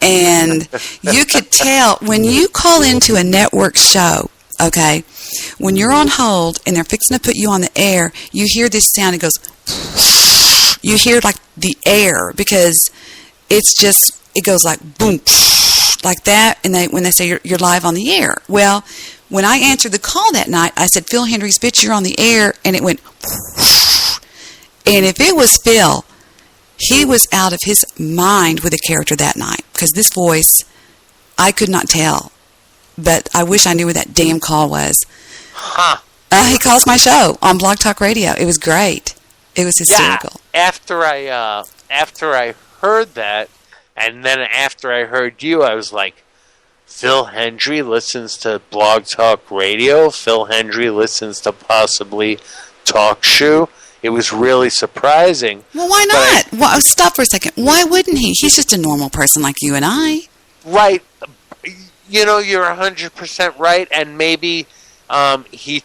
And you could tell when you call into a network show, okay, when you're on hold and they're fixing to put you on the air, you hear this sound. It goes, you hear like the air because it goes like boom, like that. And when they say you're live on the air. Well, when I answered the call that night, I said, Phil Hendry's bitch, you're on the air. And it went, and if it was Phil, he was out of his mind with the character that night because this voice, I could not tell. But I wish I knew where that damn call was. Huh. He calls my show on Blog Talk Radio. It was great. It was hysterical. Yeah, after I heard that, and then after I heard you, I was like, Phil Hendry listens to Blog Talk Radio. Phil Hendry listens to possibly Talk Shoe. It was really surprising. Well, why not? Stop for a second. Why wouldn't he? He's just a normal person like you and I. Right. You're 100% right, and maybe he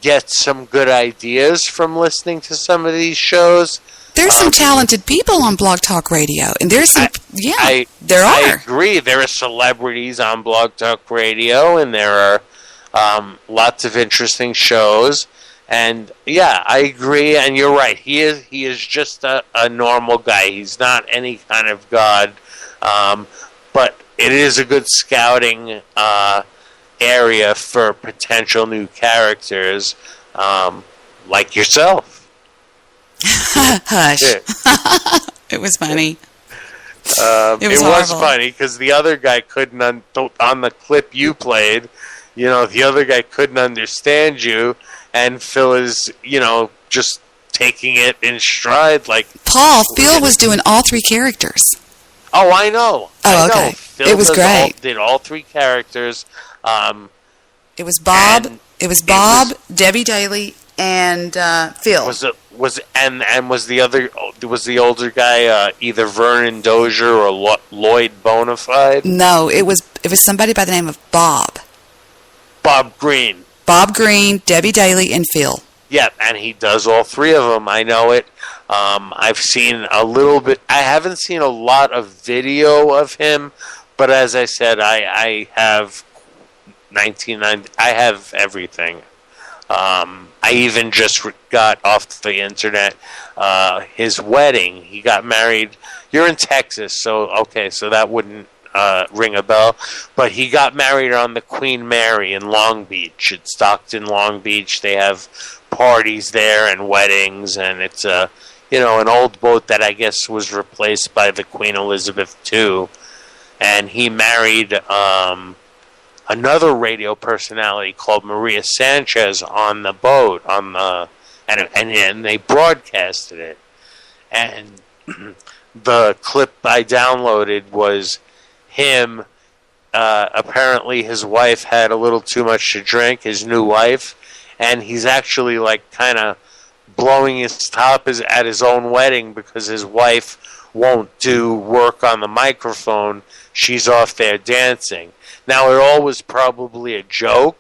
gets some good ideas from listening to some of these shows. There's some talented people on Blog Talk Radio, and there's some, there are. I agree. There are celebrities on Blog Talk Radio, and there are lots of interesting shows. And yeah, I agree, and you're right. He is just a normal guy. He's not any kind of god, but it is a good scouting area for potential new characters, like yourself. Hush. It was funny. It was funny because the other guy couldn't, on the clip you played, the other guy couldn't understand you, and Phil is, just taking it in stride. Like Phil was doing all 3 characters. Oh, I know. Oh, okay. Phil it was great. Did all 3 characters. It was Bob. Debbie Daly, and Phil. Was the older guy either Vernon Dozier or Lloyd Bonafide? No, it was somebody by the name of Bob. Bob Green. Bob Green, Debbie Daly, and Phil. Yeah, and he does all 3 of them. I know it. I've seen a little bit. I haven't seen a lot of video of him, but as I said, I have 1990. I have everything. I even just got off the internet his wedding. He got married. You're in Texas, so that wouldn't ring a bell. But he got married on the Queen Mary in Long Beach. It's Stockton, Long Beach. They have parties there and weddings, and it's an old boat that I guess was replaced by the Queen Elizabeth II. And he married another radio personality called Maria Sanchez on the boat, and they broadcasted it. And the clip I downloaded was him. Apparently his wife had a little too much to drink, his new wife, and he's actually like kind of blowing his top at his own wedding because his wife won't do work on the microphone. She's off there dancing. Now, it all was probably a joke,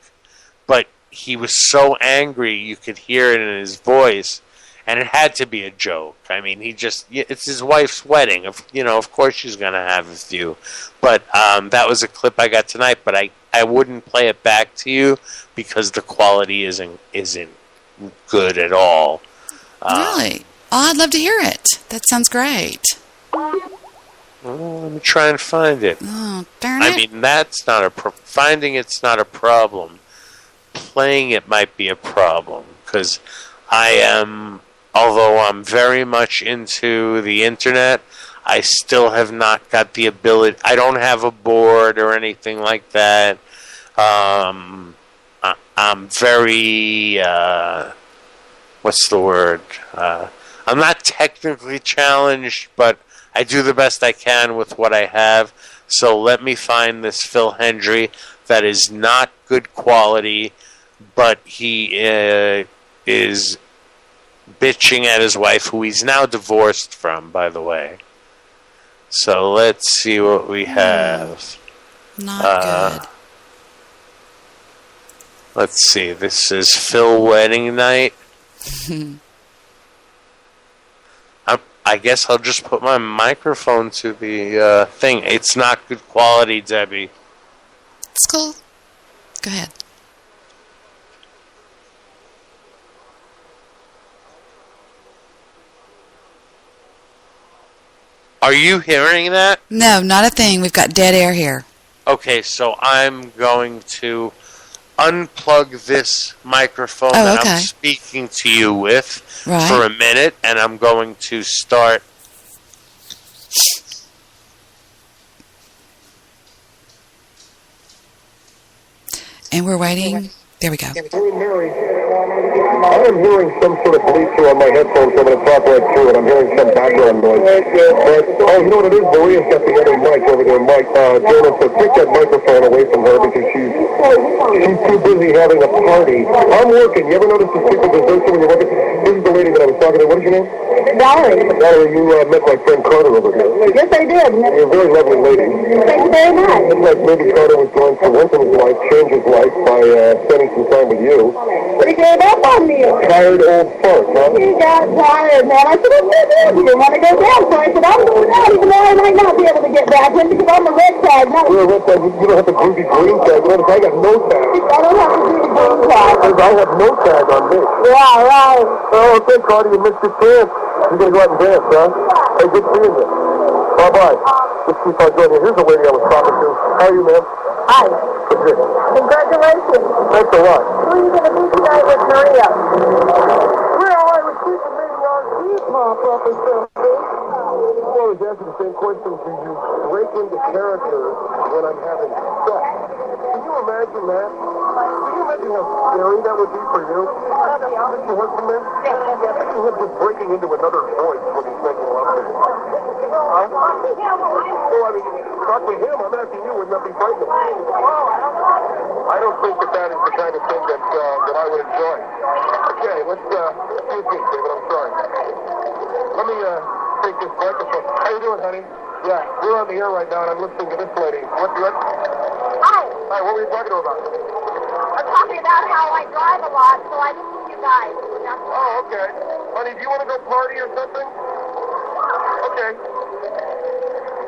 but he was so angry you could hear it in his voice. and it had to be a joke. I mean, it's his wife's wedding. Of course she's going to have a few. But that was a clip I got tonight, but I wouldn't play it back to you because the quality isn't good at all. Really? Oh, I'd love to hear it. That sounds great. Well, let me try and find it. Oh, darn it. I mean, that's not finding it's not a problem. Playing it might be a problem because although I'm very much into the internet, I still have not got the ability. I don't have a board or anything like that. I'm very, what's the word? I'm not technically challenged, but I do the best I can with what I have. So let me find this Phil Hendry that is not good quality, but he is bitching at his wife, who he's now divorced from, by the way. So let's see what we have. Not good. Let's see. This is Phil Wedding Night. I guess I'll just put my microphone to the thing. It's not good quality, Debbie. It's cool. Go ahead. Are you hearing that? No, not a thing. We've got dead air here. Okay, so I'm going to unplug this microphone that I'm speaking to you with for a minute, and I'm going to start. And we're waiting. There we go. I am hearing some sort of bleacher on my headphones. I'm going to talk right through it. I'm hearing some background noise. But, you know what it is? Maria's got the other mic over there. Jonas, so take that microphone away from her because she's too busy having a party. I'm working. You ever notice the people desertion when you're working? This is the lady that I was talking to. What is your name? Valerie. Valerie, you met my friend Carter over here. Yes, I did. You're a very lovely lady. Thank you very much. It's like maybe Carter was going to lengthen his life, change his life by spending some time with you. But he gave up on me. Tired old fart, huh? He got tired, man. I said, I'm not there. He didn't want to go down, so I said, I'm going out, even though I might not be able to get back in because I'm a red tag. You're a red tag. You don't have the groovy green tag. Notice I got no tag. I don't have the groovy green tag. I have no tag on me. Yeah, right. Oh, okay, Carter, you missed your chance. You're going to go out and dance, huh? Hey, good seeing you. Bye-bye. Let's keep on going here. Here's the lady I was talking to. How are you, ma'am? Hi. Good. Congratulations. Thanks a lot. Who are you going to be tonight with Maria? Well, I was keeping meeting on Pop up and stuff. I was asking the same question. Do you break into character when I'm having sex? Can you imagine that? Can you imagine how scary that would be for you? Is your husband there? Imagine him just breaking into another voice when he's making love to you. Huh? Well, I mean, talk to him. I'm asking you, wouldn't that be frightening? I don't think that is the kind of thing that I would enjoy. Okay, let's, excuse me, David, I'm sorry. Let me, take this microphone. How you doing, honey? Yeah, we're on the air right now, and I'm listening to this lady. What? Hi. Hi, what were you talking about? I'm talking about how I drive a lot, so I listen to you guys. Oh, okay. Honey, do you want to go party or something? Okay.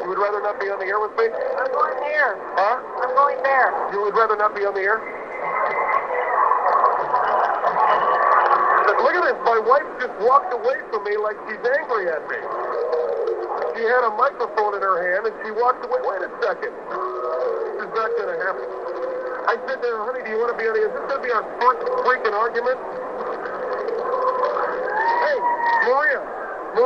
You would rather not be on the air with me? I'm going there. Huh? I'm going there. You would rather not be on the air? Look at this. My wife just walked away from me like she's angry at me. She had a microphone in her hand and she walked away. Wait a second. This is not going to happen. I said to her, honey, do you want to be on the air? Is this going to be our first freaking argument? Hey, Maria. Hey,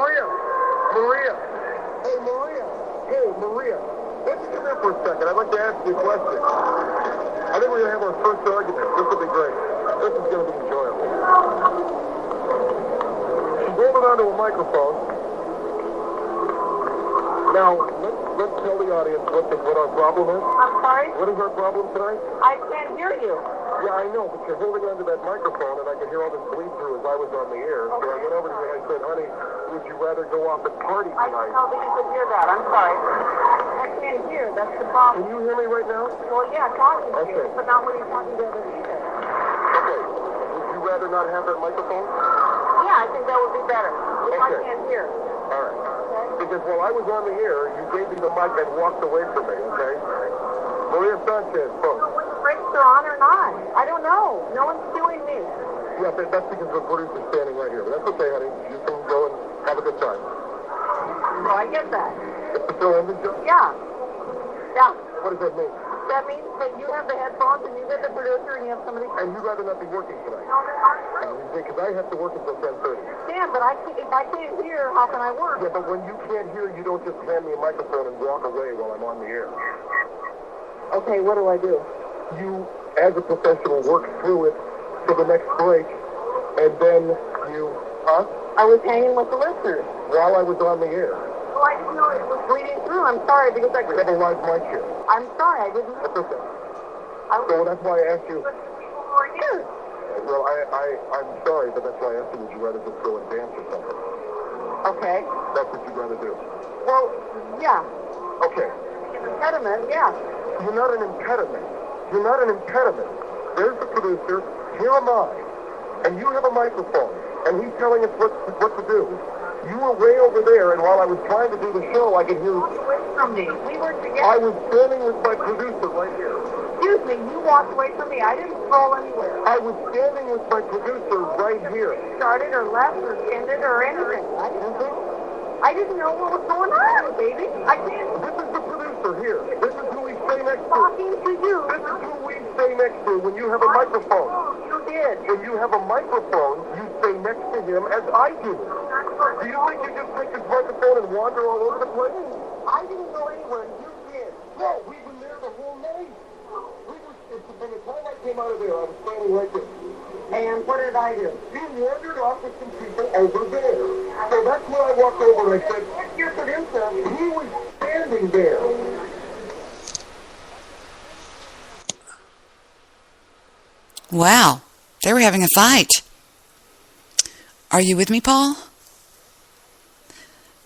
Maria. Hey, Maria. Let's come here for a second. I'd like to ask you a question. I think we're going to have our first argument. This will be great. This is going to be enjoyable. She's holding onto a microphone. Now, let's tell the audience what our problem is. I'm sorry? What is our problem tonight? I can't hear you. Yeah, I know, but you're holding onto that microphone, and I could hear all this bleed through as I was on the air. Okay. So I went over to you and I said, honey, would you rather go off and party I tonight? didn't know that you could hear that. I'm sorry. I can't hear. That's the problem. Can you hear me right now? Well, yeah, talking to you, Okay. but not when you're talking to other people. Okay. Would you rather not have that microphone? Yeah, I think that would be better. If I can't hear. All right. Because while I was on the air, you gave me the mic and walked away from me, okay? Maria Sanchez, phone. So when the breaks are on or not? I don't know. No one's doing me. Yeah, but that's because the producer's standing right here. But that's okay, honey. You can go and have a good time. So I get that. It's the Phil Evans show? Yeah. Yeah. What does that mean? That means that you have the headphones and you get the producer and you have somebody... And you'd rather not be working tonight? Because I have to work until 10:30. Yeah, but if I can't hear, how can I work? Yeah, but when you can't hear, you don't just hand me a microphone and walk away while I'm on the air. Okay, what do I do? You, as a professional, work through it for the next break, and then you... Huh? I was hanging with the listeners. While I was on the air. Well, I didn't know it was bleeding through. I'm sorry, because I... We have a live mic here. I'm sorry, I didn't... That's okay. So that's why I asked you... People were here. Well, I'm sorry, but that's why I asked you, would you rather just go and dance or something? Okay. That's what you'd rather do? Well, yeah. Okay. Impediment, yeah. You're not an impediment. You're not an impediment. There's the producer, here am I, and you have a microphone, and he's telling us what to do. You were way over there, and while I was trying to do the show, I could hear... Away from me. We were together. I was standing with my producer right here. Excuse me, you walked away from me. I didn't stroll anywhere. I was standing with my producer right here. Started or left or ended or anything. I didn't know what was going on, baby. I can't... This is the producer here. This is who we stay next to. Talking to you. This is who we stay next to when you have a microphone. You did. When you have a microphone, you stay next to him as I do. Do you think you just take this microphone and wander all over the place? I didn't go anywhere. You did. No, we've been there the whole night. From the time I came out of there, I was standing right there. And what did I do? You wandered off with some people over there. So that's when I walked over and I said, "Where's your producer?" He was standing there. Wow. They were having a fight. Are you with me, Paul?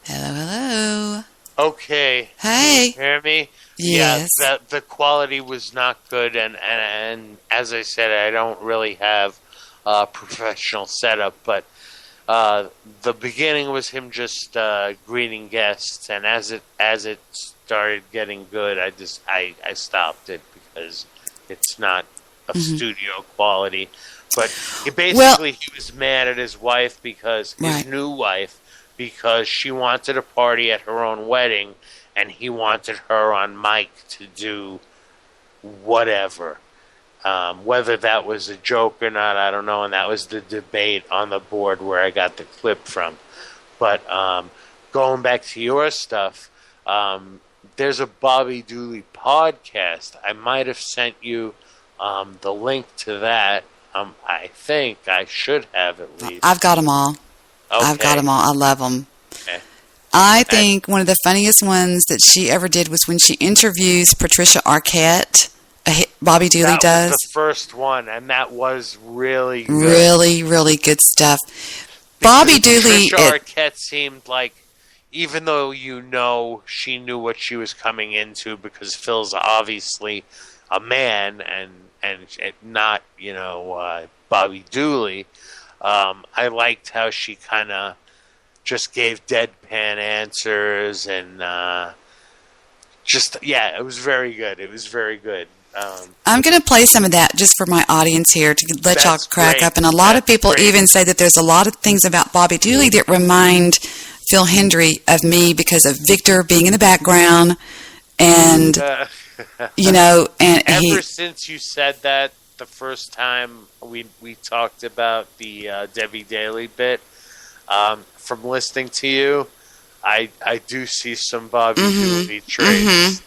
Hello, hello. Okay. Hey. Can you hear me? Yes. Yeah, the quality was not good, and as I said, I don't really have a professional setup, but the beginning was him just greeting guests, and as it started getting good, I stopped it because it's not a studio quality. But he was mad at his wife because his new wife, because she wanted a party at her own wedding, and he wanted her on mic to do whatever. Whether that was a joke or not, I don't know, and that was the debate on the board where I got the clip from. But going back to your stuff, there's a Bobby Dooley podcast. I might have sent you the link to that. I think I should have at least. I've got them all. Okay. I've got them all. I love them. Okay. I think one of the funniest ones that she ever did was when she interviews Patricia Arquette. Bobby Dooley does. That was the first one, and that was really good. Really, really good stuff. Bobby Dooley. Patricia Arquette seemed like, even though she knew what she was coming into because Phil's obviously a man and not, Bobby Dooley. I liked how she kind of just gave deadpan answers and it was very good. It was very good. I'm going to play some of that just for my audience here to let y'all crack up. And a lot of people even say that there's a lot of things about Bobby Dooley that remind Phil Hendry of me because of Victor being in the background and, and ever since you said that the first time we talked about the Debbie Daly bit, from listening to you, I do see some Bobby Dooley traits.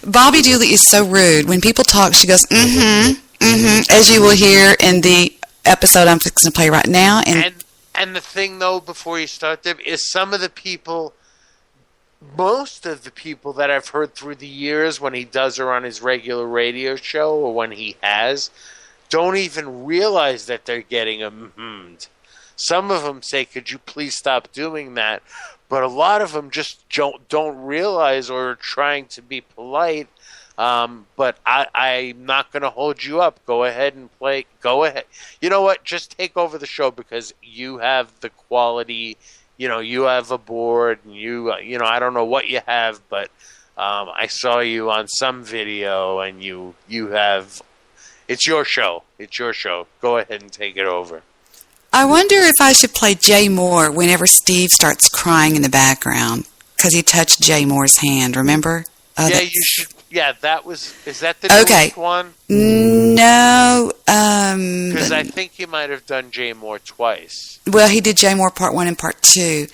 Bobby Dooley is so rude. When people talk, she goes, as you will hear in the episode I'm fixing to play right now. And the thing, though, before you start, Deb, is most of the people that I've heard through the years when he does her on his regular radio show or when he has, don't even realize that they're getting a Some of them say, could you please stop doing that? But a lot of them just don't realize or are trying to be polite But I'm not going to hold you up. Go ahead and play. Go ahead. You know what? Just take over the show because you have the quality. You have a board, and I don't know what you have, but I saw you on some video, and you have. It's your show. It's your show. Go ahead and take it over. I wonder if I should play Jay Moore whenever Steve starts crying in the background because he touched Jay Moore's hand. Remember? Yeah, you should. Yeah, is that the newest one? No. Because I think he might have done Jay Moore twice. Well, he did Jay Moore Part 1 and Part 2.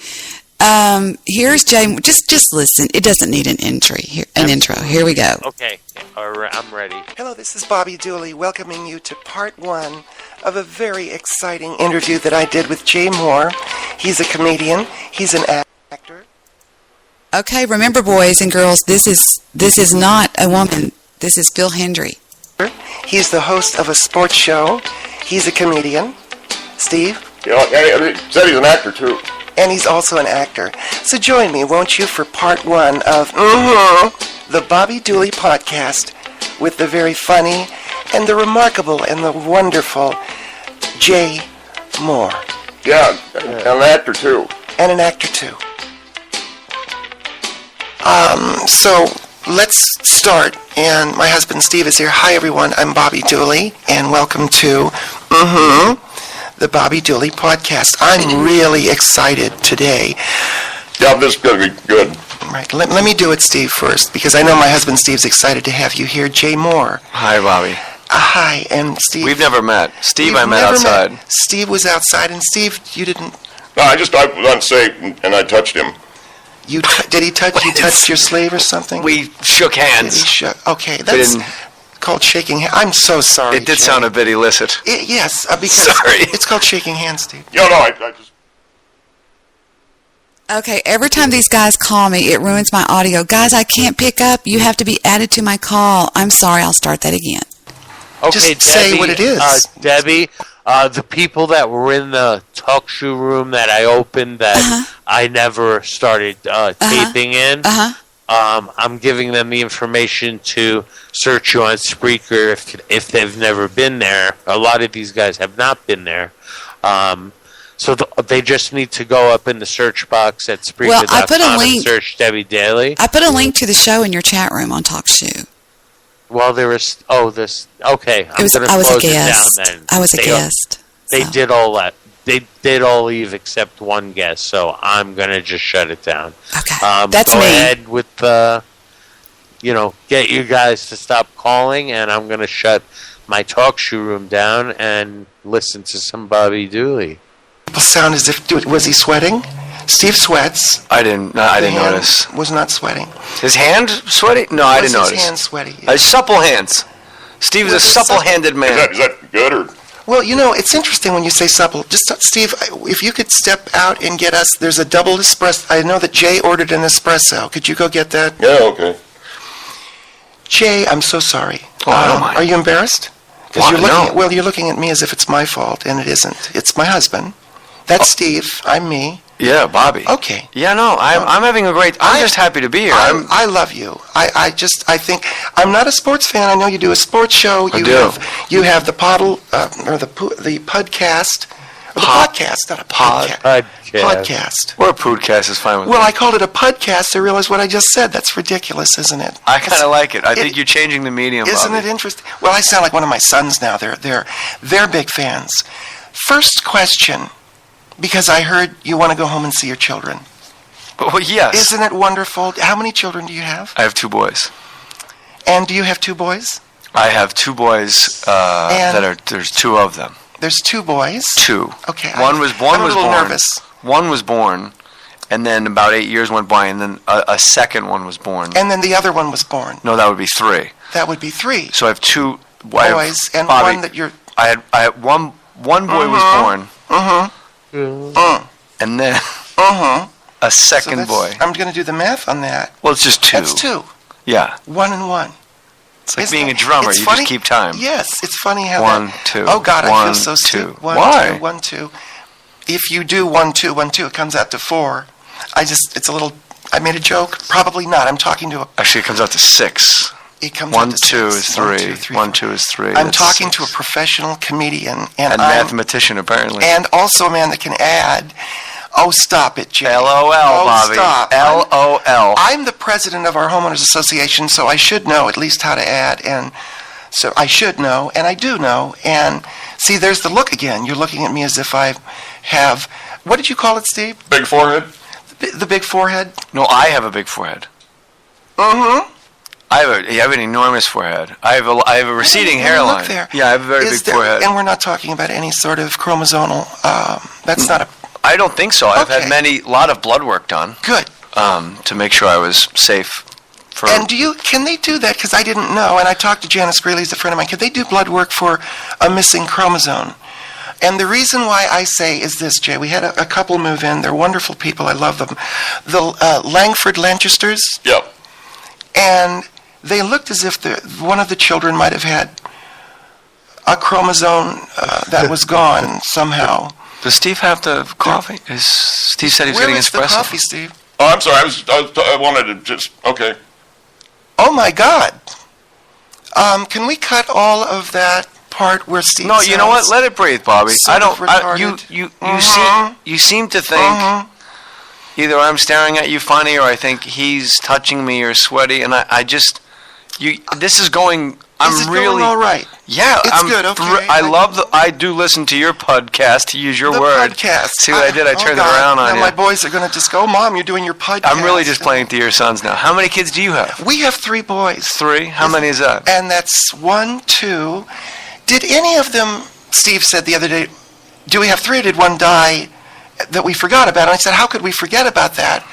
Here's Jay Moore. Just listen. It doesn't need an intro. Here we go. Okay. All right, I'm ready. Hello, this is Bobby Dooley welcoming you to Part 1 of a very exciting interview that I did with Jay Moore. He's a comedian. He's an actor. Okay, remember, boys and girls, this is not a woman. This is Phil Hendry. He's the host of a sports show. He's a comedian. Steve? Yeah, he said he's an actor, too. And he's also an actor. So join me, won't you, for Part 1 of the Bobby Dooley Podcast with the very funny and the remarkable and the wonderful Jay Moore. Yeah, and an actor, too. And an actor, too. So let's start. And my husband Steve is here. Hi, everyone. I'm Bobby Dooley, and welcome to the Bobby Dooley Podcast. I'm really excited today. Yeah, this is going to be good. Right. Let me do it, Steve, first, because I know my husband Steve's excited to have you here. Jay Moore. Hi, Bobby. Hi, and Steve. We've never met. Steve, I met outside. Steve was outside, and Steve, you didn't. No, I was unsafe, and I touched him. Did he touch? He touched your slave or something? We shook hands. Okay, that's called shaking hands. I'm so sorry. It did sound a bit illicit. Yes, because it's called shaking hands, Steve. No, I just. Okay, every time these guys call me, it ruins my audio. Guys, I can't pick up. You have to be added to my call. I'm sorry. I'll start that again. Okay, just Debbie, say what it is. Debbie, the people that were in the talk show room that I opened that I never started taping in, I'm giving them the information to search you on Spreaker if they've never been there. A lot of these guys have not been there. So they just need to go up in the search box at Spreaker.com and search Debbie Daly. I put a link to the show in your chat room on TalkShoe. Well, there was... okay. I'm going to close it down then. I was a guest. They did all that. They did all leave except one guest, so I'm going to just shut it down. Okay, that's go me. Go ahead with, get you guys to stop calling, and I'm going to shut my talk show room down and listen to some Bobby Dooley. People sound as if... Was he sweating? Steve sweats. I didn't notice. Was not sweating. His hand sweaty? No, I didn't notice. His hand sweaty? Supple hands. Steve is a supple-handed man. Is that good or... Well, it's interesting when you say supple. Just, Steve, if you could step out and get us... There's a double espresso. I know that Jay ordered an espresso. Could you go get that? Yeah, okay. Jay, I'm so sorry. Oh, I don't mind. Are you embarrassed? Because you're looking at me as if it's my fault, and it isn't. It's my husband. That's Steve. I'm me. Yeah, Bobby. Okay. Yeah, no, I'm having a great... I'm just happy to be here. I love you. I think... I'm not a sports fan. I know you do a sports show. You have the the podcast. Or the podcast, not a podcast. Podcast. Or a podcast is fine with me. Well, I called it a podcast. I realized what I just said. That's ridiculous, isn't it? I kind of like it. I think you're changing the medium, Isn't Bobby. it interesting? Well, I sound like one of my sons now. They're big fans. First question... Because I heard you want to go home and see your children. Well, yes. Isn't it wonderful? How many children do you have? I have 2 boys. And do you have 2 boys? I have 2 boys there's 2 of them. There's 2 boys? 2. Okay. One was nervous. One was born, and then about 8 years went by, and then a second one was born. And then the other one was born? No, that would be 3. That would be 3. So I have 2 boys, and Bobby, one that you're... I had one boy was born. And then a second boy. I'm going to do the math on that. Well, it's just 2. That's 2. Yeah. 1 and 1. It's like being a drummer. You just keep time. Yes, it's funny how 1, 2. Oh God, I feel 2. so stupid. 1, Why? 2, 1, 2. If you do 1, 2, 1, 2, it comes out to 4. It's a little. I made a joke. Probably not. I'm talking to a. Actually, it comes out to 6. It comes 1, out to 2 is 6. 3. 1, 2, 3, 1, 2 is 3. I'm That's talking 6. to a professional comedian And mathematician, apparently. and also a man that can add. Oh, stop it, Jay. LOL, oh, Bobby. Stop. LOL. I'm the president of our homeowners association, so I should know at least how to add, and so I should know, and I do know. And see, there's the look again. You're looking at me as if I have. What did you call it, Steve? Big forehead. The big forehead. No, I have a big forehead. Mm-hmm. I have an enormous forehead. I have a receding hairline. Look there. Yeah, I have a very big forehead. And we're not talking about any sort of chromosomal. That's not a. I don't think so. I've had a lot of blood work done. Good. To make sure I was safe. And can they do that? Because I didn't know, and I talked to Janice Greeley, who's a friend of mine. Could they do blood work for a missing chromosome? And the reason why I say is this, Jay. We had a couple move in. They're wonderful people. I love them. The Langford Lanchesters. Yep. And they looked as if one of the children might have had a chromosome that was gone somehow. Does Steve have the coffee? Steve said he was getting espresso. Where is the coffee, Steve? Oh, I'm sorry. I wanted to just. Okay. Oh my God. Can we cut all of that part where Steve? No, you know what? Let it breathe, Bobby. Sort of retarded. You seem to think either I'm staring at you funny or I think he's touching me or sweaty, and I just this is going. I'm really going all right. Yeah, it's good. Okay. I do listen to your podcast, to use your word. Podcast. See what I did? I turned it around on you. My boys are going to just go, Mom, you're doing your podcast. I'm really just playing to your sons now. How many kids do you have? We have 3 boys. 3? How many is that? And that's 1, 2. Did any of them? Steve said the other day, "Do we have 3? Or did one die that we forgot about?" And I said, "How could we forget about that?"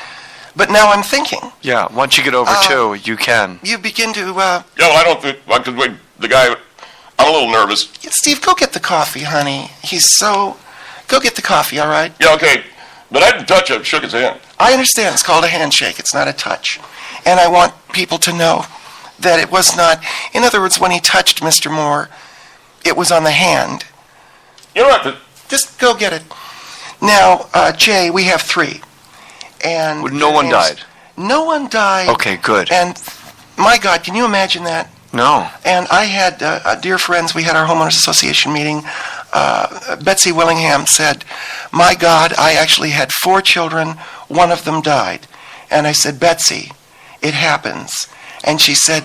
But now I'm thinking. Yeah, once you get over 2, you can. You begin to. Yeah, well, I don't think because the guy. I'm a little nervous. Steve, go get the coffee, honey. Go get the coffee, all right? Yeah, okay. But I didn't touch him. Shook his hand. I understand. It's called a handshake. It's not a touch. And I want people to know that it was not. In other words, when he touched Mr. Moore, it was on the hand. You don't have to. Just go get it. Now, Jay, we have 3. And no one died. No one died. Okay, good. And my God, can you imagine that? No. And I had dear friends. We had our homeowners association meeting. Betsy Willingham said, "My God, I actually had 4 children. One of them died." And I said, "Betsy, it happens." And she said,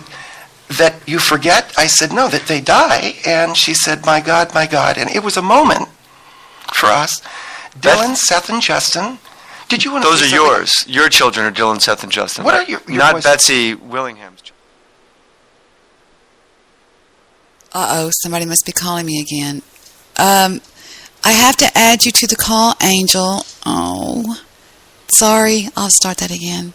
"That you forget?" I said, "No, that they die." And she said, "My God, my God." And it was a moment for us. Dylan, Seth, and Justin. Did you want to? Those are yours. Your children are Dylan, Seth, and Justin. What are your not boys? Betsy Willingham's children. Somebody must be calling me again. I have to add you to the call, Angel. Oh, sorry. I'll start that again.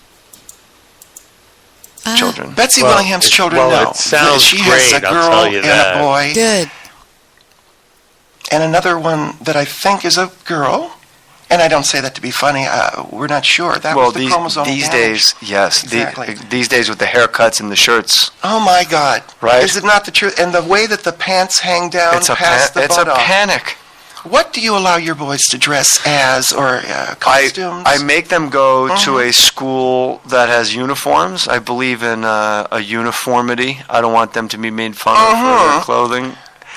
Children. Betsy Willingham's children know. It sounds she great, has a girl I'll tell you and that. a boy. Good. And another one that I think is a girl. And I don't say that to be funny. We're not sure. That was the chromosomal these damage. days, yes. Exactly. These days with the haircuts and the shirts. Oh my God! Right? Is it not the truth? And the way that the pants hang down It's a past the it's butt a panic. What do you allow your boys to dress as, or costumes? I make them go to a school that has uniforms. I believe in a uniformity. I don't want them to be made fun of for their clothing.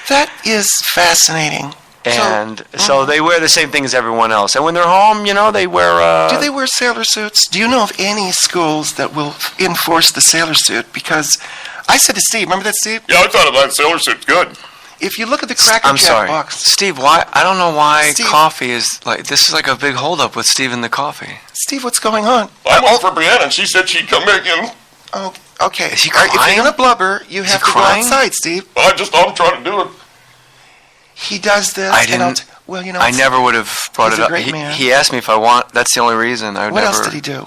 That is fascinating. And so they wear the same thing as everyone else. And when they're home, they wear... Do they wear sailor suits? Do you know of any schools that will enforce the sailor suit? Because I said to Steve, remember that, Steve? Yeah, I thought that sailor suit's good. If you look at the Cracker Jack box... Steve, why? I don't know why coffee is like... This is like a big holdup with Steve and the coffee. Steve, what's going on? I went for Brianna, and she said she'd come back in. Oh, okay. Is he crying? If you're going to blubber, you have to go outside, Steve. I'm trying to do it. He does this. I didn't. I never would have brought it up. He asked me if I want. That's the only reason. What else did he do?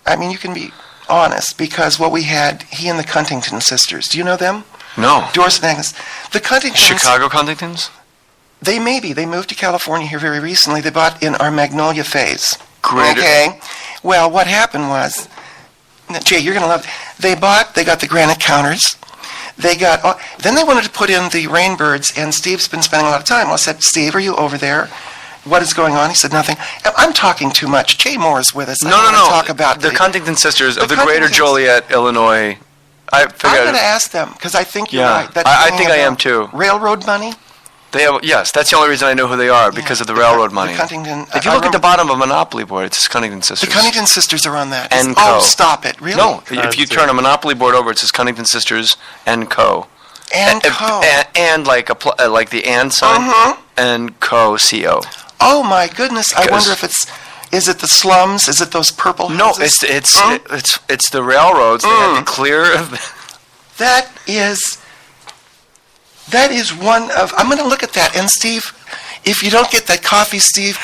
I mean, you can be honest, because what we had, he and the Cuntington sisters. Do you know them? No. Doris and Agnes. The Cuntingtons. Chicago Cuntingtons? They moved to California here very recently. They bought in our Magnolia phase. Great. Okay. Well, what happened was, Jay, you're going to love it. They got the granite counters. Then they wanted to put in the Rainbirds, and Steve's been spending a lot of time. Well, I said, "Steve, are you over there? What is going on?" He said, "Nothing." I'm talking too much. Jay Moore is with us. No. Talk about the Cuntington sisters of the greater Joliet, Illinois I'm going to ask them because I think you're right. I think I am too. Railroad money? Yes, that's the only reason I know who they are, because of the railroad money. The Cunnington, if you look at the bottom of Monopoly board, it's Cunnington Sisters. The Cunnington Sisters are on that. And Co. Oh, stop it. Really? No, if you turn a Monopoly board over, it says Cunnington Sisters and Co. And Co. And like the and sign. And Co. C-O. Oh, my goodness. I wonder if is it the slums? Is it those purple houses? No, it's the railroads. They have to clear. That is one of... I'm going to look at that. And, Steve, if you don't get that coffee, Steve...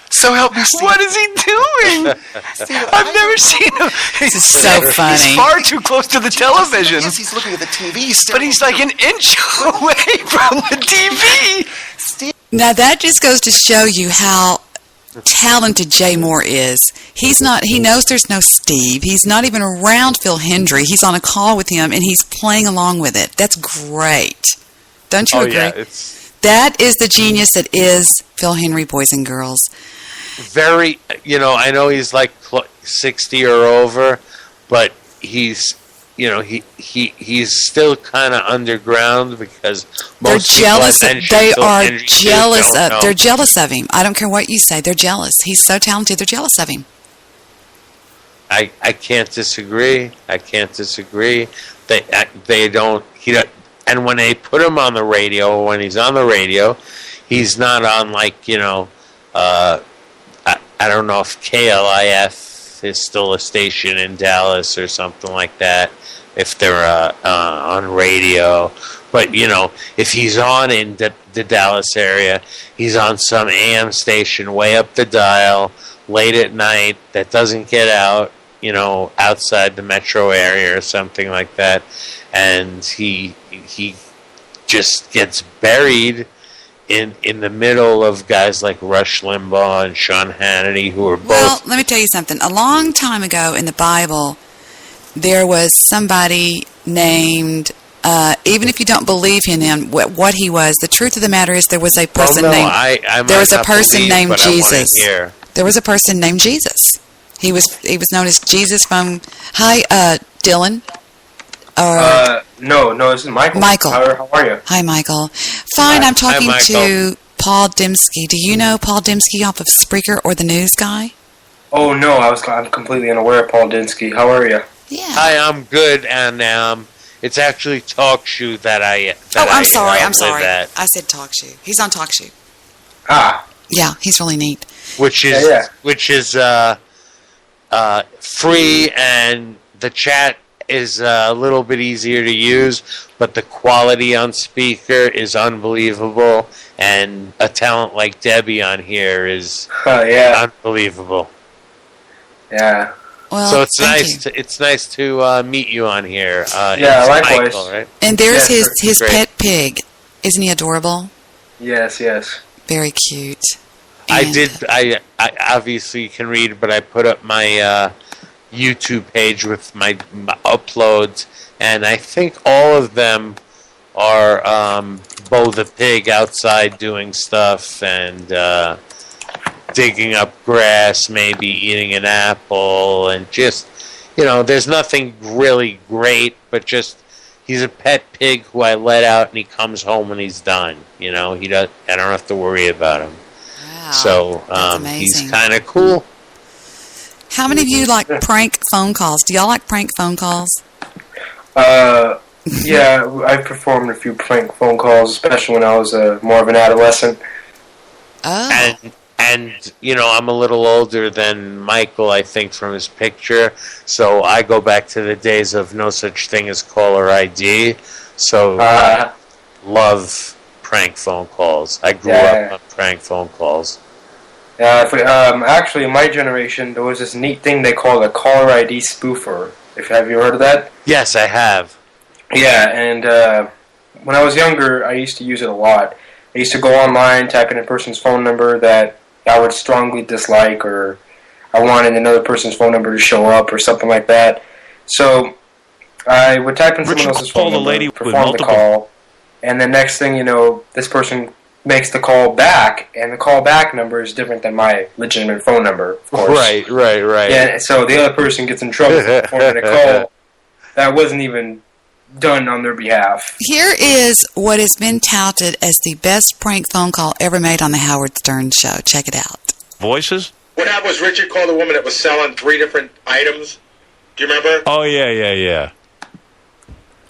so help me, Steve. What is he doing? Steve, I've never seen him. This is so funny. He's far too close to the television. Yes, he's looking at the TV. But he's like an inch away from the TV. Steve. Now, that just goes to show you how talented Jay Moore is. He knows there's no Steve. He's not even around Phil Hendry. He's on a call with him, and he's playing along with it. That's great. Don't you agree? Yeah, that is the genius that is Phil Hendry, boys and girls. Very, I know he's like 60 or over, but he's still kind of underground because most they're jealous. They are Hendry jealous. They're jealous of him. I don't care what you say. They're jealous. He's so talented. They're jealous of him. I can't disagree. They don't. And when they put him on the radio, when he's on the radio, he's not on I don't know if KLIF is still a station in Dallas or something like that, if they're on radio. But, if he's on in the Dallas area, he's on some AM station way up the dial, late at night, that doesn't get out, outside the metro area or something like that. And he just gets buried in the middle of guys like Rush Limbaugh and Sean Hannity, who are both... Well, let me tell you something. A long time ago in the Bible, there was somebody named, even if you don't believe in him, what he was, the truth of the matter is there was a person named Jesus. There was a person named Jesus. He was known as Jesus from... Hi, Dylan. No, this is Michael. Michael. How are you? Hi, Michael. Fine, I'm talking to Paul Dembski. Do you know Paul Dembski off of Spreaker or the News Guy? Oh, no, I'm completely unaware of Paul Dembski. How are you? Yeah. Hi, I'm good, and it's actually Talk Shoe that I... I'm sorry. I said Talk Shoe. He's on Talk Shoe. Ah. Yeah, he's really neat. Which is free, and the chat is a little bit easier to use, but the quality on Spreaker is unbelievable, and a talent like Debbie on here is unbelievable. Yeah. Well, so it's nice to meet you on here. Likewise. Michael, right? And there's his pet pig. Isn't he adorable? Yes. Very cute. I obviously can read, but I put up my YouTube page with my uploads, and I think all of them are Bo the Pig outside doing stuff and digging up grass, maybe eating an apple, and just, there's nothing really great, but just he's a pet pig who I let out, and he comes home when he's done. I don't have to worry about him. Wow, so he's kind of cool. How many of you like prank phone calls? Do y'all like prank phone calls? Yeah, I've performed a few prank phone calls, especially when I was more of an adolescent. Oh. And I'm a little older than Michael, I think, from his picture. So I go back to the days of no such thing as caller ID. So I love prank phone calls. I grew up on prank phone calls. Actually, in my generation, there was this neat thing they called a caller ID spoofer. Have you heard of that? Yes, I have. Yeah, and when I was younger, I used to use it a lot. I used to go online, type in a person's phone number that I would strongly dislike, or I wanted another person's phone number to show up, or something like that. So I would type in someone else's phone number, perform the call, and the next thing you know, this person makes the call back, and the call back number is different than my legitimate phone number, of course. Right. Yeah, so the other person gets in trouble for forming a call that wasn't even done on their behalf. Here is what has been touted as the best prank phone call ever made on the Howard Stern Show. Check it out. Voices? What happened was Richard called a woman that was selling 3 different items. Do you remember? Oh, yeah.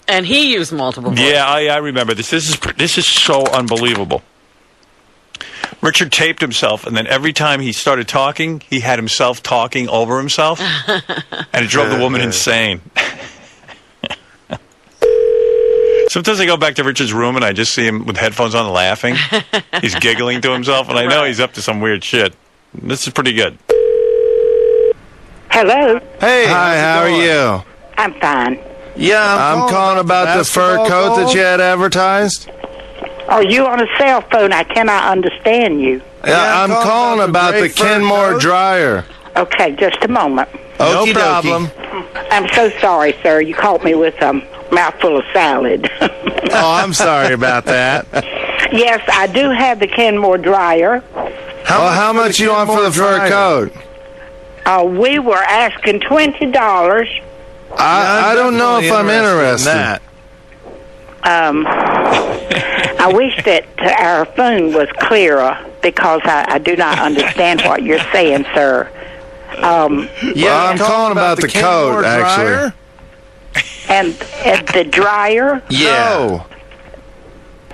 And he used multiple voices. Yeah, I remember this. This is so unbelievable. Richard taped himself, and then every time he started talking, he had himself talking over himself, and it drove the woman insane. Sometimes I go back to Richard's room, and I just see him with headphones on laughing. He's giggling to himself, and I know he's up to some weird shit. This is pretty good. Hello. Hey, hi, how are you? I'm fine. Yeah, I'm calling about the fur coat that you had advertised. Are you on a cell phone? I cannot understand you. Yeah, I'm calling about the Kenmore dryer. Okay, just a moment. No problem. I'm so sorry, sir. You caught me with a mouthful of salad. Oh, I'm sorry about that. Yes, I do have the Kenmore dryer. How much you want for the fur coat? We were asking $20. I don't know if I'm interested in that. I wish that our phone was clearer because I do not understand what you're saying, sir. I'm calling about the coat, actually. And the dryer? Yeah. No.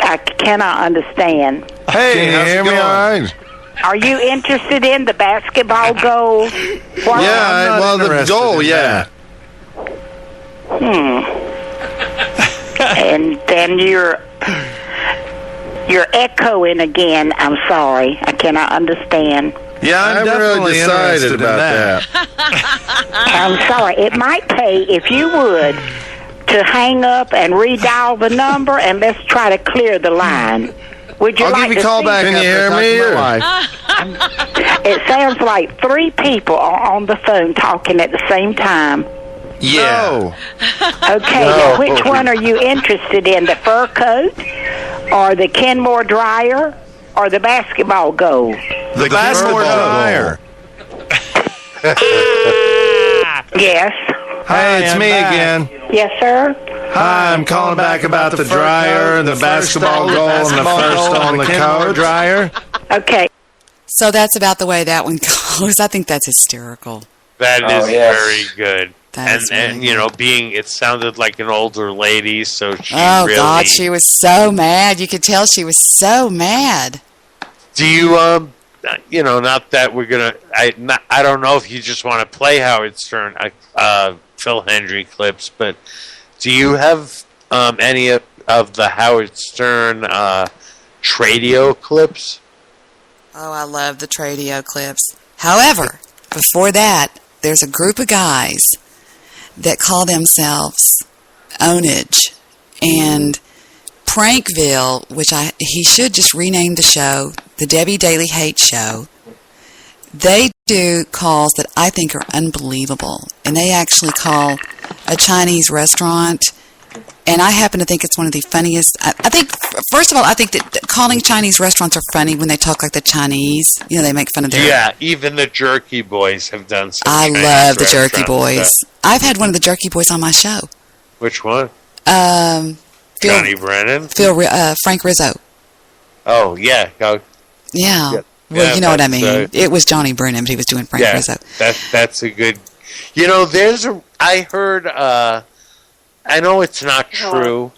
I cannot understand. Hey, can you hear me all right? Are you interested in the basketball goal? Yeah, well, the goal, yeah. And then you're echoing again. I'm sorry. I cannot understand. Yeah, I'm really decided about that. I'm sorry. It might pay, if you would, to hang up and redial the number, and let's try to clear the line. Would you I'll like give you a to call see back. Can you hear me? It sounds like 3 people are on the phone talking at the same time. Yeah. Okay, now which one are you interested in? The fur coat, or the Kenmore dryer, or the basketball goal? The basketball dryer. Yes. Hey, it's me again. Yes, sir. Hi, I'm calling back about the dryer and the basketball goal and the first on the coat dryer. Okay. So that's about the way that one goes. I think that's hysterical. That is very good. That is and you know, it sounded like an older lady, so she really... God, she was so mad. You could tell she was so mad. Do you, not that we're going to... I don't know if you just want to play Howard Stern, Phil Hendry clips, but do you have any of the Howard Stern Tradio clips? Oh, I love the Tradio clips. However, before that, there's a group of guys that call themselves Ownage and Prankville, which he should just rename the show the Debbie Daily Hate Show. They do calls that I think are unbelievable, and they actually call a Chinese restaurant, and I happen to think it's one of the funniest. I think, first of all, I think that calling Chinese restaurants are funny when they talk like the Chinese. You know, they make fun of their... Yeah, even the Jerky Boys have done some I Chinese love the Jerky Boys. stuff. I've had one of the Jerky Boys on my show. Which one? Johnny Brennan? Frank Rizzo. Oh, yeah. Yeah. Well, you know what I mean. It was Johnny Brennan, but he was doing Frank Rizzo. That's a good... You know, I heard... I know it's not true,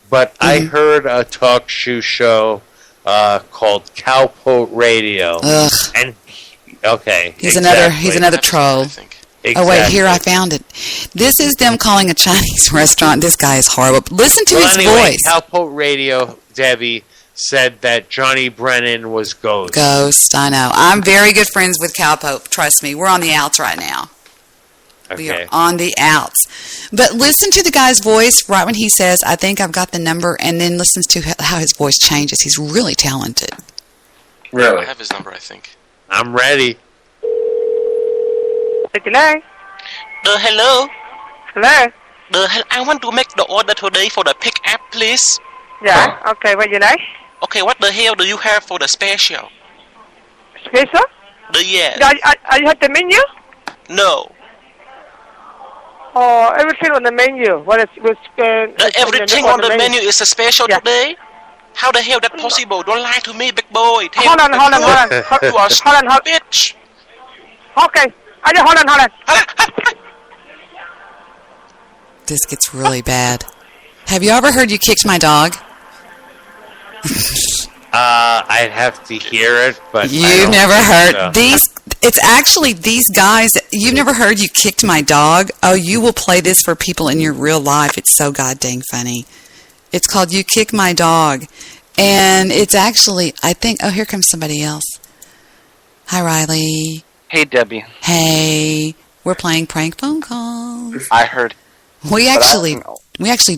but I heard a talk show called Cowpoat Radio. Ugh. And okay, he's another troll. Exactly. Oh wait, here I found it. This is them calling a Chinese restaurant. This guy is horrible. Listen to his voice. Cowpoat Radio, Debbie, said that Johnny Brennan was Ghost. Ghost, I know. I'm very good friends with Cowpoat. Trust me, we're on the outs right now. Okay. We are on the outs. But listen to the guy's voice right when he says, I think I've got the number, and then listens to how his voice changes. He's really talented. Really? I have his number, I think. I'm ready. Hello? Hello? Hello? I want to make the order today for the pick-up, please. Yeah, okay, what you like? Okay, what the hell do you have for the special? Special? Yes. Are you have the menu? No. Oh, everything on the menu. Everything on the menu is a special today? How the hell that possible? Don't lie to me, big boy. Hold on. You are bitch. Okay. Hold on. This gets really bad. Have you ever heard you kicked my dog? I'd have to hear it, but you've never heard these. It's actually these guys. You've never heard you kicked my dog? Oh, you will play this for people in your real life. It's so goddamn funny. It's called You Kick My Dog. And it's actually, I think, oh, here comes somebody else. Hi, Riley. Hey, Debbie. Hey. We're playing prank phone calls. I heard. We actually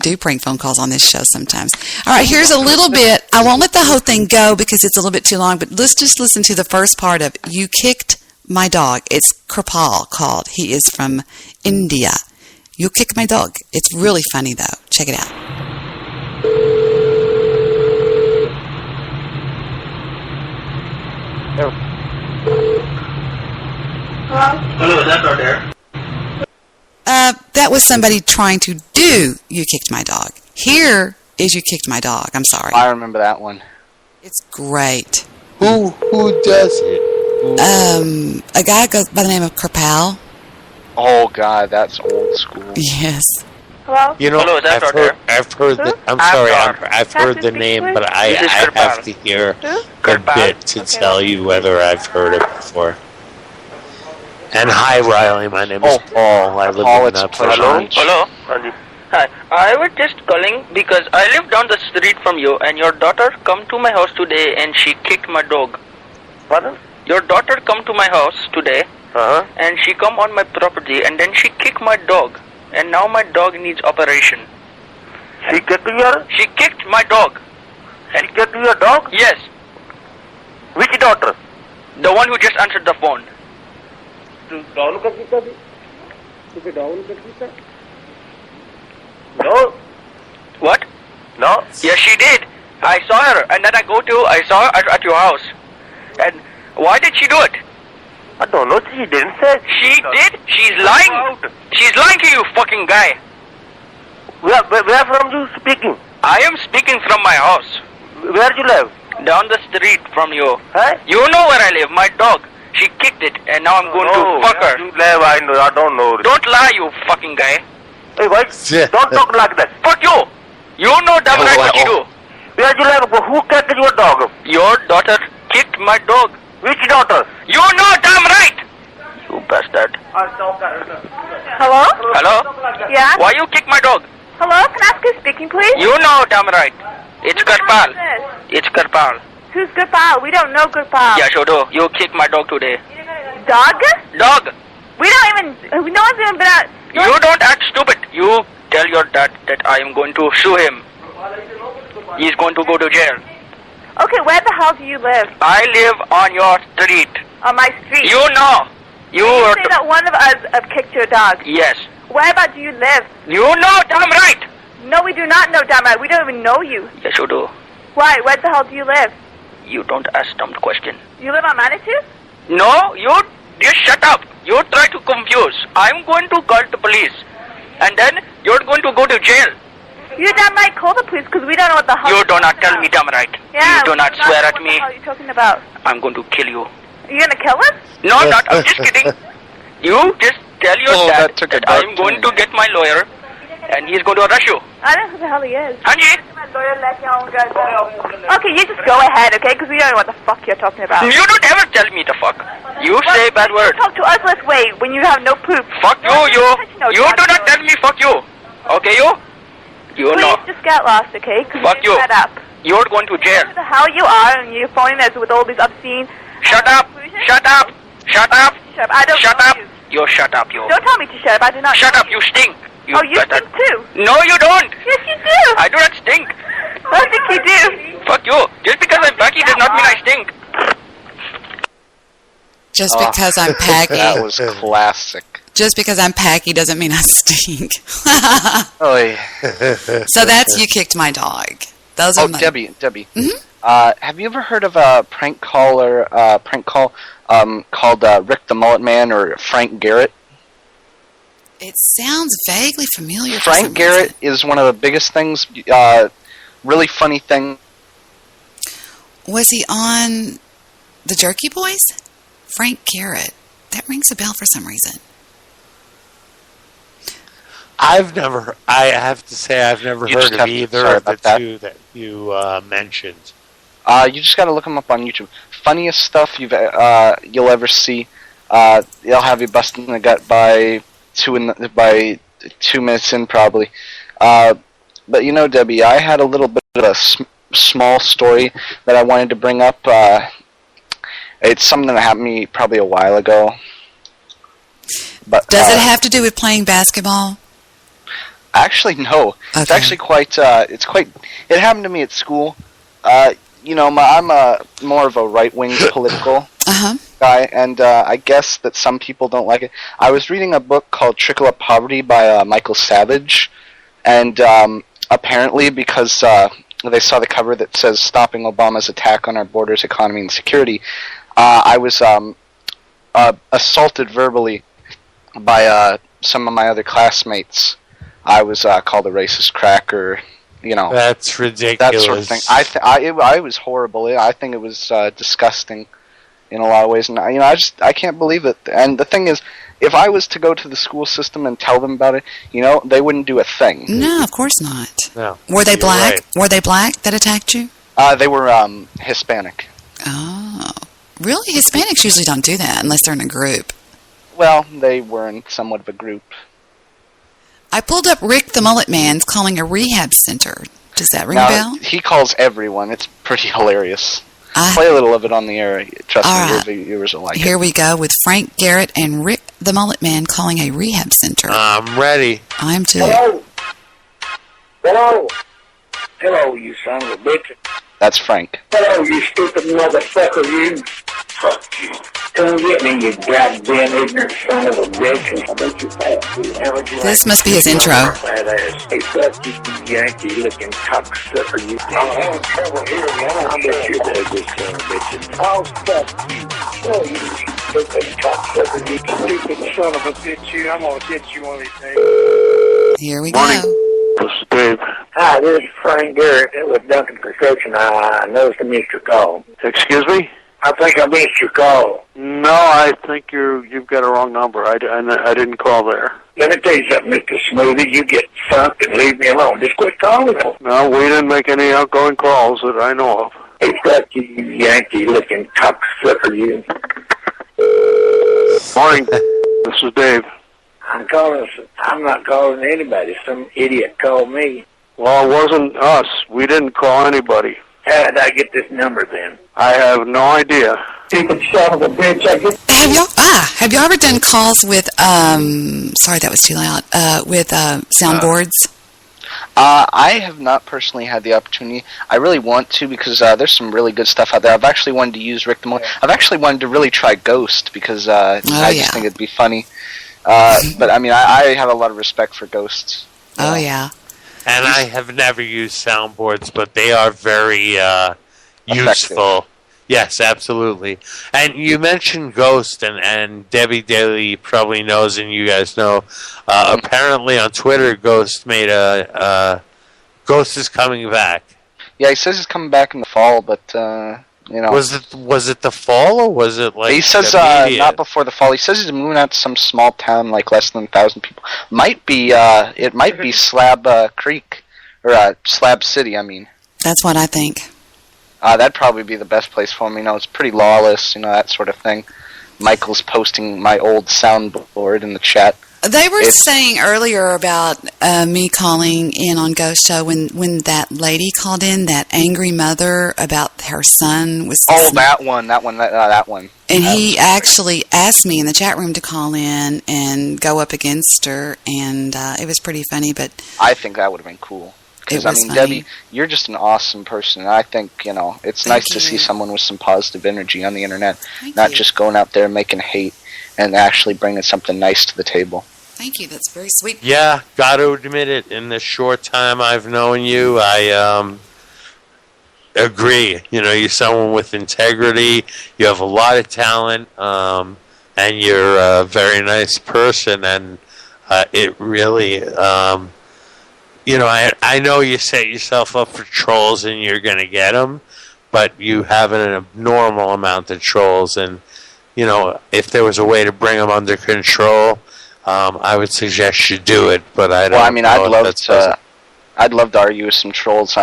do prank phone calls on this show sometimes. All right, here's a little bit. I won't let the whole thing go because it's a little bit too long, but let's just listen to the first part of You Kicked My Dog. It's Kripal called. He is from India. You Kick My Dog. It's really funny, though. Check it out. Hello, is that not there? That was somebody trying to do You Kicked My Dog. Here is You Kicked My Dog. I'm sorry. I remember that one. It's great. Who does it? A guy goes by the name of Kripal. Oh God, that's old school. Yes. Hello? You know, Hello, I've heard I've heard the name, but I have to hear a bit to tell you whether I've heard it before. And hi, Riley. My name is Paul. I live in Upper Hello. Hi. I was just calling because I live down the street from you, and your daughter come to my house today, and she kicked my dog. Pardon? Your daughter come to my house today, and she come on my property, and then she kicked my dog, and now my dog needs operation. She kicked your? She kicked my dog. She kicked your dog? Yes. Which daughter? The one who just answered the phone. Down No. What? No. Yes, she did. I saw her, and then I saw her at your house. And why did she do it? I don't know. She didn't say. She did? She's lying. She's lying to you, fucking guy. Where from you speaking? I am speaking from my house. Where you live? Down the street from you. Huh? You know where I live. My dog. She kicked it, and now I'm going to fuck her. You live, I know. I don't know. Don't lie, you fucking guy. Hey, why? Don't talk like that. Fuck you. You know damn right what you do. Where you live? Who kicked your dog? Your daughter kicked my dog. Which daughter? You know damn right. You bastard. Hello? Hello? Yeah? Why you kick my dog? Hello? Can I ask who's speaking, please? You know damn right. It's Karpal. It's Karpal. Who's Gopal? We don't know Gopal. Yeah, sure do. You kicked my dog today. Dog? Dog. We don't even... No one's even been out... You don't act stupid. You tell your dad that I am going to sue him. He's going to go to jail. Okay, where the hell do you live? I live on your street. On my street? You know. You say that one of us have kicked your dog. Yes. Where about do you live? You know damn right. No, we do not know damn right. We don't even know you. Yes, you do. Why? Where the hell do you live? You don't ask dumb question. You live on Manitou? No, you just shut up. You try to confuse. I'm going to call the police. And then you're going to go to jail. You damn right call the police because we don't know what the hell you do not tell me damn right. Yeah, you do not swear at me. What the hell are you talking about? I'm going to kill you. Are you going to kill us? No, not. I'm just kidding. You just tell your dad that I'm going to get my lawyer and he's going to arrest you. I don't know who the hell he is. Hanji? Okay, you just go ahead, okay? Because we don't know what the fuck you're talking about. You don't ever tell me the fuck. You say bad words. Talk to us this way when you have no proof. Fuck you, you. You do not tell me fuck you. Okay, you? You know. Please just get lost, okay? Fuck you. Shut up. You're going to jail. Who the hell you are and you're phoning us with all these obscene... Shut up. Shut up. Shut up. Shut up. I don't shut know up. You. You shut up, you. Don't tell me to shut up. I do not Shut up. You stink. You you stink too. No, you don't. Yes, you do. I do not stink. I think you do. Fuck you. Just because I'm Becky does not mean I stink. Just because I'm Peggy. That was classic. Just because I'm Peggy doesn't mean I stink. Oh, yeah. So that's You Kicked My Dog. Those are Debbie. Mm-hmm. Have you ever heard of a prank call called Rick the Mullet Man or Frank Garrett? It sounds vaguely familiar. Frank Garrett is one of the biggest things. Really funny thing. Was he on the Jerky Boys? Frank Garrett. That rings a bell for some reason. I have to say, I've never heard of either of the two that you mentioned. You just got to look them up on YouTube. Funniest stuff you'll ever see. They'll have you busting the gut by 2 minutes in, probably. But you know, Debbie, I had a little bit of a small story that I wanted to bring up. It's something that happened to me probably a while ago. But does it have to do with playing basketball? Actually, no. Okay. It's actually quite. It happened to me at school. You know, I'm more of a right-wing political guy, and I guess that some people don't like it. I was reading a book called Trickle Up Poverty by Michael Savage, and apparently because they saw the cover that says "Stopping Obama's Attack on Our Borders, Economy, and Security," I was assaulted verbally by some of my other classmates. I was called a racist cracker. You know, that's ridiculous. That sort of thing. I was horrible. I think it was disgusting in a lot of ways, and I can't believe it. And the thing is, if I was to go to the school system and tell them about it, they wouldn't do a thing. No, of course not. No. Were they black? Right. Were they black that attacked you? They were Hispanic. Oh, really? Hispanics usually don't do that unless they're in a group. Well, they were in somewhat of a group. I pulled up Rick the Mullet Man's calling a rehab center. Does that ring a bell? He calls everyone. It's pretty hilarious. Play a little of it on the air. Trust me, your viewers will like it. Here we go with Frank Garrett and Rick the Mullet Man calling a rehab center. I'm ready. I'm too. Hello? Hello? Hello, you son of a bitch. That's Frank. Hello, you stupid motherfucker, you. Fuck you. Come get me, you goddamn ignorant son of a bitch. I bet you fat. This must be his intro. Hey, fuck you, you Yankee-looking cocksucker, you. I'll have trouble here, man. I bet you're the ugly son of a bitch. Oh, fuck you. Oh, you stupid cocksucker, you stupid son of a bitch, you. I'm gonna get you one of these things. Here we go. This is Dave. Hi, this is Frank Garrett with Duncan Construction. I noticed I missed your call. Excuse me? I think I missed your call. No, I think you've got a wrong number. I didn't call there. Let me tell you something, Mr. Smoothie. You get sunk and leave me alone. Just quit calling. No, we didn't make any outgoing calls that I know of. Hey, fuck you, you Yankee-looking cocksucker, you. Morning. This is Dave. I'm not calling anybody. Some idiot called me. Well, it wasn't us. We didn't call anybody. How did I get this number then? I have no idea. Stupid son of a bitch. Have y'all ever done calls with sorry, that was too loud. With soundboards? I have not personally had the opportunity. I really want to because there's some really good stuff out there. I've actually wanted to use Rick the Mullet. I've actually wanted to really try Ghost because I just think it'd be funny. But I mean, I have a lot of respect for ghosts. Oh yeah. And I have never used soundboards, but they are very useful. Yes, absolutely. And you mentioned Ghost, and Debbie Daly probably knows, and you guys know. Apparently on Twitter, Ghost made Ghost is coming back. Yeah, he says he's coming back in the fall, but Was it the fall, or was it like? He says not before the fall. He says he's moving out to some small town, like less than 1,000 people. It might be Slab Creek or Slab City. I mean, that's what I think. That'd probably be the best place for him. It's pretty lawless, that sort of thing. Michael's posting my old soundboard in the chat. They were saying earlier about me calling in on Ghost Show when that lady called in, that angry mother about her son was. Oh, that one. And he actually asked me in the chat room to call in and go up against her, and it was pretty funny. But I think that would have been cool. Because, funny. Debbie, you're just an awesome person, and I think, it's nice to see someone with some positive energy on the internet, not just going out there making hate and actually bringing something nice to the table. Thank you. That's very sweet. Yeah, got to admit it. In the short time I've known you, agree. You know, you're someone with integrity. You have a lot of talent, and you're a very nice person. And it really, you know, I know you set yourself up for trolls and you're going to get them, but you have an abnormal amount of trolls. And, you know, if there was a way to bring them under control, I would suggest you do it. But I don't. Well, I mean, I'd love to argue with some trolls.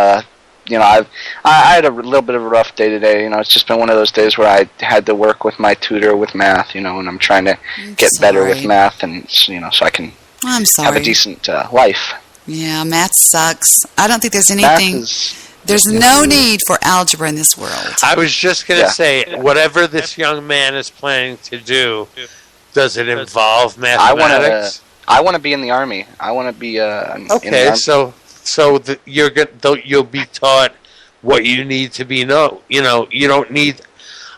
You know, I had a little bit of a rough day today. You know, it's just been one of those days where I had to work with my tutor with math. You know, and I'm trying to get better with math, and you know, so I can have a decent life. Yeah, math sucks. I don't think there's anything. There's no need for algebra in this world. I was just going to say, whatever this young man is planning to do, does it involve mathematics? I want to be in the Army. I want to be in the Army. So you'll be taught what you need to be you know, you don't need.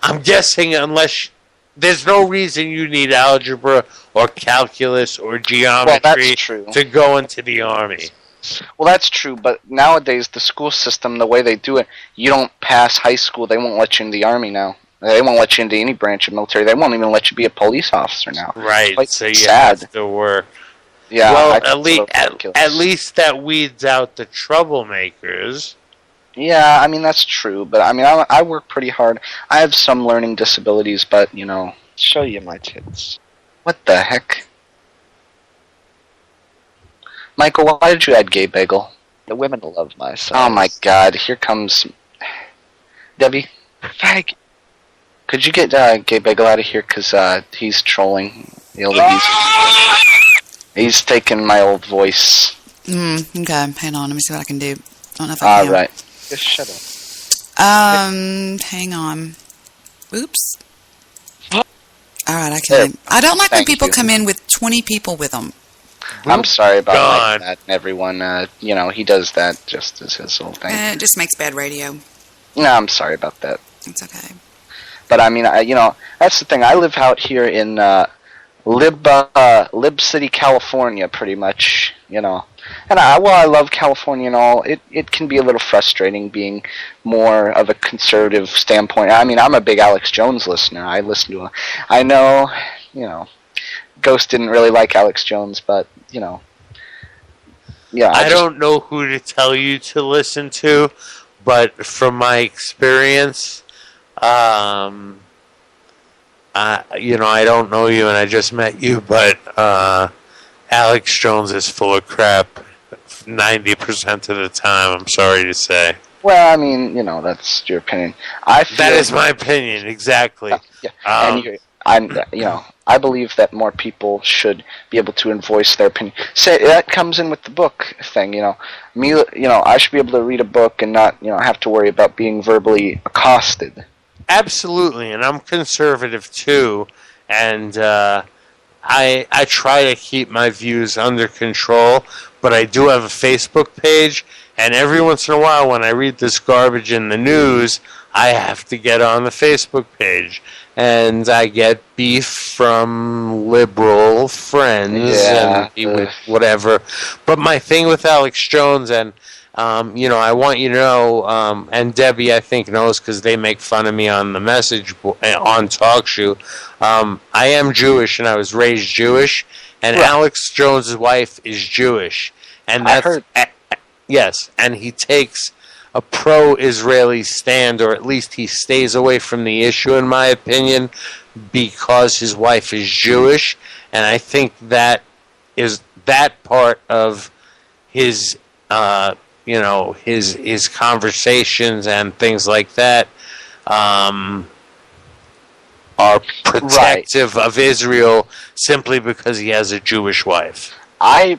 I'm guessing unless there's no reason you need algebra or calculus or geometry to go into the Army. Well, that's true, but nowadays the school system, the way they do it, you don't pass high school, they won't let you in the Army now. They won't let you into any branch of military. They won't even let you be a police officer now. Right, It's so you sad. have to work. Yeah, well, at least that weeds out the troublemakers. Yeah, I mean, that's true, but I mean, I work pretty hard. I have some learning disabilities, but, you know, show you my tits. What the heck? Michael, why did you add Gay Bagel? The women love my size. Oh my god, here comes Debbie. Fag. Could you get Gay Bagel out of here? Because he's trolling. He's taking my old voice. Okay, hang on. Let me see what I can do. I don't know if I can. Alright. Just shut up. Hang on. Oops. Alright, I can. I don't like when people come in with 20 people with them. I'm sorry about that, everyone. You know, he does that just as his whole thing. It just makes bad radio. No, I'm sorry about that. It's okay. But I mean, you know, that's the thing. I live out here in Lib City, California, pretty much. You know, and while I love California and all, it can be a little frustrating being more of a conservative standpoint. I mean, I'm a big Alex Jones listener. I listen to him. I know, you know, Ghost didn't really like Alex Jones, but you know, yeah. I don't know who to tell you to listen to, but from my experience, you know, I don't know you and I just met you, but Alex Jones is full of crap 90% of the time, I'm sorry to say. Well, I mean, you know, that's your opinion. That is my opinion, exactly. You know, I believe that more people should be able to voice their opinion. Say that comes in with the book thing. You know, I should be able to read a book and not, you know, have to worry about being verbally accosted. Absolutely, and I'm conservative too, and I try to keep my views under control. But I do have a Facebook page, and every once in a while, when I read this garbage in the news, I have to get on the Facebook page. And I get beef from liberal friends and whatever. But my thing with Alex Jones, and you know, I want you to know, and Debbie I think knows because they make fun of me on the message on Talk Show. I am Jewish, and I was raised Jewish, and Alex Jones' wife is Jewish, and that's yes, and he takes a pro-Israeli stand, or at least he stays away from the issue, in my opinion, because his wife is Jewish, and I think that is that part of his, you know, his conversations and things like that are protective of Israel simply because he has a Jewish wife. I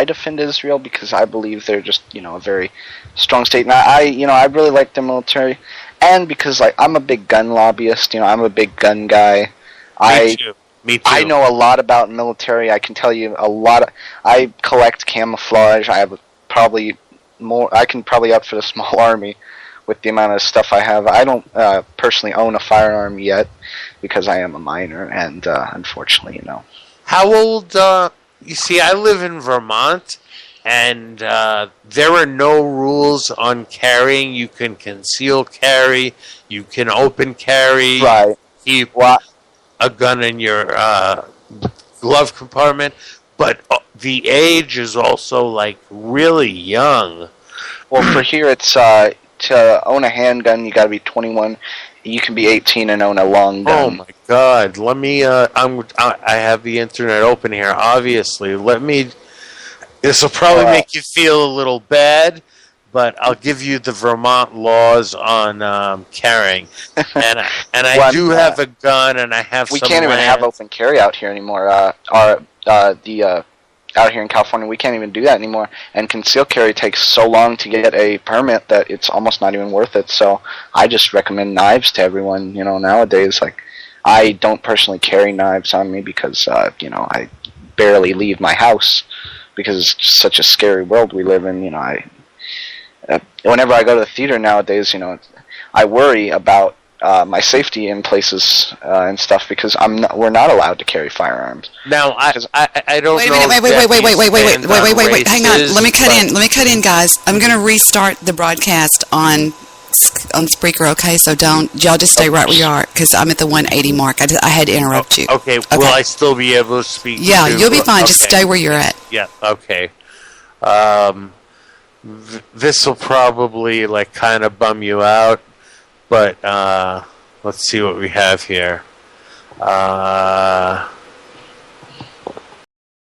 defend Israel because I believe they're just, you know, a very strong state, and I really like the military, and because like I'm a big gun lobbyist, you know, I'm a big gun guy. Me too. I know a lot about military. I can tell you a lot. I collect camouflage. I have probably more. I can probably outfit a small army with the amount of stuff I have. I don't personally own a firearm yet because I am a minor, and unfortunately, you know. How old? You see, I live in Vermont, And there are no rules on carrying. You can conceal carry. You can open carry. Right. Keep a gun in your glove compartment. But the age is also, like, really young. Well, for here, it's to own a handgun, you got to be 21. You can be 18 and own a long gun. Oh my God! Let me. I have the internet open here. Obviously, let me. This will probably make you feel a little bad, but I'll give you the Vermont laws on carrying. And I do have a gun, and I have. We some can't even land. have open carry out here anymore. Out here in California, we can't even do that anymore. And concealed carry takes so long to get a permit that it's almost not even worth it. So I just recommend knives to everyone. You know, nowadays, like, I don't personally carry knives on me because you know, I barely leave my house because it's just such a scary world we live in. You know, whenever I go to the theater nowadays, you know, I worry about my safety in places and stuff because we're not allowed to carry firearms. Now, I don't Wait, know. wait. Hang on. Let me cut in, guys. I'm going to restart the broadcast on Spreaker, okay? So y'all just stay right where you are because I'm at the 180 mark. I had to interrupt you. Okay. Will I still be able to speak? Yeah, you'll be fine. Just stay where you're at. Yeah, okay. This will probably, like, kind of bum you out. But let's see what we have here.